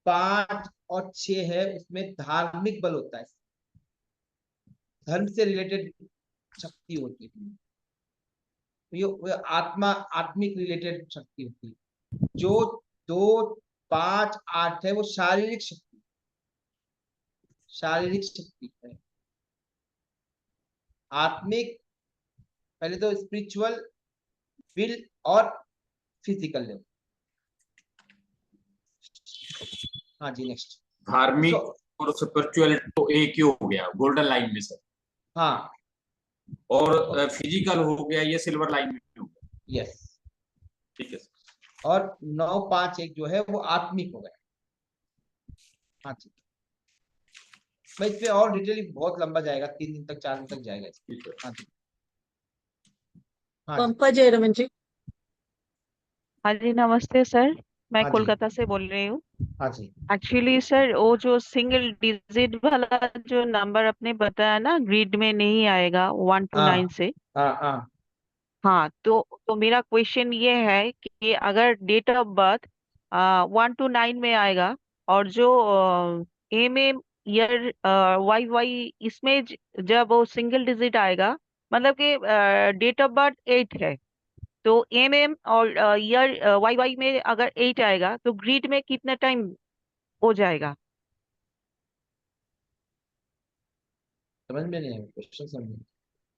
5 और 6 है उसमें धार्मिक बल होता है, धर्म से रिलेटेड शक्ति होती है। तो ये आत्मिक रिलेटेड शक्ति होती है। जो 2, 5, 8 है वो शारीरिक शक्ति, शारीरिक शक्ति है। आत्मिक पहले तो स्पिरिचुअल, विल और फिजिकल लेवल। हाँ जी, नेक्स्ट। धार्मिक और स्पिरिचुअलिटी तो एक ही हो गया गोल्डन लाइन में सर। हाँ, और फिजिकल हो गया ये सिल्वर लाइन में हो गया। यस, ठीक है सर। और 9, 5, 1 जो है वो आत्मिक हो गया। हाँ जी, मैं इस पे और डिटेल बहुत लंबा जाएगा, 3 दिन तक 4 दिन तक जाएगा। हाँ जी, हाँ जी, पंपा जयरमन जी। हाँ जी, नमस्ते सर। मैं हाँ जी, कोलकाता से बोल रही हूँ। हाँ जी, एक्चुअली सर वो जो सिंगल डिजिट वाला जो नंबर आपने बताया ना, ग्रिड में नहीं आएगा 1 to 9 हाँ से। हाँ हाँ हाँ, तो मेरा क्वेश्चन ये है कि अगर डेट ऑफ बर्थ 1 to 9 में आएगा, और जो M M year Y Y इसमें जब वो सिंगल डिजिट आएगा, मतलब कि डेट ऑफ बर्थ 8 है, तो एम एम और ईयर वाई वाई में अगर 8 आएगा तो ग्रिड में कितना टाइम हो जाएगा? समझ में नहीं आया क्वेश्चन, समझ में।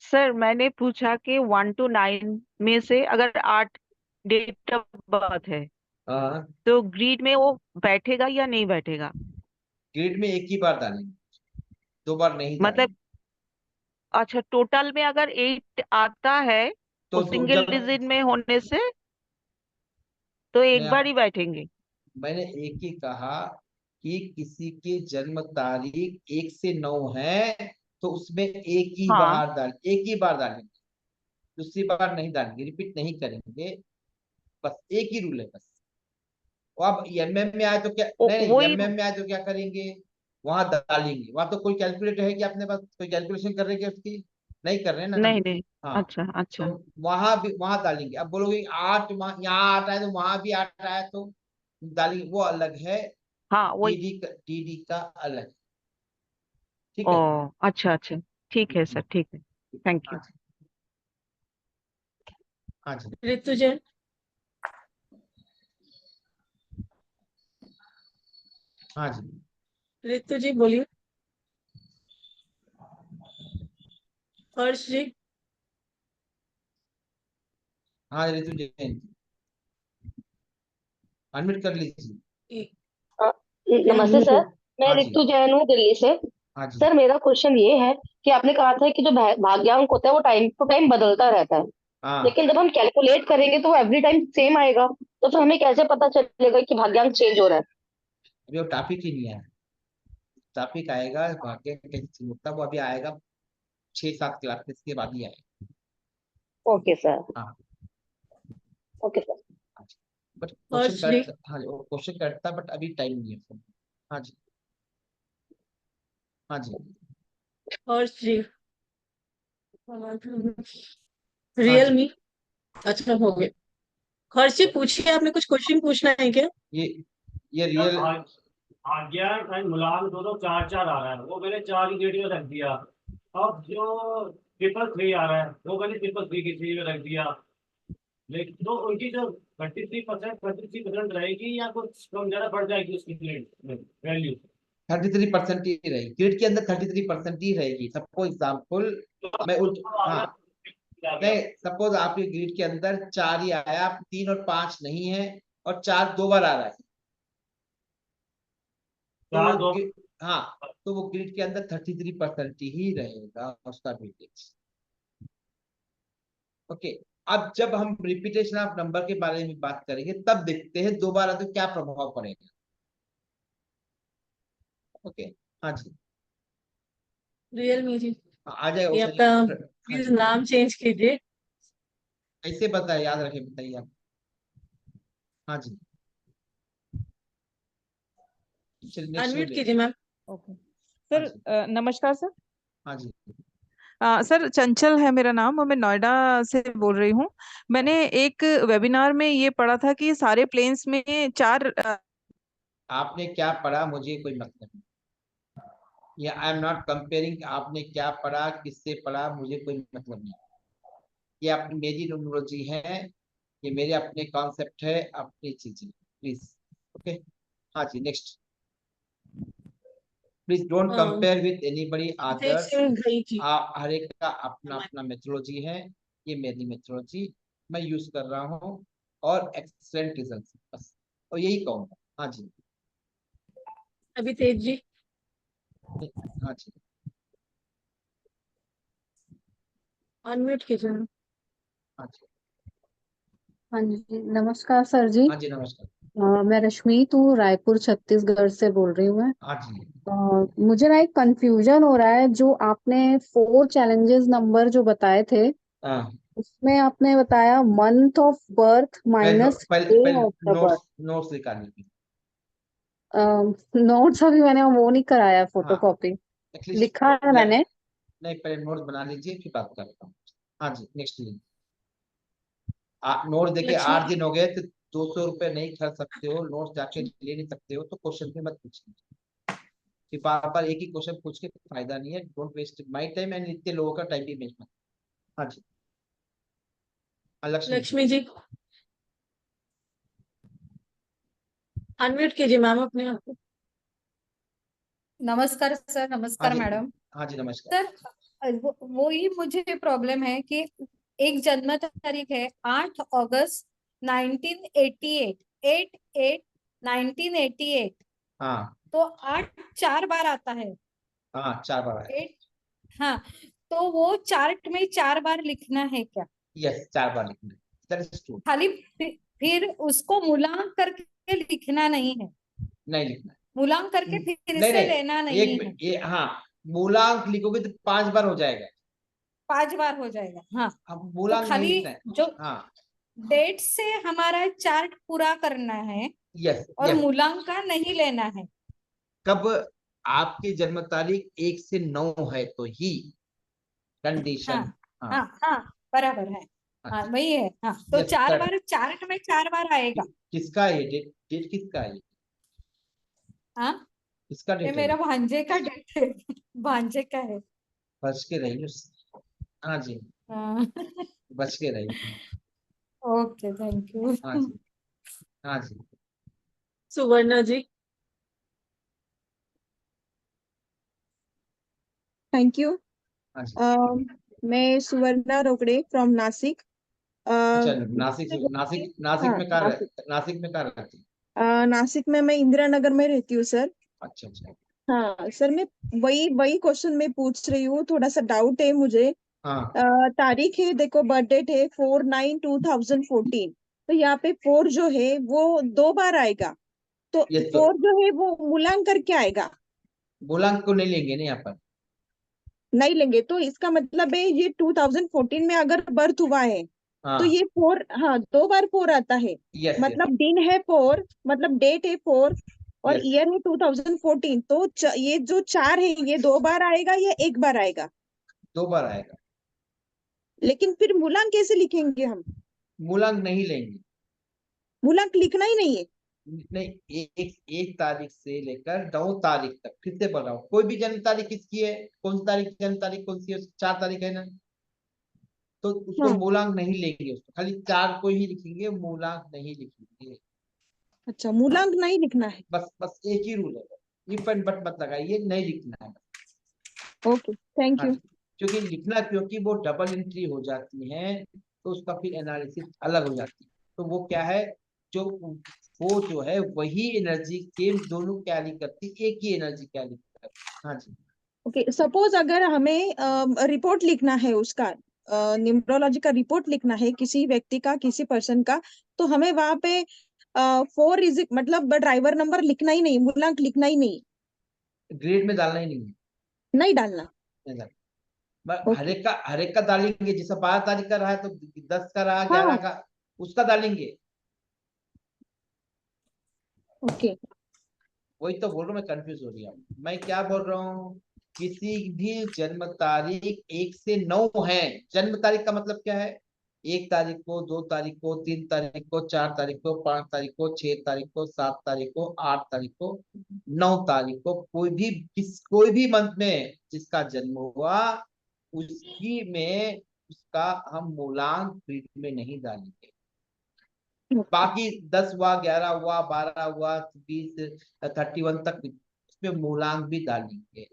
सर मैंने पूछा कि 1 to 9 में से अगर 8 डेट ऑफ बर्थ है हाँ, तो ग्रिड में वो बैठेगा या नहीं बैठेगा? ग्रिड में एक ही बार डालेंगे, 2 बार नहीं मतलब डालेंगे। अच्छा, टोटल में अगर 8 आता है तो वो सिंगल जब डिजिट में होने से, तो एक मैं बार ही बैठेंगे? मैंने एक ही कहा कि किसी की जन्म तारीख 1 से 9 है तो उसमें हाँ, एक ही बार डालेंगे, दूसरी बार नहीं डालेंगे, रिपीट नहीं करेंगे। बस एक ही रूल है बस। वो अब एमएम में आए तो क्या, नहीं वही एमएम में आए तो क्या करेंगे, वहां डालेंगे। वहां तो कोई कैलकुलेटर है कि अपने पास कोई कैलकुलेशन कर रहे हैं उसकी, नहीं कर रहे हैं ना। नहीं नहीं। हाँ, अच्छा अच्छा। तो वहां भी वहां डालेंगे। अब बोलोगे 8 यहाँ 8 आए तो वहां भी 8 आया तो डालेंगे, वो अलग है। हाँ वही। टीडी का अलग, ठीक ओ है। अच्छा अच्छा, ठीक है सर, ठीक है, थैंक यू। हाँ जी ऋतु जैन। हाँ जी ऋतु जी बोलिए। हर्ष जी। हाँ ऋतु जैन, अनम्यूट कर लीजिए। नमस्ते सर, मैं हाँ जी रितु जैन हूँ दिल्ली से। हाँ जी सर मेरा क्वेश्चन ये है कि आपने कहा था कि जो भाग्यांक होता है वो टाइम टू टाइम बदलता रहता है, हाँ। लेकिन जब हम कैलकुलेट करेंगे तो वो एवरी टाइम सेम आएगा, तो फिर हमें कैसे पता चलेगा कि भाग्यांक चेंज हो रहा है? अभी वो टॉपिक ही नहीं है, टॉपिक आएगा भाग्य कैसे मुक्ता, वो अभी आएगा 6-7 क्लासेस के बाद ही आएगा। Okay sir. हाँ okay sir. But Harsh question ji. करता, हाँ वो क्वेश्चन करता, बट अभी टाइम नहीं है। हाँ जी हाँ जी हर्ष जी। हाँ रियल जी। मी। अच्छा हो गया। हर्ष जी पूछिए, आपने कुछ क्वेश्चन पूछना है क्या? ये रियल आज्ञा एंड मुलान दोनों 4-4 आ रहा है, वो मैंने 4 ही गेट में रख दिया। अब जो 333 आ रहा है वो मैंने 333 की थ्री में रख दिया, लेकिन तो उनकी जो 33% रहेगी या कुछ कम ज्यादा बढ़ जाएगी उसकी वैल्यू? 33% ही रहेगी, ग्रिड के अंदर 33% ही रहेगी। सपोज एग्जाम्पल मैं हाँ नहीं, सपोज आपके ग्रिड के अंदर 4 ही आया, 3 और 5 नहीं है, और 4 2 बार आ रहा है, हाँ तो वो ग्रिड के अंदर 33% ही रहेगा उसका वेटेज। ओके, अब जब हम रिपीटेशन ऑफ नंबर के बारे में बात करेंगे तब देखते हैं दोबारा तो क्या प्रभाव पड़ेगा। ओके हाँ जी रियल मी जी। आ जाएगा ये वो आपका हाँ प्लीज जी। नाम चेंज कीजिए। ऐसे बताए, याद रखे, बताइए आप। हाँ जी चलिए नेक्स्ट अनम्यूट कीजिए मैम। ओके सर, नमस्कार सर। हाँ जी सर चंचल है मेरा नाम और मैं नोएडा से बोल रही हूँ। मैंने एक वेबिनार में ये पढ़ा था कि सारे प्लेन्स में 4 आपने क्या पढ़ा मुझे कोई मतलब नहीं, या आई एम नॉट कंपेयरिंग आपने क्या पढ़ा किससे पढ़ा, मुझे कोई मतलब नहीं। ये अपनी मेरी न्यूमरोलॉजी है, ये मेरे अपने कॉन्सेप्ट है, अपनी चीजें, प्लीज। ओके हाँ जी next, please don't compare with anybody others. आप हर एक का अपना अपना मेथोलॉजी है, ये मेरी मेथोलॉजी मैं यूज कर रहा हूँ, और एक्सेलेंट रिजल्ट बस, और यही कहूँगा। हाँ जी अभी तेज जी। हाँ जी अनम्यूट कीजिए। हाँ जी हाँ जी नमस्कार सर जी। हाँ जी नमस्कार। मैं रश्मि हूँ, रायपुर छत्तीसगढ़ से बोल रही हूँ मैं। हाँ जी मुझे ना एक कंफ्यूजन हो रहा है, जो आपने 4 चैलेंजेस नंबर जो बताए थे हाँ उसमें आपने बताया month of birth minus day of the birth. Notes निकालने नोट्स अभी मैंने वो नहीं कराया, फोटोकॉपी लिखा है मैंने। नहीं, पहले नोट्स बना लीजिए फिर बात करता हूँ। हाँ जी नेक्स्ट लीजिए। नोट देखिए 8 दिन हो गए तो 200 रुपए नहीं खर्च सकते हो, नोट्स जाके ले नहीं सकते हो, तो क्वेश्चन पे मत पूछिए, फिर बार बार एक ही क्वेश्चन पूछ के फायदा नहीं है। Don't waste my time and इतने लोगों का टाइम भी वेस्ट मत। हाँ जी लक्ष्मी जी। अनम्यूट कीजिए मैम अपने आप को। नमस्कार सर। नमस्कार मैडम। हाँ जी नमस्कार सर वो ही मुझे प्रॉब्लम है कि एक जन्म तारीख है 8 अगस्त 1988, 8/8 1988। हाँ तो 8 4 बार आता है। हाँ 4 बार आया। हाँ, तो वो चार्ट में 4 बार लिखना है क्या? यस 4 बार लिखना है, दैट इज ट्रू। खाली फिर उसको मूलांक करके लिखना नहीं है? नहीं लिखना है, मूलांक करके फिर नहीं से लेना नहीं एक है? ये हाँ, मूलांक लिखोगे तो 5 बार हो जाएगा। 5 बार हो जाएगा। हाँ अब तो मूलांक नहीं खाली लिखना है। जो हाँ डेट से हमारा चार्ट पूरा करना है यस और यस। मूलांक का नहीं लेना है। कब आपकी जन्म तारीख 1 से 9 है तो ही कंडीशन। हाँ हाँ हाँ हाँ बराबर है। हाँ वही है। हाँ तो यस 4 सर। बार चार्ट में 4 बार आएगा। किसका है डेट? डेट किसका है? हाँ किसका ये डेट है? मेरा भांजे का डेट है। भांजे का है। बच के रहिए। हाँ जी, हाँ बच के रहिए। Okay thank you. हाँ जी, हाँ जी। सुवर्णा जी। Thank you. हाँ जी। मैं सुवर्णा रोकड़े फ्रॉम नासिक। अच्छा, नासिक नासिक नासिक हाँ में कहाँ नासिक। नासिक में कहाँ रहती है? नासिक में मैं इंदिरा नगर में रहती हूँ सर। अच्छा अच्छा। हाँ सर, मैं वही वही क्वेश्चन मैं पूछ रही हूँ, थोड़ा सा डाउट है मुझे। हाँ तारीख है, देखो बर्थ डेट है 4/9/2014। तो यहाँ पे 4 जो है वो 2 बार आएगा, तो ये तो 4 जो है वो मूलांक करके आएगा। मूलांक को नहीं लेंगे ना यहाँ पर। नहीं लेंगे तो इसका मतलब है ये 2014 में अगर बर्थ हुआ है तो हाँ ये 4, हाँ 2 बार 4 आता है। यस यस मतलब दिन है 4, मतलब डेट है 4 और यस। ईयर है 2014। तो ये जो 4 है ये 2 बार आएगा या 1 बार आएगा? 2 बार आएगा। लेकिन फिर मूलांक कैसे लिखेंगे हम? मूलांक नहीं लेंगे। मूलांक लिखना ही नहीं है? नहीं, एक तारीख से लेकर 9 तारीख तक। फिर से बोल रहा हूँ, कोई भी जन्म तारीख किसकी है, कौन सी तारीख जन्म तारीख कौन सी है? 4 तारीख है ना, तो उसको हाँ मूलांक नहीं लेंगे, उसको खाली 4 को ही लिखेंगे, मूलांक नहीं लिखेंगे। अच्छा, मूलांक नहीं लिखना है। बस बस एक ही रूल है, इफ एंड बट मत लगाइए, नहीं लिखना है। ओके थैंक हाँ यू। जी, क्योंकि लिखना, क्योंकि वो डबल एंट्री हो जाती है तो उसका फिर एनालिसिस अलग हो जाती है। तो वो क्या है, जो वो जो है वही एनर्जी के दोनों कैरी करती, एक ही एनर्जी कैरी करती। हाँ जी। ओके, सपोज अगर हमें रिपोर्ट लिखना है उसका, न्यूमरोलॉजी का रिपोर्ट लिखना है किसी व्यक्ति का, किसी पर्सन का, तो हमें वहां पे 4 मतलब ड्राइवर नंबर लिखना ही नहीं, मूलांक लिखना ही नहीं? ग्रेड में डालना ही नहीं है। नहीं डालना? नहीं डालना। ओके। हर एक का डालेंगे, जैसे 12 तारीख का रहा है तो 10 का रहा, 11 हाँ का, उसका डालेंगे। ओके। वही तो बोल रहा हूँ, मैं कंफ्यूज हो गया। मैं क्या बोल रहा हूँ, किसी भी जन्म तारीख 1 से 9 है। जन्म तारीख का मतलब क्या है? 1 तारीख को, 2 तारीख को, 3 तारीख को, 4 तारीख को, 5 तारीख को, 6 तारीख को, 7 तारीख को, 8 तारीख को, 9 तारीख को, कोई भी मंथ में जिसका जन्म हुआ उसकी में उसका हम मूलांक ग्रिड में नहीं डालेंगे। बाकी 10 हुआ, 11 हुआ, 12 हुआ, 20, 31 तक उसमें मूलांक भी डालेंगे।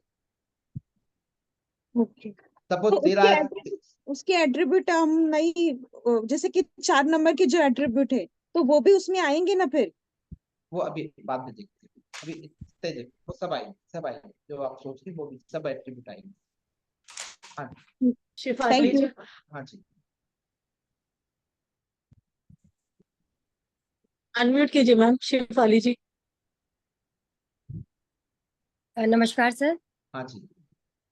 ओके। सपोज तो तेरा है, उसके एट्रीब्यूट हम नहीं, जैसे कि 4 नंबर के जो एट्रीब्यूट है तो वो भी उसमें आएंगे ना फिर? वो अभी बाद में देखते हैं। अभी इतने देखो, वो सब आएंगे, सब आएंगे, जो आप सोच रही वो भी सब एट्रीब्यूट आएंगे। हाँ शिफाली जी। हाँ जी। अनम्यूट कीजिए मैम, शिफाली जी। नमस्कार सर। हाँ जी।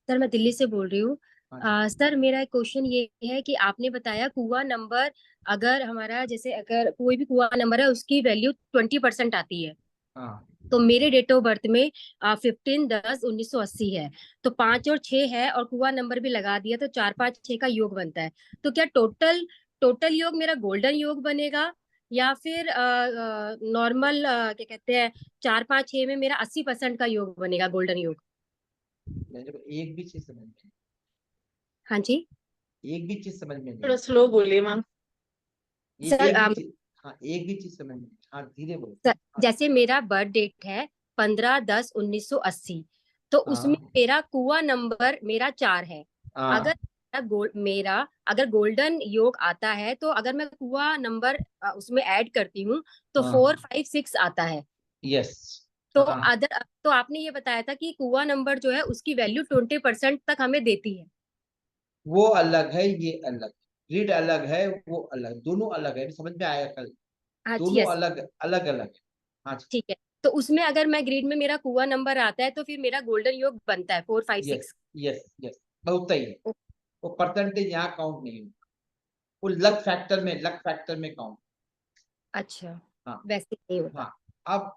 सर मैं दिल्ली से बोल रही हूँ। हाँ सर मेरा एक क्वेश्चन ये है कि आपने बताया कुआ नंबर, अगर हमारा जैसे अगर कोई भी कुआ नंबर है उसकी वैल्यू 20% आती है, हाँ तो मेरे डेट ऑफ बर्थ में 15/10/1980 है, तो 5 और 6 है और कुआ नंबर भी लगा दिया तो 4 5 6 का योग बनता है। तो क्या टोटल टोटल योग मेरा गोल्डन योग बनेगा या फिर नॉर्मल क्या कहते हैं 4 5 6 में मेरा 80% का योग बनेगा, गोल्डन योग? मेरे को एक भी चीज समझ में हाँ जी एक भी चीज समझ में नहीं। थोड़ा स्लो बोलिए मैम। सर एक भी चीज, हाँ एक भी चीज समझ में। हाँ धीरे बोलो। जैसे मेरा बर्थ डेट है 15/10/1980, तो उसमें हाँ मेरा कुआ नंबर मेरा 4 है। हाँ अगर मेरा अगर गोल्डन योग आता है तो अगर मैं कुआ नंबर उसमें ऐड करती हूँ तो हाँ 4 5 6 आता है। यस। तो हाँ तो आपने ये बताया था कि कुआ नंबर जो है उसकी वैल्यू 20% तक हमें देती है। वो अलग है, ये अलग, ग्रिड अलग है, वो अलग, दोनों अलग है, समझ में आएगा कल। हाँ जी दोनों यस अलग अलग अलग है। हाँ जी। ठीक है। तो उसमें अगर मैं ग्रिड में मेरा कुआ नंबर आता है तो फिर मेरा गोल्डन योग बनता है 4 5 यस 6। यस यस, बहुत ही है। वो परसेंटेज यहाँ काउंट नहीं होगा। वो लक फैक्टर में काउंट। अच्छा, हाँ वैसे नहीं होता। हाँ, अब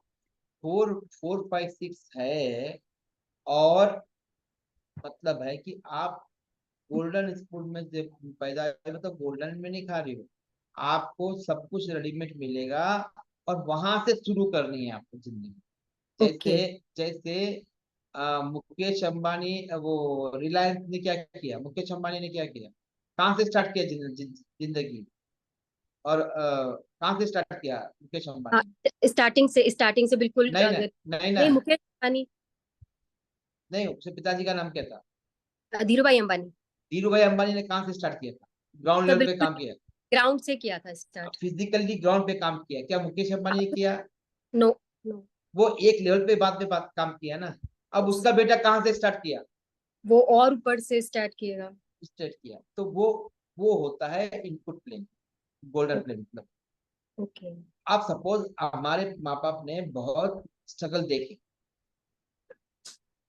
4 4 5 6 है, और मतलब है कि आप गोल्डन स्पून में जब पैदा हुए, मतलब गोल्डन में नहीं खा रही हो, आपको सब कुछ रेडीमेड मिलेगा और वहां से शुरू करनी है आपको जिंदगी। ओके। जैसे जैसे मुकेश अंबानी, वो रिलायंस ने क्या किया, मुकेश अंबानी ने क्या किया, कहाँ से स्टार्ट किया जिंदगी, और कहाँ से स्टार्ट किया मुकेश हाँ, अंबानी? स्टार्टिंग से बिल्कुल नहीं अगर नहीं नहीं, मुकेश अंबानी, नहीं, उसके पिताजी का नाम क्या था? धीरू भाई अंबानी, धीरू भाई अंबानी ने कहाँ से स्टार्ट किया था? ग्राउंड तो लेवल पे बिल्कुल काम किया, ग्राउंड से किया था स्टार्ट। फिजिकली ग्राउंड पे काम किया। क्या मुकेश अंबानी ने किया? नो नो, वो एक लेवल पे बात काम किया ना। अब उसका बेटा कहाँ से स्टार्ट किया? वो और ऊपर से स्टार्ट किएगा। स्टार्ट किया, तो वो होता है इनपुट प्लेन, गोल्डन प्लेन मतलब। ओके। आप सपोज हमारे माँ बाप ने बहुत स्ट्रगल देखी,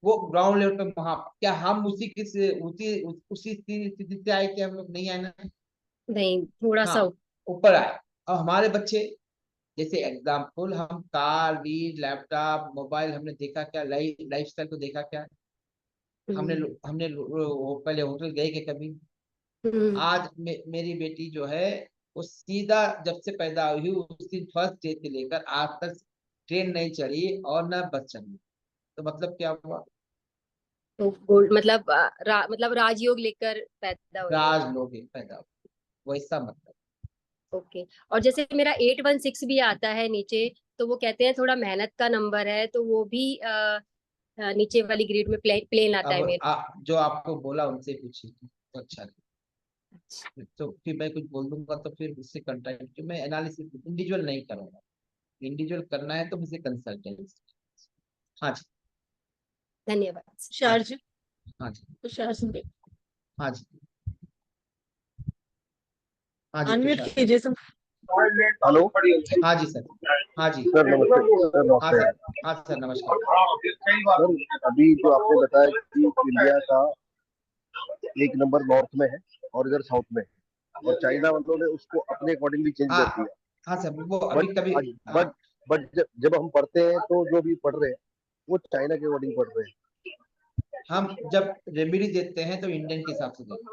वो ग्राउंड लेवल पे, वहां क्या हम उसी स्थिति से आए? क्या हम लोग नहीं आए ना? नहीं, थोड़ा हाँ, सा ऊपर आए। अब हमारे बच्चे, जैसे एग्जाम्पल, हम कार, वीज, लैपटॉप, मोबाइल हमने देखा क्या? लाइफ स्टाइल को देखा क्या? हमने हम्म, हमने वो पहले होटल गए कि कभी? हम्म, आज मेरी बेटी जो है, वो सीधा जब से पैदा हुई उस दिन फर्स्ट डे से लेकर आज तक ट्रेन नहीं चढ़ी और ना बस चढ़ी। तो मतलब क्या हुआ? तो गोल्ड मतलब मतलब राजयोग लेकर पैदा हुई है। राज लोग पैदा हुए, वैसा मतलब। ओके। और जैसे मेरा 816 भी आता है नीचे, तो वो कहते हैं थोड़ा मेहनत का नंबर है, तो वो भी नीचे वाली ग्रिड में प्लेन आता है अब मेरा। जो आपको बोला उनसे पूछिए तो अच्छा लगे। तो फिर मैं कुछ बोल दूंगा तो फिर उससे कंटेंट मैं एनालिसिस इंडिविजुअल नहीं करूंगा। इंडिविजुअल करना है तो मुझे कंसल्टेंट। हाँ जी, धन्यवाद। हाँ तुषार जी, जी, हाँ जी, तुषार सिंह, हाँ जी, हाँ जी अनम्यूट तुषार। कीजिए सर। हेलो हाँ जी सर, हाँ जी, सर, नमस्ते सर। हाँ नमस्ते सर, हाँ सर, नमस्कार। सर, अभी जो आपने बताया कि इंडिया का एक नंबर नॉर्थ में है और इधर साउथ में है, और चाइना वालों ने उसको अपने अकॉर्डिंगली चेंज हाँ कर दिया। हाँ सर, वो अभी कभी हाँ, बट बट जब हम पढ़ते हैं तो जो भी पढ़ रहे हैं वो चाइना के अकॉर्डिंग पढ़ रहे हैं। हम जब रेमेडी देते हैं तो इंडियन के हिसाब से देते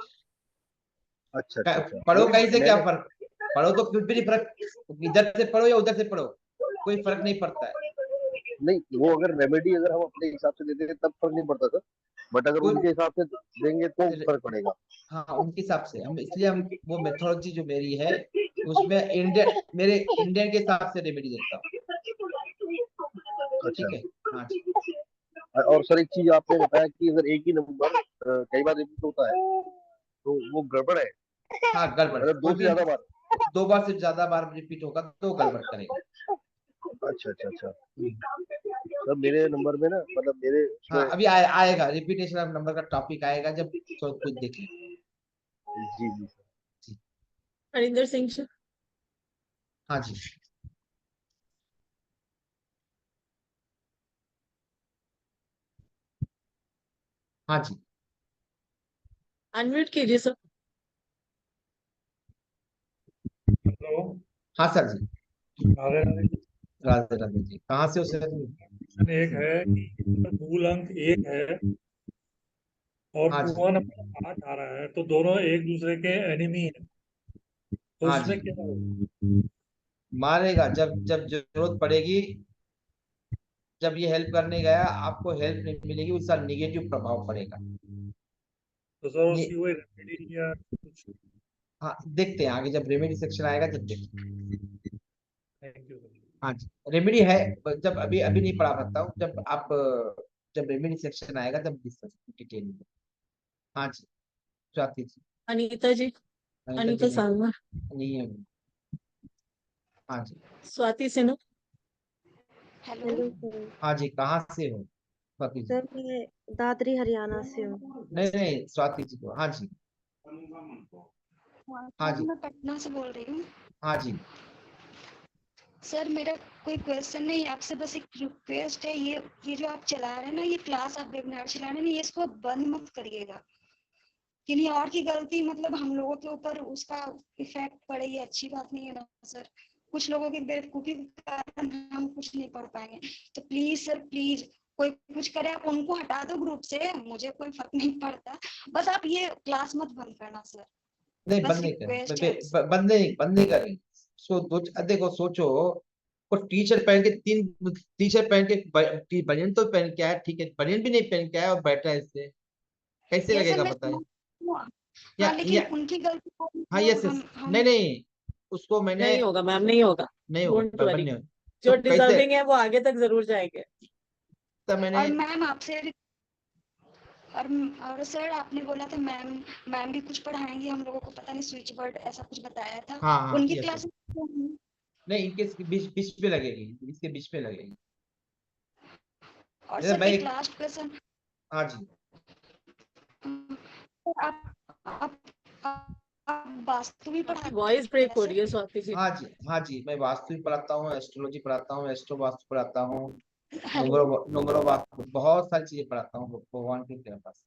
अच्छा हैं। अच्छा अच्छा, पढ़ो कहीं से, क्या मैंने फर्क? पढ़ो तो कुछ भी नहीं फर्क, इधर से पढ़ो या उधर से पढ़ो, कोई फर्क नहीं पड़ता है। नहीं, वो अगर रेमेडी अगर हम अपने हिसाब से देते हैं तब फर्क नहीं पड़ता सर, बट अगर उनके हिसाब से देंगे तो फर्क पड़ेगा। हाँ, उनके हिसाब से हम, इसलिए हम वो मेथोडोलॉजी जो मेरी है उसमें मेरे इंडियन के हिसाब से रेमेडी देता हूँ। अच्छा। ठीक है, हाँ जी। और सर, एक चीज आपने बताया कि अगर एक ही नंबर कई बार रिपीट होता है तो वो गड़बड़ है। हाँ, गड़बड़ है। अगर कोई दो से भी ज्यादा बार 2 बार से ज्यादा बार रिपीट होगा तो गड़बड़ करेगा। अच्छा अच्छा अच्छा। सर, मेरे नंबर में ना, मतलब मेरे हाँ, उसमें अभी आएगा रिपीटेशन ऑफ नंबर का टॉपिक आएगा जब, तो कुछ देख लें। जी जी जी, हरिंदर सिंह जी, हाँ जी, हाँ जी, अनम्यूट कीजिए सर। हेलो, हाँ सर जी, राधे राधे। राधे राधे जी। कहाँ से हो सर? एक है कि मूल अंक 1 है और हाँ कुआं जी, नंबर 8 आ रहा है, तो दोनों एक दूसरे के एनिमी है, तो हाँ उसमें जी, क्या होगा? मारेगा जब जब जरूरत पड़ेगी। जब ये हेल्प करने गया आपको हेल्प नहीं मिलेगी, उसका निगेटिव प्रभाव पड़ेगा। तो सर ये उसकी कोई रेमेडी या कुछ? हाँ, देखते हैं आगे जब रेमेडी सेक्शन आएगा जब देखते हैं। Thank you. हाँ जी, रेमेडी है, जब अभी अभी नहीं पढ़ा सकता हूँ, जब आप जब रेमेडी सेक्शन आएगा तब डिस्कस डिटेल में। हाँ जी, स्वाति जी। अनीता जी, अनीता जी अनीता नहीं, सालवा, नहीं है। हाँ जी, स्वाति सिन्हा। Hello sir. हाँ जी, कहाँ से हो स्वाति जी? सर मैं दादरी हरियाणा से हूँ। नहीं नहीं, स्वाति जी को। हाँ जी, हाँ सर जी, मैं पटना से बोल रही हूँ। हाँ जी, सर मेरा कोई क्वेश्चन नहीं, आपसे बस एक रिक्वेस्ट है, ये जो आप चला रहे हैं ना, ये क्लास आप वेबिनार चला रहे हैं ना, ये इसको बंद मत करिएगा। किन्हीं और की गलती मतलब हम लोगों के ऊपर उसका इफेक्ट पड़े, ये अच्छी बात नहीं है ना सर। कुछ लोगों की बेवकूफी के कारण हम कुछ नहीं पढ़ पाएंगे, तो प्लीज सर प्लीज कोई कुछ करे, आप उनको हटा दो ग्रुप से, मुझे कोई फर्क नहीं पड़ता, बस आप ये क्लास मत बंद करना सर, नहीं बस बंद नहीं रिक्वेस्ट करेंगे, है। बंद नहीं करेंगे। देखो सोचो, वो टीचर पहन के टीचर पहन के बनियान तो पहन के आया, ठीक है, बनियान भी नहीं पहन के आया और बैठा है इससे, कैसे ये सर लगेगा मैं बताए? समझती हूँ, या हाँ लेकिन उनकी गलती को हाँ, वो यस यस, हम नहीं नहीं, उसको मैंने नहीं होगा मैम, नहीं होगा, नहीं डोंट होगा, वरी। बनने तो जो कैसे? डिजर्विंग है वो आगे तक जरूर जाएंगे। तो मैंने और मैम आपसे और सर आपने बोला था मैम मैम भी कुछ पढ़ाएंगे हम लोगों को, पता नहीं स्विच वर्ड ऐसा कुछ बताया था, हाँ हाँ उनकी यस क्लास यस, में नहीं इनके बीच बीच पे लगेगी, इसके बीच पे लगेगी। और जैसे सर मैं एक लास्ट क्वेश्चन, हाँ जी आप आप आप वास्तु भी आपकी पढ़ाते वॉइस ब्रेक हैं हो सर? रही है स्वाति जी। हाँ जी, मैं वास्तु भी पढ़ाता हूँ, एस्ट्रोलॉजी पढ़ाता हूँ, एस्ट्रो वास्तु पढ़ाता हूँ, हेलो नुमरो वास्तु, बहुत सारी चीजें पढ़ाता हूँ भगवान की कृपा से।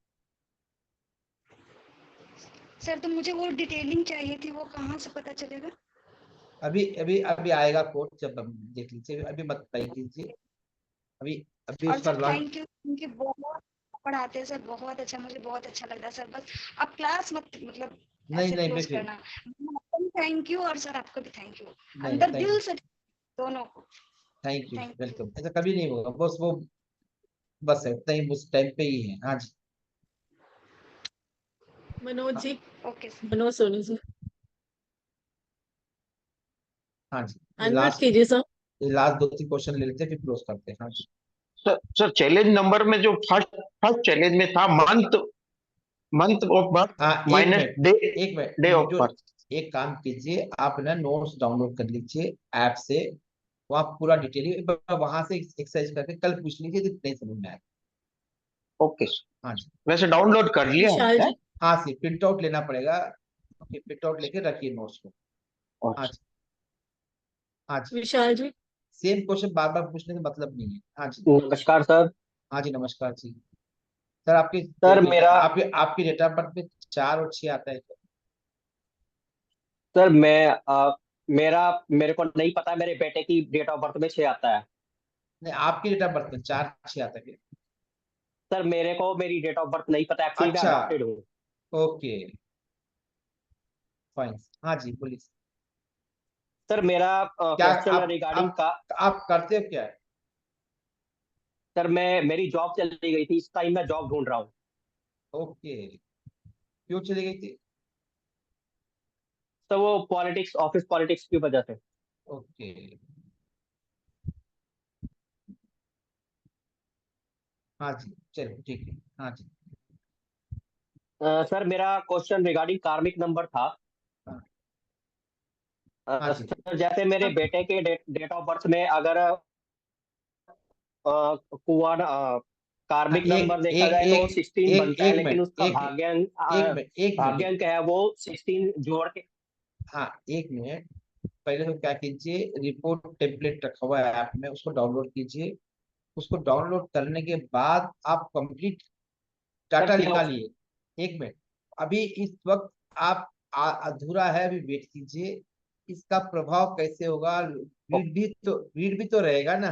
सर, तो मुझे वो डिटेलिंग चाहिए थी, वो कहाँ से पता चलेगा? अभी अभी अभी आएगा कोड, जब हम देख लीजिए, अभी मत बताइए कीजिए, अभी अभी और उसका सर लॉन्च। थैंक यू, उनके बहुत पढ़ाते हैं सर, बहुत अच्छा, मुझे बहुत अच्छा लगता है सर, बस आप क्लास मत मतलब नहीं ऐसे नहीं क्लोज बेफिक्र, करना। आपको भी थैंक यू और सर आपको भी थैंक यू, नहीं अंदर थैंक दिल से दोनों को thank you, thank you. Welcome. ऐसा कभी नहीं होगा, बस वो बस है उतना ही, उस टाइम पे ही है। हाँ जी मनोज जी, ओके सर। मनोज सोनी जी, हाँ जी, अनम्यूट कीजिए सर। ये लास्ट दो तीन क्वेश्चन ले लेते हैं, फिर क्लोज करते हैं। हाँ जी सर चैलेंज नंबर में जो फर्स्ट फर्स्ट चैलेंज में था, मंथ मंथ ऑफ बर्थ हाँ, माइनस डे एक डे मिनट ऑफ जो, बर्थ। एक काम कीजिए, आप ना नोट्स डाउनलोड कर लीजिए ऐप से, वहाँ पूरा डिटेल वहां से एक्सरसाइज करके कल पूछ लीजिए तो नहीं समझ में आएगा। ओके सर, हाँ जी वैसे डाउनलोड कर लिया है विशाल क्या? जी, हाँ सी प्रिंट आउट लेना पड़ेगा। ओके, प्रिंट आउट लेके रखिए नोट्स को। हाँ अच्छा, जी हाँ जी, विशाल जी, सेम क्वेश्चन बार बार पूछने का मतलब नहीं है। हाँ जी नमस्कार सर। हाँ जी, नमस्कार जी। सर आपकी सर मेरा आपकी डेट ऑफ बर्थ में 4 और 6 आता है क्या? सर मैं मेरा मेरे को नहीं पता, मेरे बेटे की डेट ऑफ बर्थ में 6 आता है। नहीं, आपकी डेट ऑफ बर्थ में 4 6 आता है क्या? सर मेरे को मेरी डेट ऑफ बर्थ नहीं पता, एक्चुअली मैं अच्छा, अडॉप्टेड हूँ। Okay fine. हाँ जी बोलिए। सर मेरा क्या क्वेश्चन रिगार्डिंग का, आप करते हो क्या है? सर मैं मेरी जॉब चली गई थी, इस टाइम मैं जॉब ढूंढ रहा हूँ। ओके, क्यों चली गई थी? सर वो पॉलिटिक्स, ऑफिस पॉलिटिक्स की वजह से। ओके हाँ जी, चलिए ठीक है। हाँ जी सर मेरा क्वेश्चन रिगार्डिंग कार्मिक नंबर था। हाँ हाँ जी सर जैसे मेरे बेटे के डेट ऑफ बर्थ में अगर कुआर हाँ, कार्मिक एक नंबर देखा एक जाए तो एक 16 एक बनता है, एक लेकिन मिनट, उसका भाग्यांक एक मिनट, भाग्यांक है वो 16 जोड़ के। हाँ एक मिनट, पहले तो क्या कीजिए, रिपोर्ट टेम्पलेट रखा हुआ है ऐप में, उसको डाउनलोड कीजिए। उसको डाउनलोड करने के बाद आप कंप्लीट सर डाटा क्या निकालिए। एक मिनट, अभी इस वक्त आप अधूरा है, अभी वेट कीजिए। इसका प्रभाव कैसे होगा? रीड भी तो रहेगा ना,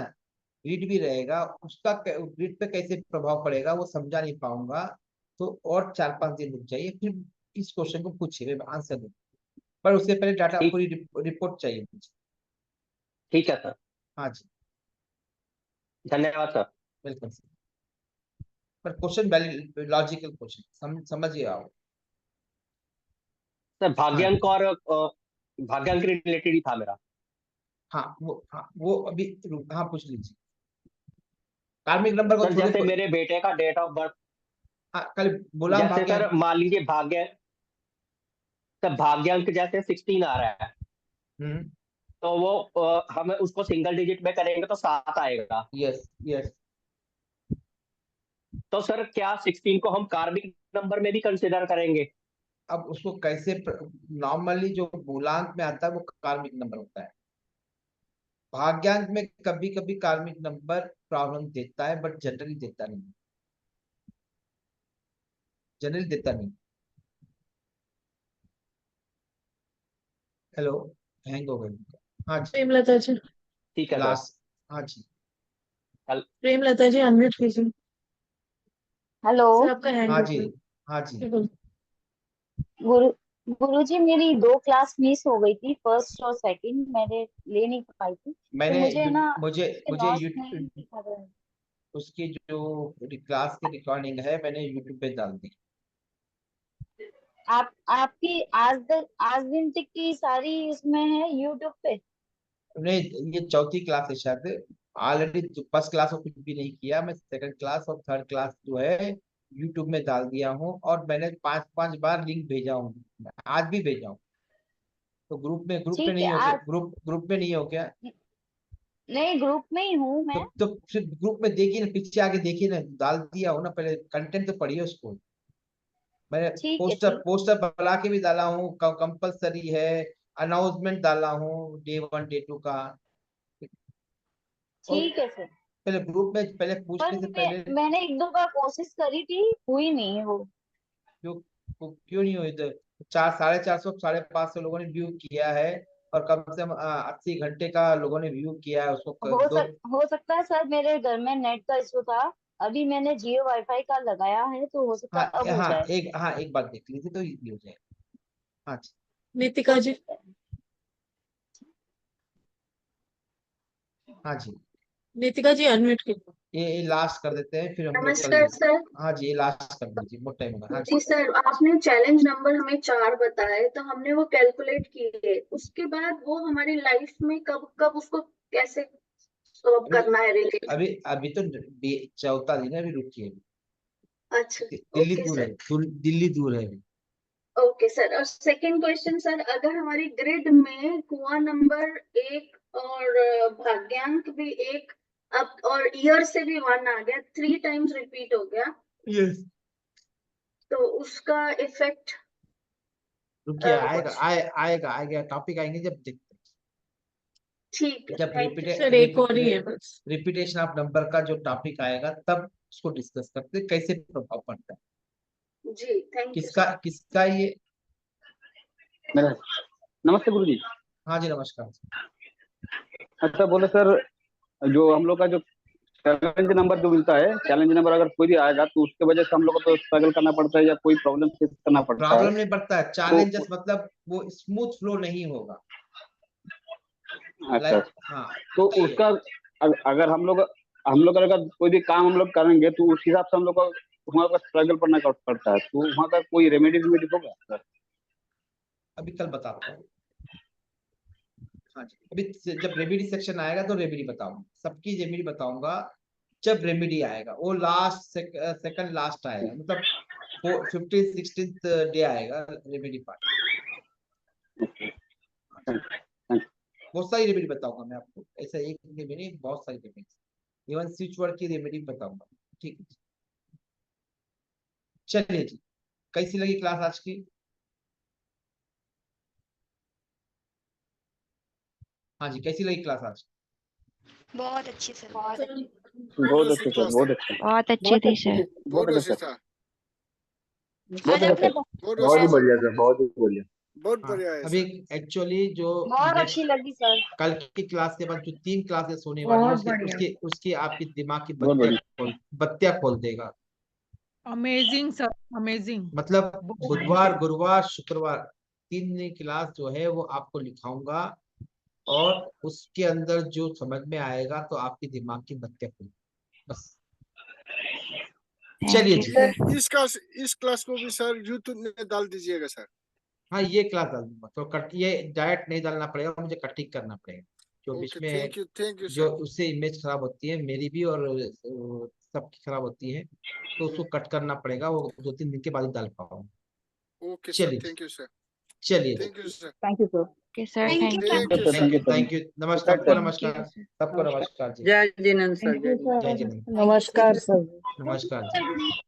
रीड भी रहेगा, उसका रीड पे कैसे प्रभाव पड़ेगा वो समझा नहीं पाऊंगा। तो और 4 5 दिन रुक जाइए, फिर इस क्वेश्चन को पूछिए, मैं आंसर दूँ, पर उससे पहले डाटा ठीक पूरी रिपोर्ट चाहिए मुझे। ठीक है सर, हाँ जी, धन्यवाद सर। Welcome sir. पर क्वेश्चन लॉजिकल क्वेश्चन समझिए आप। सर हाँ भाग्यांक और भाग्यांक रिलेटेड ही था मेरा। हाँ वो अभी हाँ पूछ लीजिए, कार्मिक नंबर को सर छोड़िए। जैसे मेरे बेटे का डेट ऑफ बर्थ, हाँ कल बोला जैसे भाग्य। सर मान लीजिए सर भाग्यांक जैसे 16 आ रहा है, हम्म, तो वो हमें उसको सिंगल डिजिट में करेंगे तो 7 आएगा। Yes yes. तो सर क्या 16 को हम कार्मिक नंबर में भी कंसिडर करेंगे? अब उसको कैसे, नॉर्मली जो मूलांक में आता है वो कार्मिक नंबर होता है। भाग्यांक में कभी कभी कार्मिक नंबर प्रॉब्लम देता है, बट जनरली देता नहीं, जनरली देता नहीं। हेलो, हैंग हो गई। हाँ जी, प्रेमलता जी। ठीक है सर। लास्ट। हाँ जी, प्रेमलता जी अनम्यूट कीजिए। हेलो सर आपका हैंग हाँ हो जी, गया। हाँ जी। गुरु गुरुजी, मेरी 2 क्लास मिस हो गई थी, फर्स्ट और सेकंड मैंने ले नहीं पाई थी, तो मैंने मुझे ना मुझे मुझे लॉस नहीं दिखा रहा है। उसकी जो क्लास की रिकॉर्डिंग है मैंने यूट्यूब पे डाल दी। आपकी आज दिन तक की सारी इसमें है यूट्यूब पे। नहीं, ये चौथी क्लास है शायद। ऑलरेडी फर्स्ट क्लास और कुछ भी नहीं किया, मैं सेकंड क्लास और थर्ड क्लास जो है यूट्यूब में डाल दिया हूँ, और मैंने 5 बार लिंक भेजा हूँ, आज भी भेजा हूँ। तो ग्रुप में ठीक है, नहीं हो क्या? आज ग्रुप में नहीं हो क्या? नहीं, ग्रुप में ही हूँ मैं। तो फिर ग्रुप में देखिए ना, पीछे आके देखिए ना, डाल दिया हो ना, पहले कंटेंट तो पढ़िए उसको। मैंने ठीक है, पोस्टर ठीक पोस्टर बना के भी डाला हूँ, कंपलसरी है। अनाउंसमेंट डाला हूँ डे 1 डे 2 का। और ठीक है सर। पहले ग्रुप में पहले पर पूछने से पहले मैंने 1-2 बार कोशिश करी थी, हुई नहीं है वो। क्यों क्यों नहीं हुई? इधर 450 550 लोगों ने व्यू किया है, और कम से कम 80 घंटे का लोगों ने व्यू किया है उसको। दो हो सकता है सर, मेरे घर में नेट का इशू था। अभी मैंने जियो वाईफाई का लगाया है, तो हो सकता हाँ है अब हो हाँ, जाए। एक बार देख लीजिए तो इजी हो जाएगा। हाँ जी, नीतिका जी। हाँ जी, नीतिका जी अनम्यूट कीजिए। ये लास्ट कर देते हैं, फिर हम लोग कल। नमस्कार सर। हाँ जी, ये लास्ट कर दीजिए, बहुत टाइम होगा। हाँ जी, जी सर, आपने चैलेंज नंबर हमें 4 बताए, तो हमने वो कैलकुलेट किए, उसके बाद वो हमारी लाइफ में कब कब उसको कैसे सॉल्व करना है रिलेट। अभी अभी तो चौथा दिन है, अभी रुकिए। अच्छा, दिल्ली ओके दूर सर। है, दिल्ली दूर है अभी। ओके सर, और सेकंड क्वेश्चन सर, अगर हमारी ग्रिड में कुआं नंबर 1 और भाग्यांक भी 1, अब और ईयर से भी 1 आ गया, 3 टाइम्स रिपीट हो गया, यस, तो उसका इफेक्ट रुकिए, आएगा आएगा, टॉपिक आएंगे जब देखते हैं। ठीक है। जब थैंक यू सर एक और ही है बस। रिपीटेशन ऑफ नंबर का जो टॉपिक आएगा तब उसको डिस्कस करते हैं, कैसे प्रभाव पड़ता है। जी, थैंक यू किसका सर। किसका ये? मेरा नमस्ते गुरु जी। हाँ जी, नमस्कार। अच्छा बोले सर, जो हम लोग का जो चैलेंज नंबर जो मिलता है, चैलेंज नंबर अगर कोई भी आएगा तो उसके वजह से हम लोग को तो स्ट्रगल करना पड़ता है या कोई प्रॉब्लम फेस करना पड़ता है? प्रॉब्लम नहीं पड़ता है, चैलेंजेस मतलब वो स्मूथ फ्लो नहीं होगा। अच्छा, हाँ, तो उसका अगर हम लोग अगर कोई भी काम हम लोग करेंगे तो उस हिसाब से हम लोग को वहाँ पर स्ट्रगल करना पड़ता है, तो वहाँ का कोई रेमेडी होगा सर? अभी कल बताता हूँ। हाँ जी, अभी जब रेमेडी सेक्शन आएगा तो रेमेडी बताऊंगा, सबकी रेमेडी बताऊंगा जब रेमेडी आएगा। वो लास्ट सेकंड लास्ट आएगा, मतलब 15th-16th डे आएगा रेमेडी पार्ट। बहुत सारी रेमेडी बताऊंगा मैं आपको, ऐसा एक रेमेडी नहीं, बहुत सारी रेमेडी, इवन स्विच वर्ड की रेमेडी बताऊंगा। ठीक है, चलिए जी, कैसी लगी क्लास आज की? हाँ जी, कैसी लगी क्लास आज? बहुत अच्छी सर, बहुत अच्छी। बहुत अच्छे सर, बहुत अच्छे, बहुत अच्छी थी सर। बहुत अच्छे सर, आज आपने बहुत ही बढ़िया सर, बहुत ही बढ़िया। बहुत बढ़िया है अभी सर। एक्चुअली जो बहुत अच्छी लगी सर। कल की क्लास के बाद जो 3 क्लासेस होने वाली है, उसकी आपकी दिमाग की बत्तियां खोल देगा। Amazing sir, amazing. मतलब बुधवार, गुरुवार, शुक्रवार 3 क्लास जो है वो आपको लिखाऊंगा, और उसके अंदर जो समझ में आएगा तो आपकी दिमाग की बत्तियां खुल, बस। चलिए जी, इस क्लास को भी सर यूट्यूब में डाल दीजिएगा सर। हाँ ये क्लास डाल दूंगा, तो ये डायरेक्ट नहीं डालना पड़ेगा, मुझे कटिंग करना पड़ेगा, जो बीच में थैंक यू जो सर। उससे इमेज खराब होती है, मेरी भी और सबकी खराब होती है, तो उसको कट करना पड़ेगा, वो 2-3 दिन के बाद ही डाल पाऊंगा। ओके सर, चलिए थैंक यू सर। चलिए, thank you sir. Thank you sir. Okay sir, Thank thank you, you. Thank you, नमस्कार, सबको नमस्कार, सबको नमस्कार जी, जय जिनेंद्र सर, जय जिनेंद्र, नमस्कार सर। नमस्कार जी।